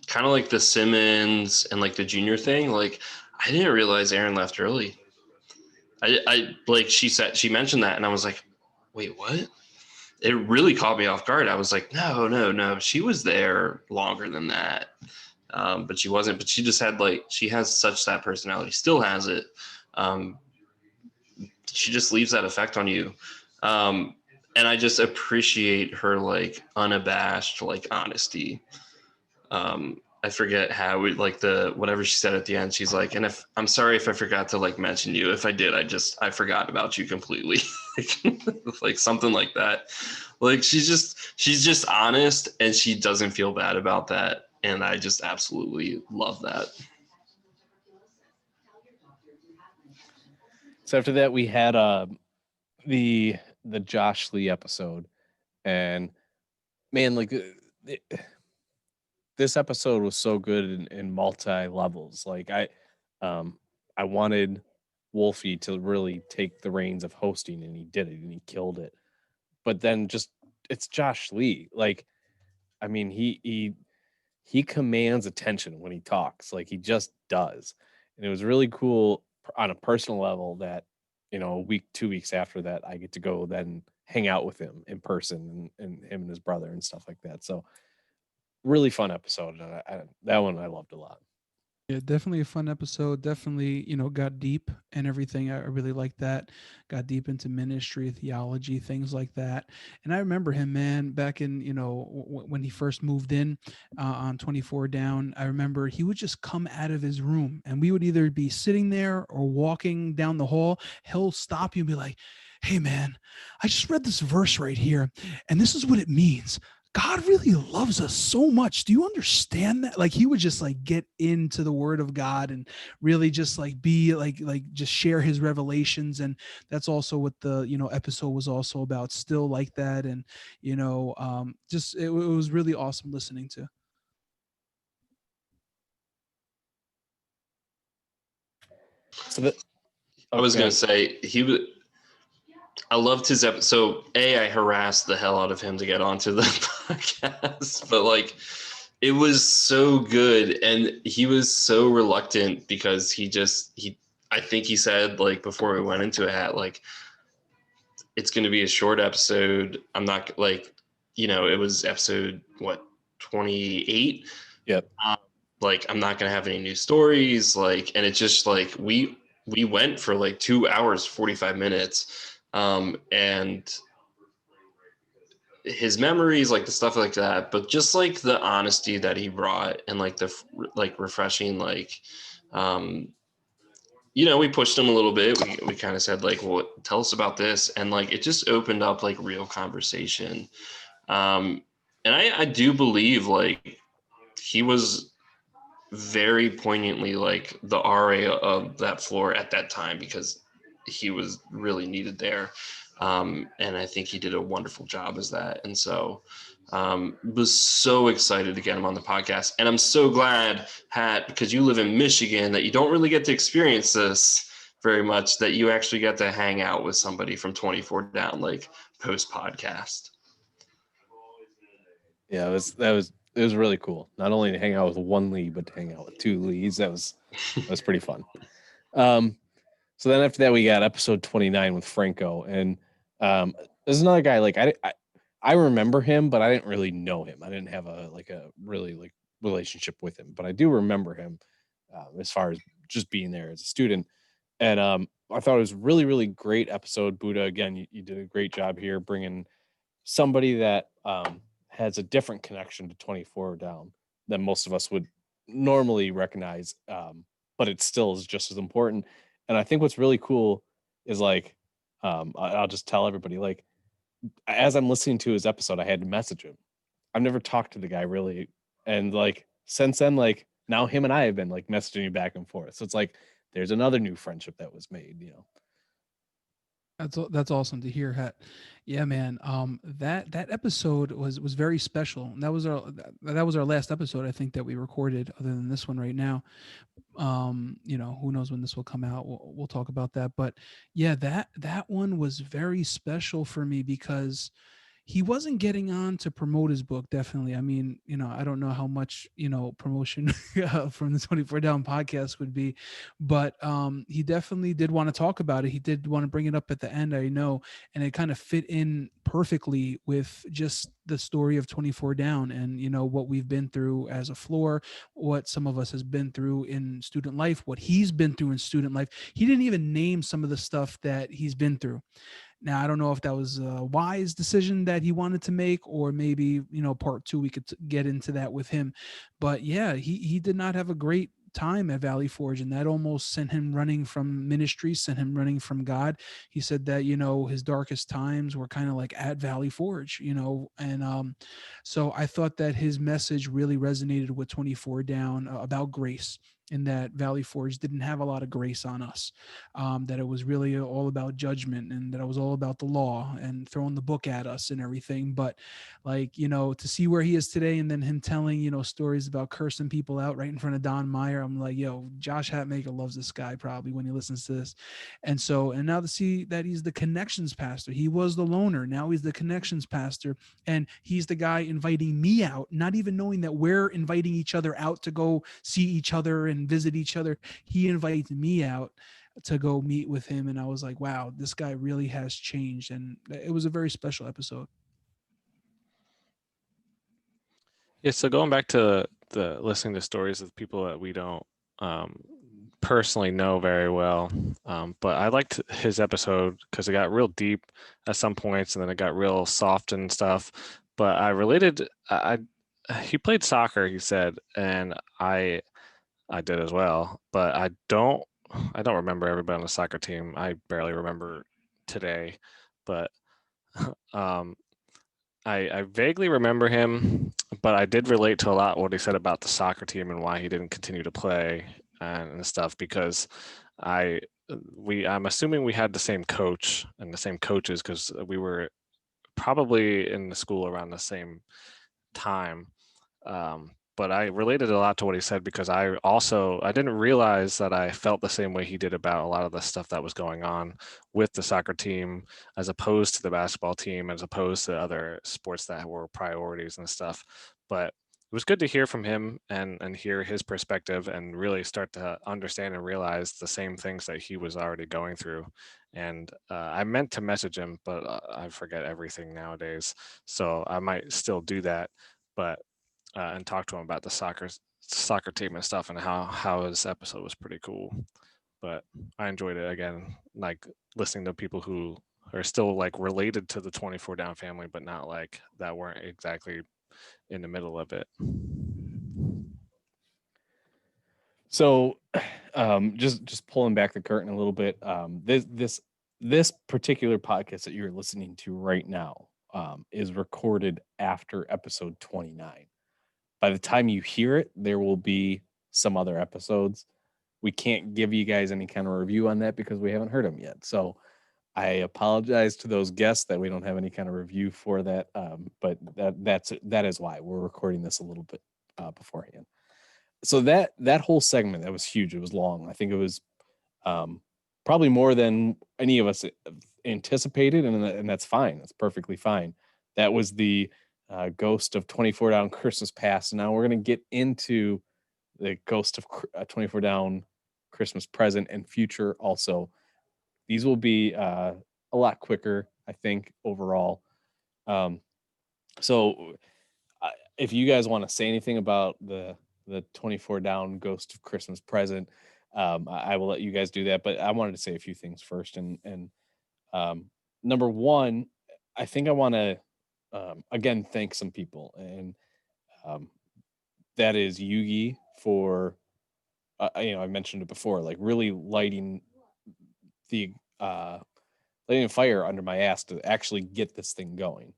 kind of like the Simmons and like the Junior thing. Like, I didn't realize Aaron left early. I like she mentioned that, and I was like, wait, what? It really caught me off guard. I was like, no, she was there longer than that. But she wasn't. But she just had like, she has such that personality, still has it. Um, she just leaves that effect on you. And I just appreciate her like unabashed like honesty. I forget how it like the whatever she said at the end. She's like, and if I'm sorry if I forgot to like mention you. If I did, I forgot about you completely. Like something like that. Like she's just honest and she doesn't feel bad about that. And I just absolutely love that. So after that, we had the Josh Lee episode, and man, like this episode was so good in multi levels. Like I wanted Wolfie to really take the reins of hosting, and he did it, and he killed it. But then just it's Josh Lee. Like, I mean, he commands attention when he talks. Like he just does, and it was really cool on a personal level that a week, 2 weeks after that, I get to go then hang out with him in person and him and his brother and stuff like that. So really fun episode. And that one I loved a lot. Yeah, definitely a fun episode. Definitely, got deep and everything. I really liked that. Got deep into ministry, theology, things like that. And I remember him, man, back in, when he first moved in on 24 Down. I remember he would just come out of his room and we would either be sitting there or walking down the hall. He'll stop you and be like, hey, man, I just read this verse right here. And this is what it means. God really loves us so much. Do you understand that? Like he would just like get into the word of God and really just like be like just share his revelations. And that's also what the, episode was also about, still like that. And, just, it was really awesome listening to. So that I was going to say I loved his episode. So I harassed the hell out of him to get onto the podcast, but like it was so good. And he was so reluctant because I think he said like before we went into it, like, it's going to be a short episode. I'm not like, it was episode 28. Yep. Like I'm not going to have any new stories. Like, and it's just like, we went for like 2 hours, 45 minutes. And his memories, like the stuff like that, but just like the honesty that he brought and like the like refreshing, like, we pushed him a little bit. We kind of said like, well, tell us about this. And like, it just opened up like real conversation. And I do believe like he was very poignantly like the RA of that floor at that time because he was really needed there. And I think he did a wonderful job as that. And so was so excited to get him on the podcast. And I'm so glad, Hat, because you live in Michigan, that you don't really get to experience this very much, that you actually get to hang out with somebody from 24 Down, like post podcast. Yeah, it was really cool. Not only to hang out with one Lee, but to hang out with two Lees. That was pretty fun. So then after that, we got episode 29 with Franco, and there's another guy. Like I remember him, but I didn't really know him. I didn't have a really like relationship with him, but I do remember him as far as just being there as a student. And I thought it was really, really great episode. Buddha, again, you did a great job here bringing somebody that has a different connection to 24 Down than most of us would normally recognize, but it still is just as important. And I think what's really cool is like, I'll just tell everybody, like, as I'm listening to his episode, I had to message him. I've never talked to the guy really. And like, since then, like, now him and I have been like messaging back and forth. So it's like, there's another new friendship that was made, That's awesome to hear. Yeah, man. That episode was very special. And that was our last episode I think that we recorded, other than this one right now. Who knows when this will come out? We'll talk about that. But yeah, that one was very special for me because he wasn't getting on to promote his book. Definitely. I mean, I don't know how much, promotion from the 24 Down podcast would be, but he definitely did want to talk about it. He did want to bring it up at the end, I know, and it kind of fit in perfectly with just the story of 24 Down and, what we've been through as a floor, what some of us has been through in student life, what he's been through in student life. He didn't even name some of the stuff that he's been through. Now, I don't know if that was a wise decision that he wanted to make, or maybe, part two, we could get into that with him. But yeah, he did not have a great time at Valley Forge, and that almost sent him running from ministry, sent him running from God. He said that, his darkest times were kind of like at Valley Forge, and so I thought that his message really resonated with 24 Down about grace, in that Valley Forge didn't have a lot of grace on us, that it was really all about judgment, and that it was all about the law and throwing the book at us and everything. But like, to see where he is today, and then him telling, stories about cursing people out right in front of Don Meyer, I'm like, yo, Josh Hatmaker loves this guy probably when he listens to this. And now to see that he's the connections pastor, he was the loner, now he's the connections pastor, and he's the guy inviting me out, not even knowing that we're inviting each other out to go see each other and visit each other. He invites me out to go meet with him, and I was like, wow, this guy really has changed. And it was a very special episode. Yeah, so going back to the listening to stories of people that we don't personally know very well, but I liked his episode because it got real deep at some points, and then it got real soft and stuff. But I related. He played soccer, he said, and I did as well. But I don't remember everybody on the soccer team. I barely remember today, but um, I vaguely remember him, but I did relate to a lot what he said about the soccer team and why he didn't continue to play and stuff, because I I'm assuming we had the same coach and the same coaches, because we were probably in the school around the same time. But I related a lot to what he said, because I didn't realize that I felt the same way he did about a lot of the stuff that was going on with the soccer team, as opposed to the basketball team, as opposed to other sports that were priorities and stuff. But it was good to hear from him and hear his perspective, and really start to understand and realize the same things that he was already going through. And I meant to message him, but I forget everything nowadays, so I might still do that. But and talk to him about the soccer team and stuff, and how his episode was pretty cool. But I enjoyed it again, like listening to people who are still like related to the 24 Down family, but not like that weren't exactly in the middle of it. So, just pulling back the curtain a little bit. This particular podcast that you're listening to right now is recorded after episode 29. By the time you hear it, there will be some other episodes. We can't give you guys any kind of review on that because we haven't heard them yet. So I apologize to those guests that we don't have any kind of review for that. But that is why we're recording this a little bit beforehand. So that whole segment, that was huge. It was long. I think it was probably more than any of us anticipated, and that's fine. That's perfectly fine. That was the Ghost of 24 Down Christmas Past. Now we're going to get into the Ghost of 24 Down Christmas Present and Future also. These will be a lot quicker, I think, overall. So if you guys want to say anything about the 24 Down Ghost of Christmas Present, I will let you guys do that. But I wanted to say a few things first. And number one, I think I want to again thank some people, and that is Yugi for I mentioned it before, like really the lighting a fire under my ass to actually get this thing going.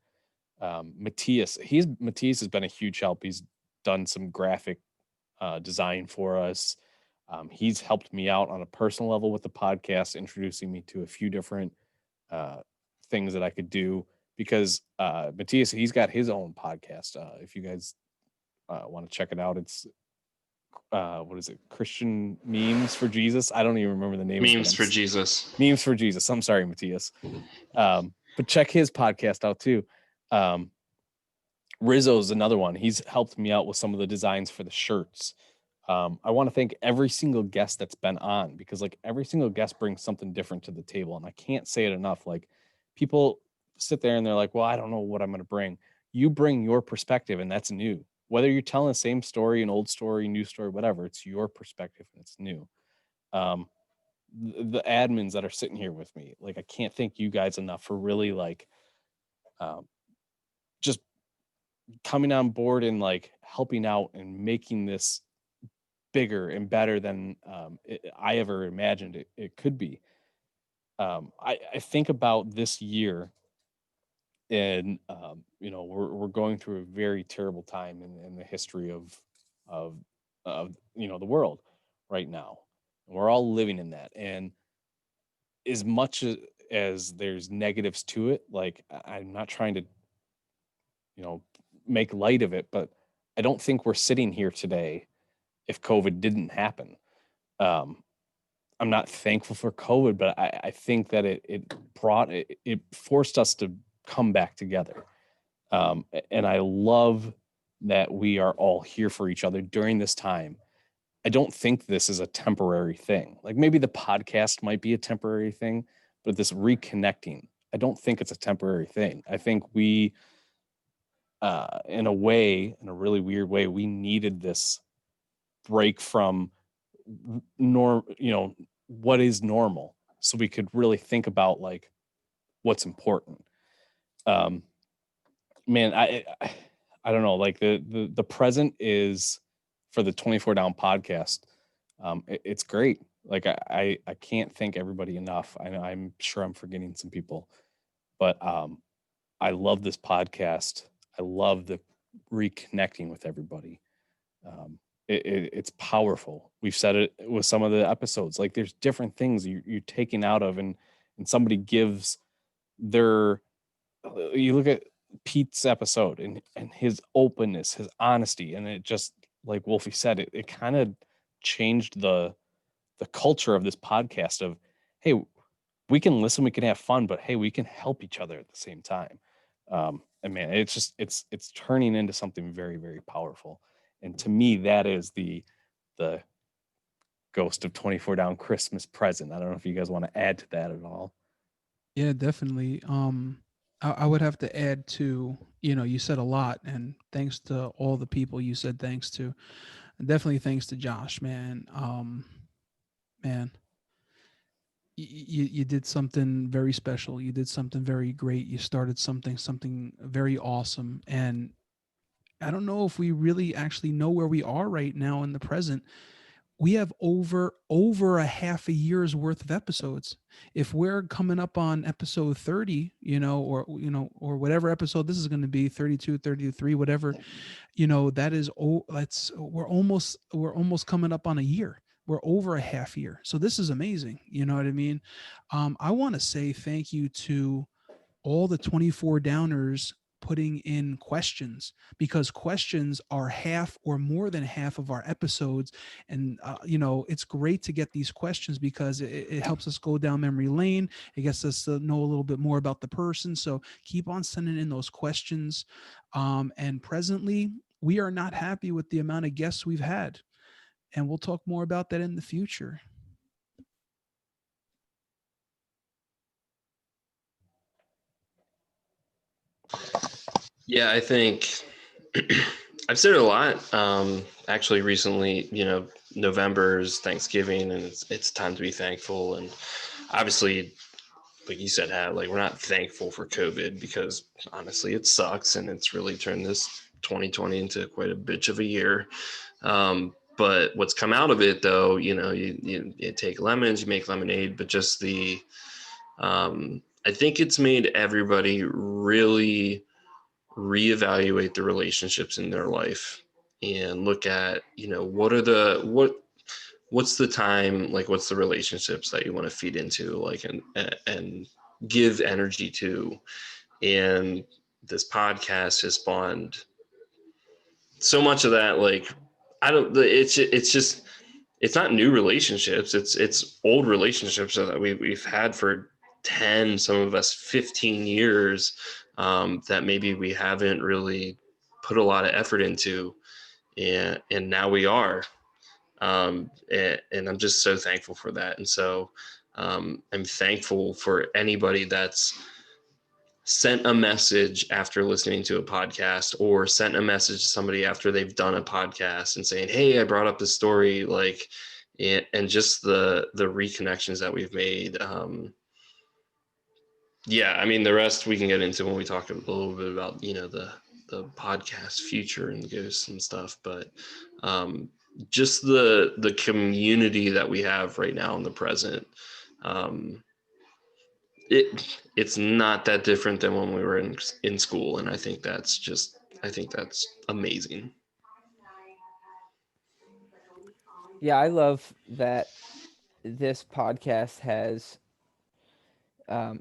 Matthias has been a huge help. He's done some graphic design for us. He's helped me out on a personal level with the podcast, introducing me to a few different things that I could do, because Matthias, he's got his own podcast. If you guys want to check it out, it's what is it? Christian Memes for Jesus. I don't even remember the name. Memes for Jesus. Memes for Jesus. I'm sorry, Matthias. But check his podcast out too. Rizzo's another one. He's helped me out with some of the designs for the shirts. I want to thank every single guest that's been on, because like every single guest brings something different to the table. And I can't say it enough. Like people sit there and they're like, well, I don't know what I'm going to bring. You bring your perspective, and that's new. Whether you're telling the same story, an old story, new story, whatever, it's your perspective and it's new. The admins that are sitting here with me, like I can't thank you guys enough for really like just coming on board and like helping out and making this bigger and better than I ever imagined it could be. I think about this year, and we're going through a very terrible time in the history of the world right now. We're all living in that, and as much as there's negatives to it, like I'm not trying to make light of it, but I don't think we're sitting here today if COVID didn't happen. I'm not thankful for COVID, but I think that it forced us to come back together. And I love that we are all here for each other during this time. I don't think this is a temporary thing. Like maybe the podcast might be a temporary thing, but this reconnecting, I don't think it's a temporary thing. I think we, in a really weird way, we needed this break from what is normal, so we could really think about like what's important. Man, I don't know, like the present is for the 24 Down podcast. It's great. Like I can't thank everybody enough. I'm sure I'm forgetting some people, but I love this podcast. I love the reconnecting with everybody. It's powerful. We've said it with some of the episodes. Like there's different things you're taking out of, and somebody gives their. You look at Pete's episode and his openness, his honesty, and it just, like Wolfie said, it kind of changed the culture of this podcast. Of hey, we can listen, we can have fun, but hey, we can help each other at the same time. And man, it's just it's turning into something very, very powerful. And to me, that is the Ghost of 24 Down Christmas present. I don't know if you guys want to add to that at all. Yeah, definitely. I would have to add to, you said a lot, and thanks to all the people you said thanks to, and definitely thanks to Josh, man. Man, you did something very special. You did something very great. You started something very awesome. And I don't know if we really actually know where we are right now in the present. We have over a half a year's worth of episodes. If we're coming up on episode 30, or whatever episode this is going to be, 32, 33, whatever, that is, we're almost coming up on a year. We're over a half year. So this is amazing. You know what I mean? I want to say thank you to all the 24 downers putting in questions, because questions are half or more than half of our episodes. And it's great to get these questions, because it helps us go down memory lane. It gets us to know a little bit more about the person. So keep on sending in those questions. And presently, we are not happy with the amount of guests we've had, and we'll talk more about that in the future. Yeah, I think I've said it a lot. Actually, recently, November's Thanksgiving, and it's time to be thankful. And obviously, like you said, like we're not thankful for COVID, because honestly, it sucks, and it's really turned this 2020 into quite a bitch of a year. But what's come out of it, though, you take lemons, you make lemonade, but just I think it's made everybody really reevaluate the relationships in their life and look at, what's the time, like what's the relationships that you want to feed into, like, and give energy to. And this podcast has spawned so much of that. Like, it's just, it's not new relationships. It's old relationships that we've had for 10, some of us 15 years, that maybe we haven't really put a lot of effort into. And now we are. And I'm just so thankful for that. And so I'm thankful for anybody that's sent a message after listening to a podcast, or sent a message to somebody after they've done a podcast and saying, hey, I brought up this story, like, and just the reconnections that we've made. Yeah, I mean, the rest we can get into when we talk a little bit about, the podcast future and ghosts and stuff, but just the community that we have right now in the present, it's not that different than when we were in school, and I think that's amazing. Yeah, I love that this podcast has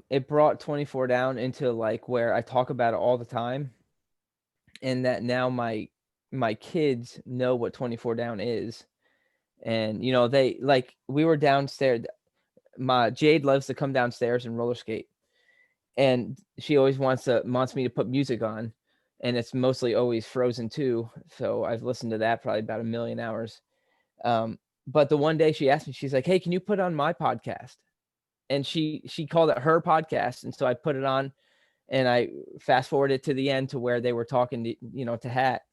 it brought 24 down into like where I talk about it all the time, and that now my kids know what 24 down is. And they like, we were downstairs, my Jade loves to come downstairs and roller skate, and she always wants me to put music on, and it's mostly always Frozen 2, so I've listened to that probably about a million hours. But the one day she asked me, she's like, hey, can you put on my podcast? And she called it her podcast, and so I put it on, and I fast forwarded to the end to where they were talking to Hat,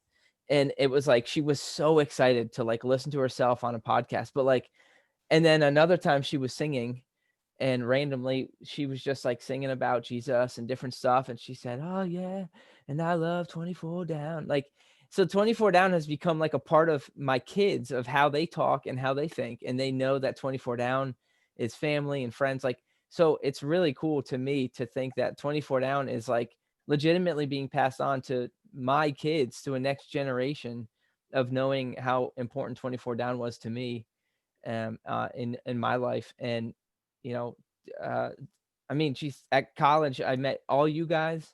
and it was like she was so excited to like listen to herself on a podcast. But like, and then another time she was singing, and randomly she was just like singing about Jesus and different stuff, and she said, oh yeah, and I love 24 down. Like, so 24 down has become like a part of my kids, of how they talk and how they think, and they know that 24 down is family and friends. Like, so it's really cool to me to think that 24 down is like legitimately being passed on to my kids, to a next generation, of knowing how important 24 down was to me in my life. And you know uh I mean, she's at college, I met all you guys,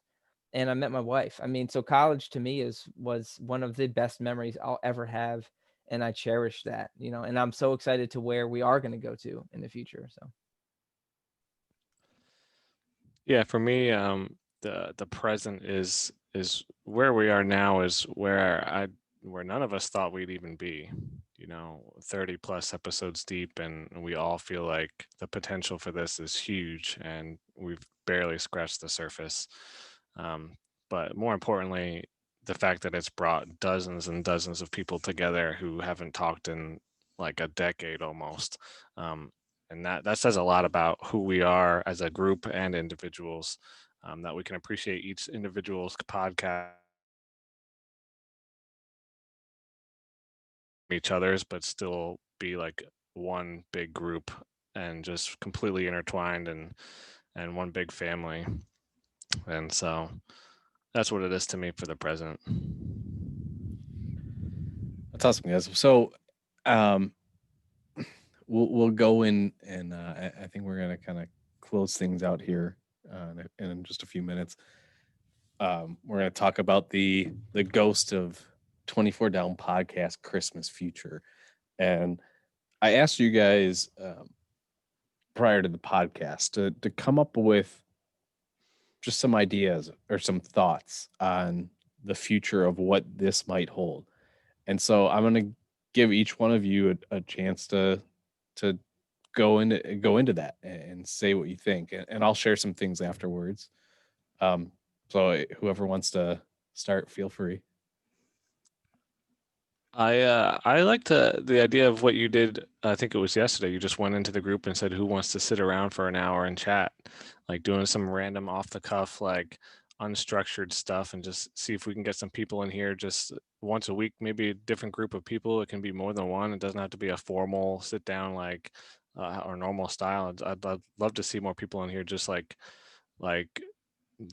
and I met my wife. I mean, so college to me was one of the best memories I'll ever have, and I cherish that, and I'm so excited to where we are going to go to in the future. So Yeah, for me, the present is where we are now, is where none of us thought we'd even be. 30 plus episodes deep, and we all feel like the potential for this is huge, and we've barely scratched the surface. Um, but more importantly, the fact that it's brought dozens and dozens of people together who haven't talked in like a decade almost. Um, and that says a lot about who we are as a group and individuals, that we can appreciate each individual's podcast, each other's, but still be like one big group, and just completely intertwined, and one big family. And so that's what it is to me for the present. That's awesome, guys. So, um, we'll go in, and I think we're gonna kind of close things out here in just a few minutes. We're gonna talk about the ghost of 24 Down podcast Christmas future, and I asked you guys prior to the podcast to come up with just some ideas or some thoughts on the future of what this might hold. And so I'm going to give each one of you a chance to go into that and say what you think, and I'll share some things afterwards. So whoever wants to start, feel free. I like the idea of what you did. I think it was yesterday. You just went into the group and said, "Who wants to sit around for an hour and chat?" Like doing some random off the cuff, like unstructured stuff, and just see if we can get some people in here just once a week. Maybe a different group of people. It can be more than one. It doesn't have to be a formal sit down like or normal style. I'd love to see more people in here, just like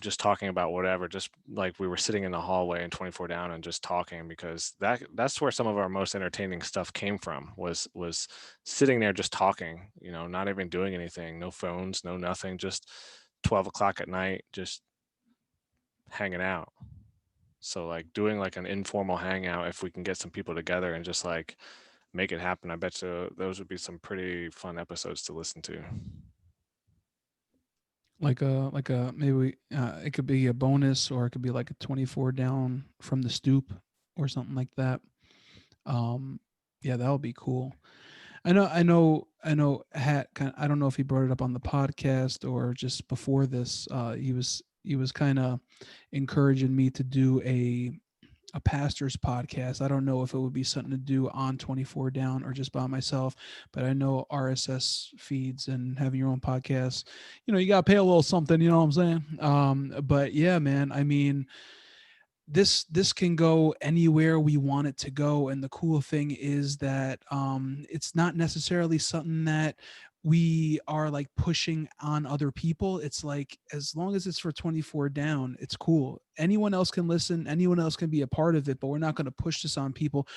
just talking about whatever, just like we were sitting in the hallway in 24 down and just talking, because that's where some of our most entertaining stuff came from, was sitting there just talking, not even doing anything, no phones, no nothing, just 12 o'clock at night, just hanging out. So like doing like an informal hangout, if we can get some people together and just like make it happen, I bet you those would be some pretty fun episodes to listen to. Like a maybe it could be a bonus, or it could be like a 24 down from the stoop or something like that. Yeah, that would be cool. Hat kind I don't know if he brought it up on the podcast or just before this. He was kind of encouraging me to do a pastor's podcast. I don't know if it would be something to do on 24 down or just by myself, but I know RSS feeds and having your own podcast, you got to pay a little something, you know what I'm saying? But yeah, man, I mean, this can go anywhere we want it to go, and the cool thing is that it's not necessarily something that we are like pushing on other people. It's like, as long as it's for 24 down, it's cool. Anyone else can listen, anyone else can be a part of it, but we're not going to push this on people.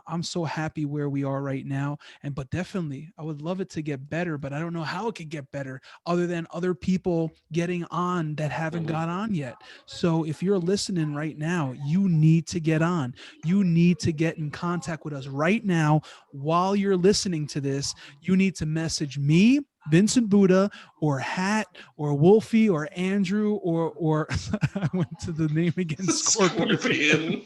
I'm so happy where we are right now, and but definitely I would love it to get better, but I don't know how it could get better other than other people getting on that haven't got on yet. So if you're listening right now, you need to get on. You need to get in contact with us right now. While you're listening to this, you need to message me, Vincent Buddha, or Hat, or Wolfie, or Andrew, or I went to the name again, Scorpion.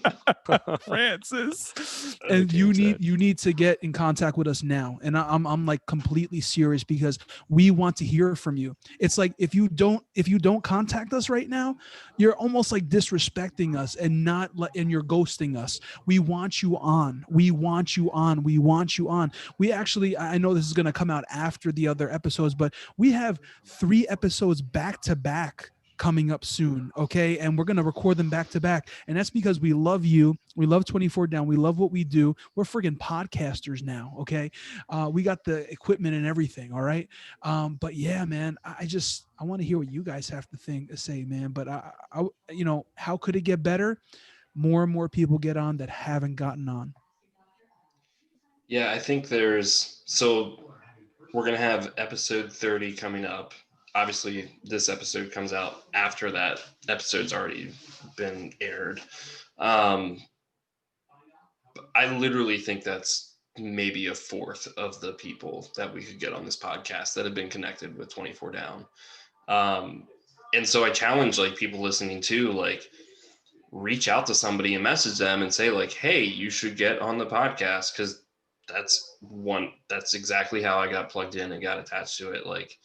Francis. And you need to get in contact with us now. And I'm like completely serious, because we want to hear from you. It's like if you don't contact us right now, you're almost like disrespecting us and you're ghosting us. We want you on. We want you on. We want you on. We actually, I know this is going to come out after the other episodes, but we have 3 episodes back to back coming up soon. Okay. And we're going to record them back to back. And that's because we love you. We love 24 down. We love what we do. We're friggin' podcasters now. Okay. We got the equipment and everything. All right. But yeah, man, I want to hear what you guys have to say, man. But how could it get better? More and more people get on that haven't gotten on. Yeah, I think we're going to have episode 30 coming up. Obviously, this episode comes out after that episode's already been aired. I literally think that's maybe a fourth of the people that we could get on this podcast that have been connected with 24 Down. And so I challenge like people listening to like, reach out to somebody and message them and say like, hey, you should get on the podcast, because that's exactly how I got plugged in and got attached to it. Like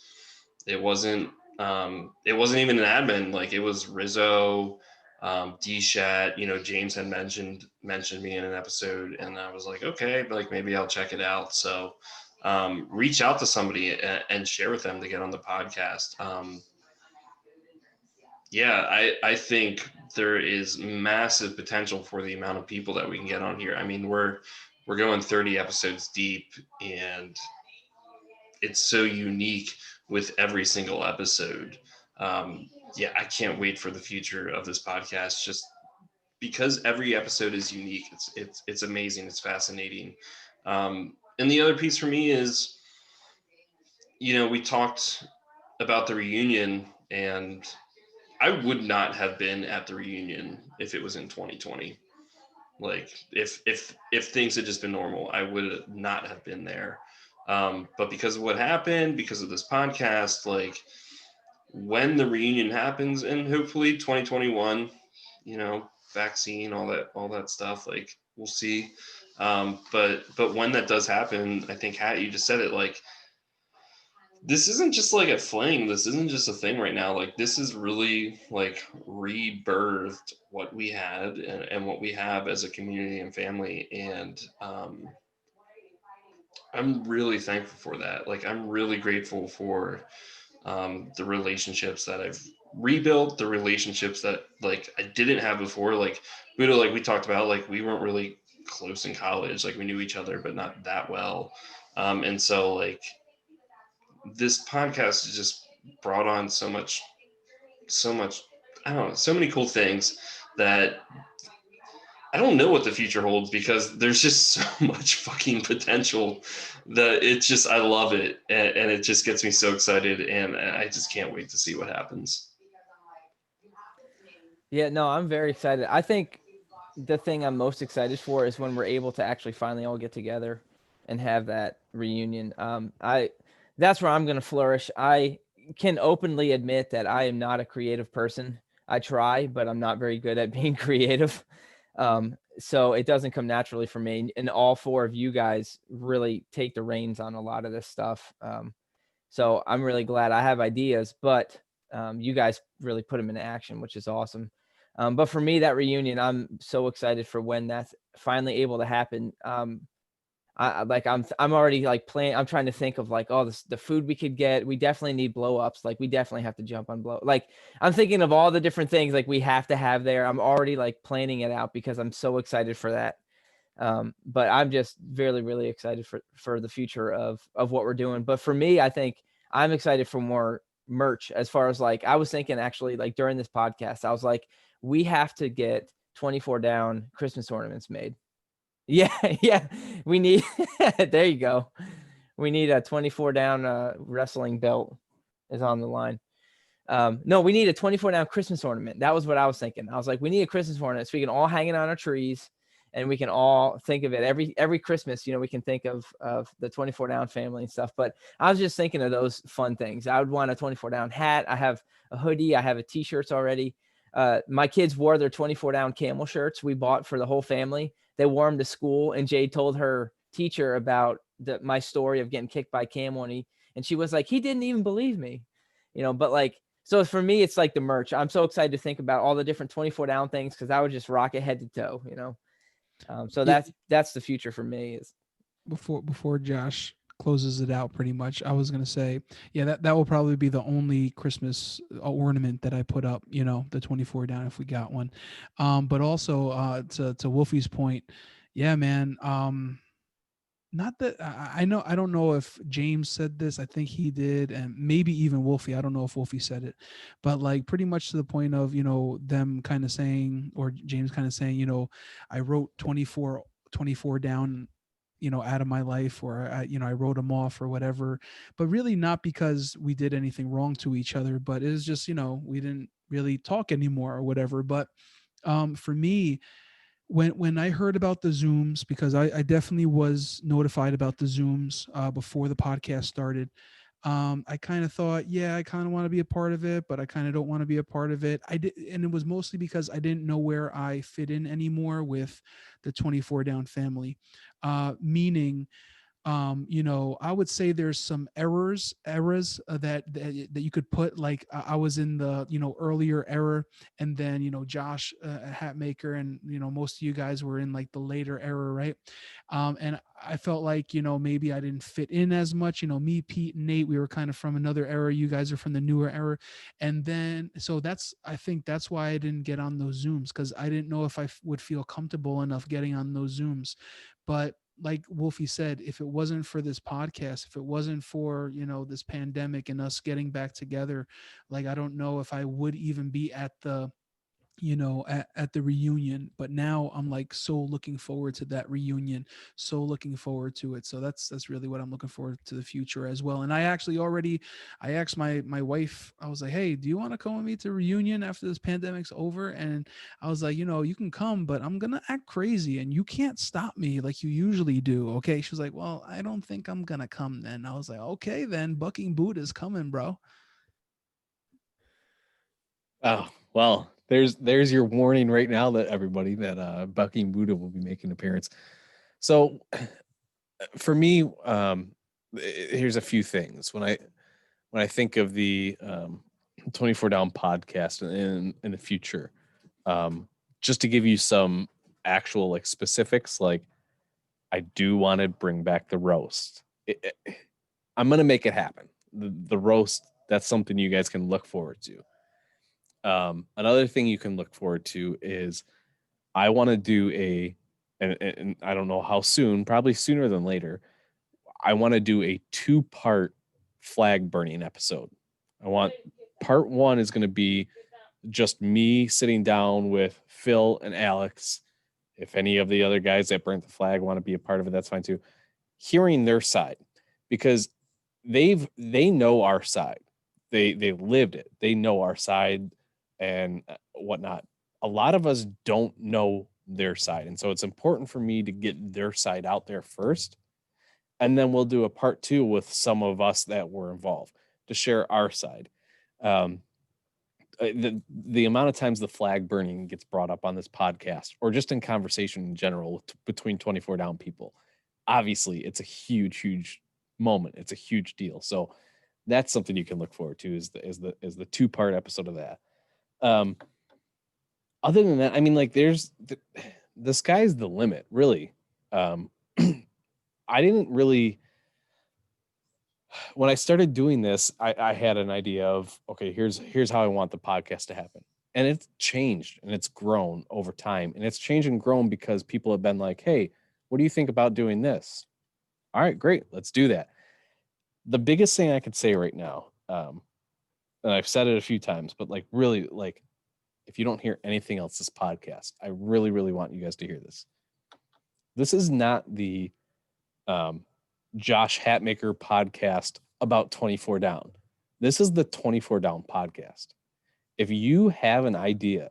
it wasn't even an admin. Like it was Rizzo, D-Shat, James had mentioned me in an episode, and I was like, okay, like maybe I'll check it out. So reach out to somebody and share with them to get on the podcast. I think there is massive potential for the amount of people that we can get on here. I mean, we're going 30 episodes deep, and it's so unique with every single episode. I can't wait for the future of this podcast, just because every episode is unique. It's amazing. It's fascinating. And the other piece for me is, we talked about the reunion, and I would not have been at the reunion if it was in 2020. Like if things had just been normal, I would not have been there. But because of what happened, because of this podcast, like when the reunion happens, and hopefully 2021, vaccine, all that stuff, like we'll see. But when that does happen, I think Hat, you just said it, like this isn't just like a fling. This isn't just a thing right now. Like this is really like rebirthed what we had and what we have as a community and family. And I'm really thankful for that. Like I'm really grateful for the relationships that I've rebuilt, the relationships that like I didn't have before. Like Buddha, like we talked about, like we weren't really close in college. Like we knew each other, but not that well. And so like this podcast has just brought on so much, I don't know, so many cool things that I don't know what the future holds because there's just so much fucking potential that I love it. And it just gets me so excited. And I just can't wait to see what happens. Yeah, no, I'm very excited. I think the thing I'm most excited for is when we're able to actually finally all get together and have that reunion. That's where I'm going to flourish. I can openly admit that I am not a creative person. I try, but I'm not very good at being creative. So it doesn't come naturally for me. And all four of you guys really take the reins on a lot of this stuff. So I'm really glad I have ideas, but you guys really put them into action, which is awesome. But for me, that reunion, I'm so excited for when that's finally able to happen. I'm already like planning. I'm trying to think of like, oh, the food we could get. We definitely need blow ups. Like we definitely have to jump on blow. Like I'm thinking of all the different things like we have to have there. I'm already like planning it out because I'm so excited for that. But I'm just really, really excited for the future of what we're doing. But for me, I think I'm excited for more merch. As far as like, I was thinking actually like during this podcast, I was like, we have to get 24 down Christmas ornaments made. Yeah, yeah, we need. There you go. We need a 24 down wrestling belt is on the line. No, we need a 24 down Christmas ornament. That was what I was thinking. I was like, we need a Christmas ornament so we can all hang it on our trees and we can all think of it every Christmas. You know, we can think of the 24 down family and stuff. But I was just thinking of those fun things. I would want a 24 down hat. I have a hoodie. I have a t-shirts already. My kids wore their 24 down camel shirts we bought for the whole family. They wore them to school, and Jade told her teacher about my story of getting kicked by camel, and she was like, he didn't even believe me, you know. But like, so for me, it's like the merch. I'm so excited to think about all the different 24 down things because I would just rock it head to toe, you know. So Yeah. that's the future for me. Is Before Josh closes it out, pretty much, I was gonna say, yeah, that will probably be the only Christmas ornament that I put up. You know, the 24 down if we got one. But also to Wolfie's point, yeah, man. Not that I know. I don't know if James said this. I think he did, and maybe even Wolfie. I don't know if Wolfie said it, but like pretty much to the point of, you know, them kind of saying, or James kind of saying, you know, I wrote 24 down, you know, out of my life, or you know, I wrote them off or whatever, but really not because we did anything wrong to each other, but it was just, you know, we didn't really talk anymore or whatever. But for me, when I heard about the Zooms, because I definitely was notified about the Zooms before the podcast started. I kind of thought, yeah, I kind of want to be a part of it, but I kind of don't want to be a part of it. I did, and it was mostly because I didn't know where I fit in anymore with the 24 down family. Meaning, you know, I would say there's some eras that you could put, like I was in the, you know, earlier era, and then, you know, Josh, a hat maker, and, you know, most of you guys were in like the later era, right? And I felt like, you know, maybe I didn't fit in as much. You know, me, Pete, and Nate, we were kind of from another era. You guys are from the newer era. And then, so I think that's why I didn't get on those Zooms, because I didn't know if I would feel comfortable enough getting on those Zooms. But like Wolfie said, if it wasn't for this podcast, if it wasn't for, you know, this pandemic and us getting back together, like, I don't know if I would even be at the, you know, at the reunion. But now I'm like so looking forward to that reunion, so looking forward to it. So that's really what I'm looking forward to the future as well. And I actually already, I asked my wife, I was like, hey, do you want to come with me to reunion after this pandemic's over? And I was like, you know, you can come, but I'm gonna act crazy and you can't stop me like you usually do, okay? She was like, well, I don't think I'm gonna come then. I was like, okay, then bucking boot is coming, bro. Oh, well, there's your warning right now that everybody that Bucking Buddha will be making an appearance. So for me, here's a few things when I think of the 24 Down podcast in the future. Just to give you some actual like specifics, like I do want to bring back the roast. I'm gonna make it happen. The roast, that's something you guys can look forward to. Another thing you can look forward to is I want to do and I don't know how soon, probably sooner than later. I want to do a 2-part flag burning episode. I want part one is going to be just me sitting down with Phil and Alex if any of the other guys that burnt the flag want to be a part of it, that's fine too. Hearing their side, because they know our side. They lived it. They know our side and whatnot. A lot of us don't know their side, and so it's important for me to get their side out there first, and then we'll do a part 2 with some of us that were involved to share our side. Um, the amount of times the flag burning gets brought up on this podcast or just in conversation in general between 24 down people, obviously it's a huge moment. It's a huge deal. So that's something you can look forward to is the 2-part episode of that. Other than that, I mean, like there's the sky's the limit, really. I didn't really, when I started doing this, I had an idea of, okay, here's how I want the podcast to happen. And it's changed and it's grown over time. And it's changed and grown because people have been like, hey, what do you think about doing this? All right, great. Let's do that. The biggest thing I could say right now, and I've said it a few times, but like really, like if you don't hear anything else this podcast, I really, really want you guys to hear this. This is not the Josh Hatmaker podcast about 24 down. This is the 24 down podcast. If you have an idea,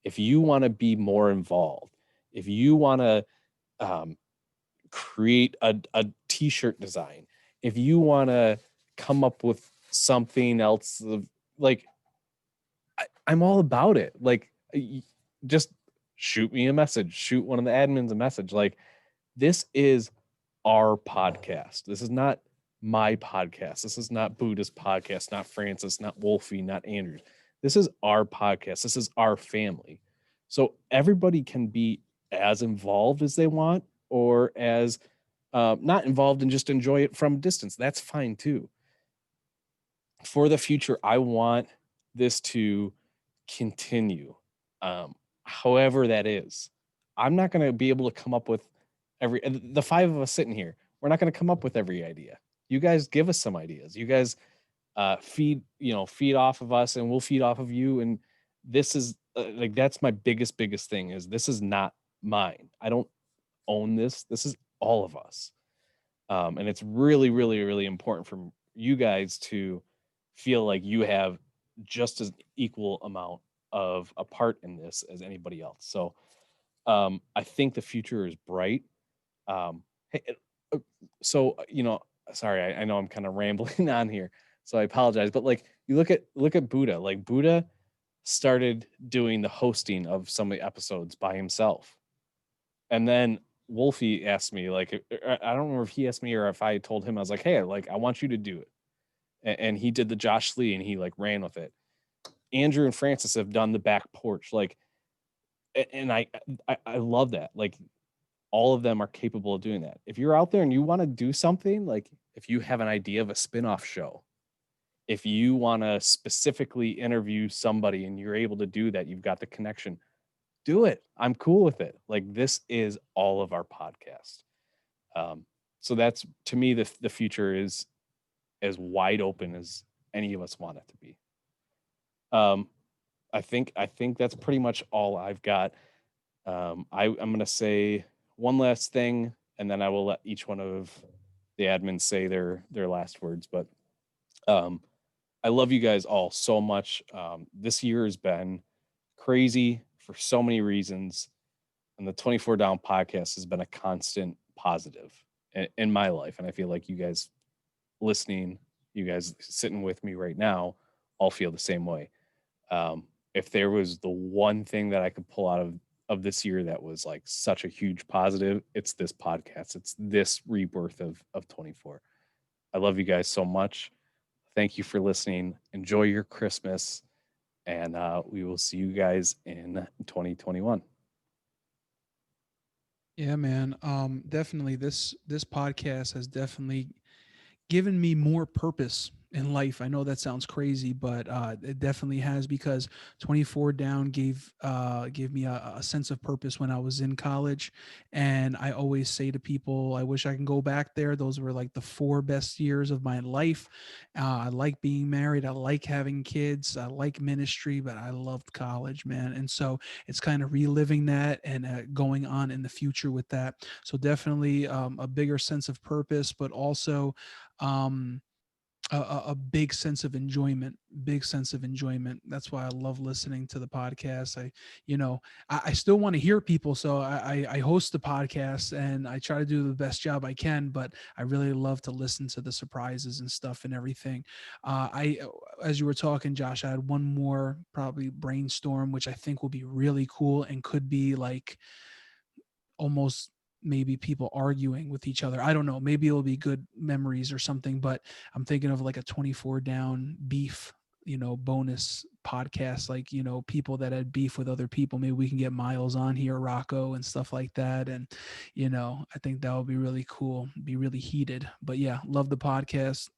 if you want to be more involved, if you want to create a t-shirt design, if you want to come up with something else, like I'm all about it. Like just shoot me a message, shoot one of the admins a message. Like this is our podcast. This is not my podcast. This is not Buddha's podcast, not Francis, not Wolfie, not Andrew's. This is our podcast. This is our family. So everybody can be as involved as they want or as not involved and just enjoy it from a distance. That's fine too. For the future, I want this to continue, however that is. I'm not going to be able to come up with the 5 of us sitting here. We're not going to come up with every idea. You guys give us some ideas. You guys feed off of us and we'll feed off of you. And this is like, that's my biggest thing is this is not mine. I don't own this. This is all of us. And it's really, really, really important for you guys to feel like you have just as equal amount of a part in this as anybody else. So I think the future is bright. Hey, so sorry, I know I'm kind of rambling on here, so I apologize. But like, you look at Buddha. Like Buddha started doing the hosting of some of the episodes by himself, and then Wolfie asked me, like, I don't remember if he asked me or if I told him. I was like, hey, like I want you to do it, and he did the Josh Lee, and he like ran with it. Andrew and Francis have done the back porch, like, and I love that. Like all of them are capable of doing that. If you're out there and you want to do something, like if you have an idea of a spin-off show, if you want to specifically interview somebody and you're able to do that, you've got the connection, do it. I'm cool with it. Like this is all of our podcast. So that's, to me, the future is as wide open as any of us want it to be. I think that's pretty much all I've got. I'm going to say one last thing, and then I will let each one of the admins say their last words. But I love you guys all so much. This year has been crazy for so many reasons, and the 24 Down podcast has been a constant positive in my life. And I feel like you guys listening, you guys sitting with me right now, all feel the same way. If there was the one thing that I could pull out of this year that was like such a huge positive, it's this podcast. It's this rebirth of 24. I love you guys so much. Thank you for listening. Enjoy your Christmas, and we will see you guys in 2021. Yeah, man. Definitely this podcast has definitely given me more purpose in life. I know that sounds crazy, but it definitely has, because 24 Down gave me a sense of purpose when I was in college. And I always say to people, I wish I can go back there. Those were like the 4 best years of my life. I like being married. I like having kids. I like ministry, but I loved college, man. And so it's kind of reliving that and going on in the future with that. So definitely a bigger sense of purpose, but also um, a big sense of enjoyment. That's why I love listening to the podcast. I still want to hear people, so I host the podcast and I try to do the best job I can, but I really love to listen to the surprises and stuff and everything. As you were talking, Josh, I had one more probably brainstorm, which I think will be really cool and could be like almost maybe people arguing with each other. I don't know. Maybe it'll be good memories or something, but I'm thinking of like a 24 Down beef, bonus podcast, like, people that had beef with other people. Maybe we can get Miles on here, Rocco and stuff like that. And, I think that would be really cool, be really heated. But yeah, love the podcast.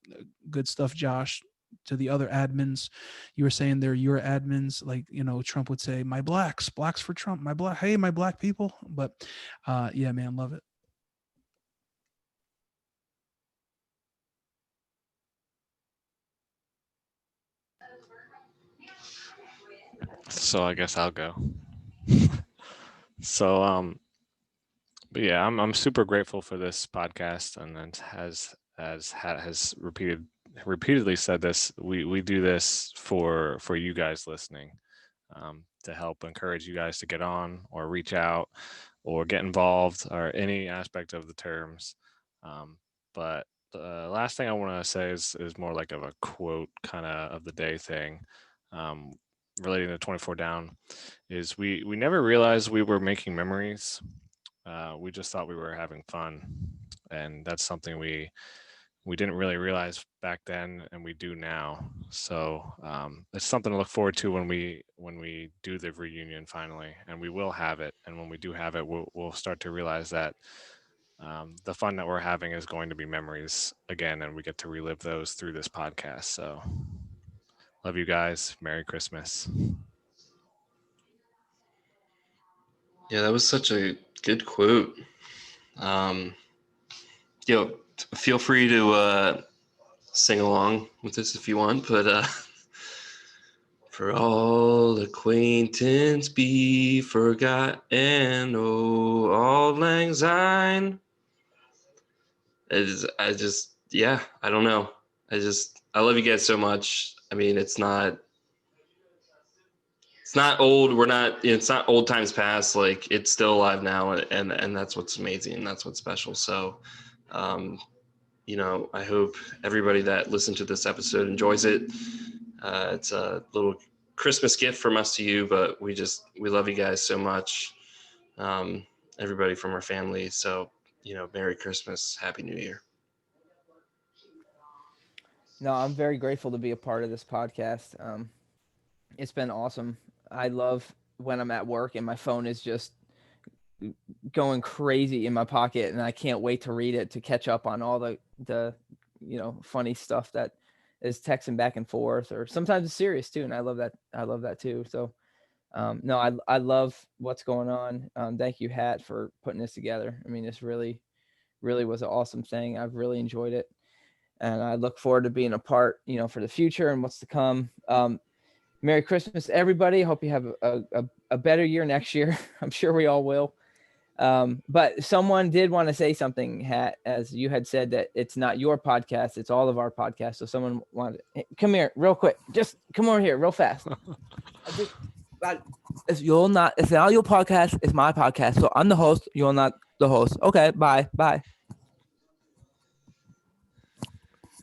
Good stuff, Josh. To the other admins, you were saying they're your admins, like, Trump would say, my blacks for Trump, hey, my black people. But yeah, man, love it. So I guess I'll go. But yeah, I'm super grateful for this podcast, and it has repeatedly said this. We do this for you guys listening, to help encourage you guys to get on or reach out or get involved or any aspect of the terms. But the last thing I want to say is more like of a quote kind of the day thing, relating to 24 Down, is we never realized we were making memories. We just thought we were having fun, and that's something we didn't really realize back then, and we do now. So it's something to look forward to when we do the reunion finally, and we will have it. And when we do have it, we'll start to realize that the fun that we're having is going to be memories again, and we get to relive those through this podcast. So love you guys. Merry Christmas. Yeah, that was such a good quote. Feel free to sing along with this if you want, but for all acquaintance be forgot, and all lang syne. I don't know. I love you guys so much. I mean, it's not old. It's not old times past. Like, it's still alive now, and that's what's amazing. That's what's special. So, I hope everybody that listened to this episode enjoys it. It's a little Christmas gift from us to you, but we love you guys so much. Everybody from our family. So, Merry Christmas, Happy New Year. No, I'm very grateful to be a part of this podcast. It's been awesome. I love when I'm at work and my phone is just going crazy in my pocket, and I can't wait to read it to catch up on all the funny stuff that is texting back and forth, or sometimes it's serious too. And I love that too. So no, I love what's going on. Thank you, Hat, for putting this together. I mean, this really was an awesome thing. I've really enjoyed it, and I look forward to being a part, for the future and what's to come. Merry Christmas, everybody. Hope you have a better year next year. I'm sure we all will. But someone did want to say something, Hat, as you had said that it's not your podcast, it's all of our podcasts. So someone wanted, hey, come here real quick. Just come over here real fast. It's not your podcast, it's my podcast. So I'm the host, you're not the host. Okay, bye.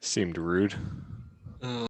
Seemed rude.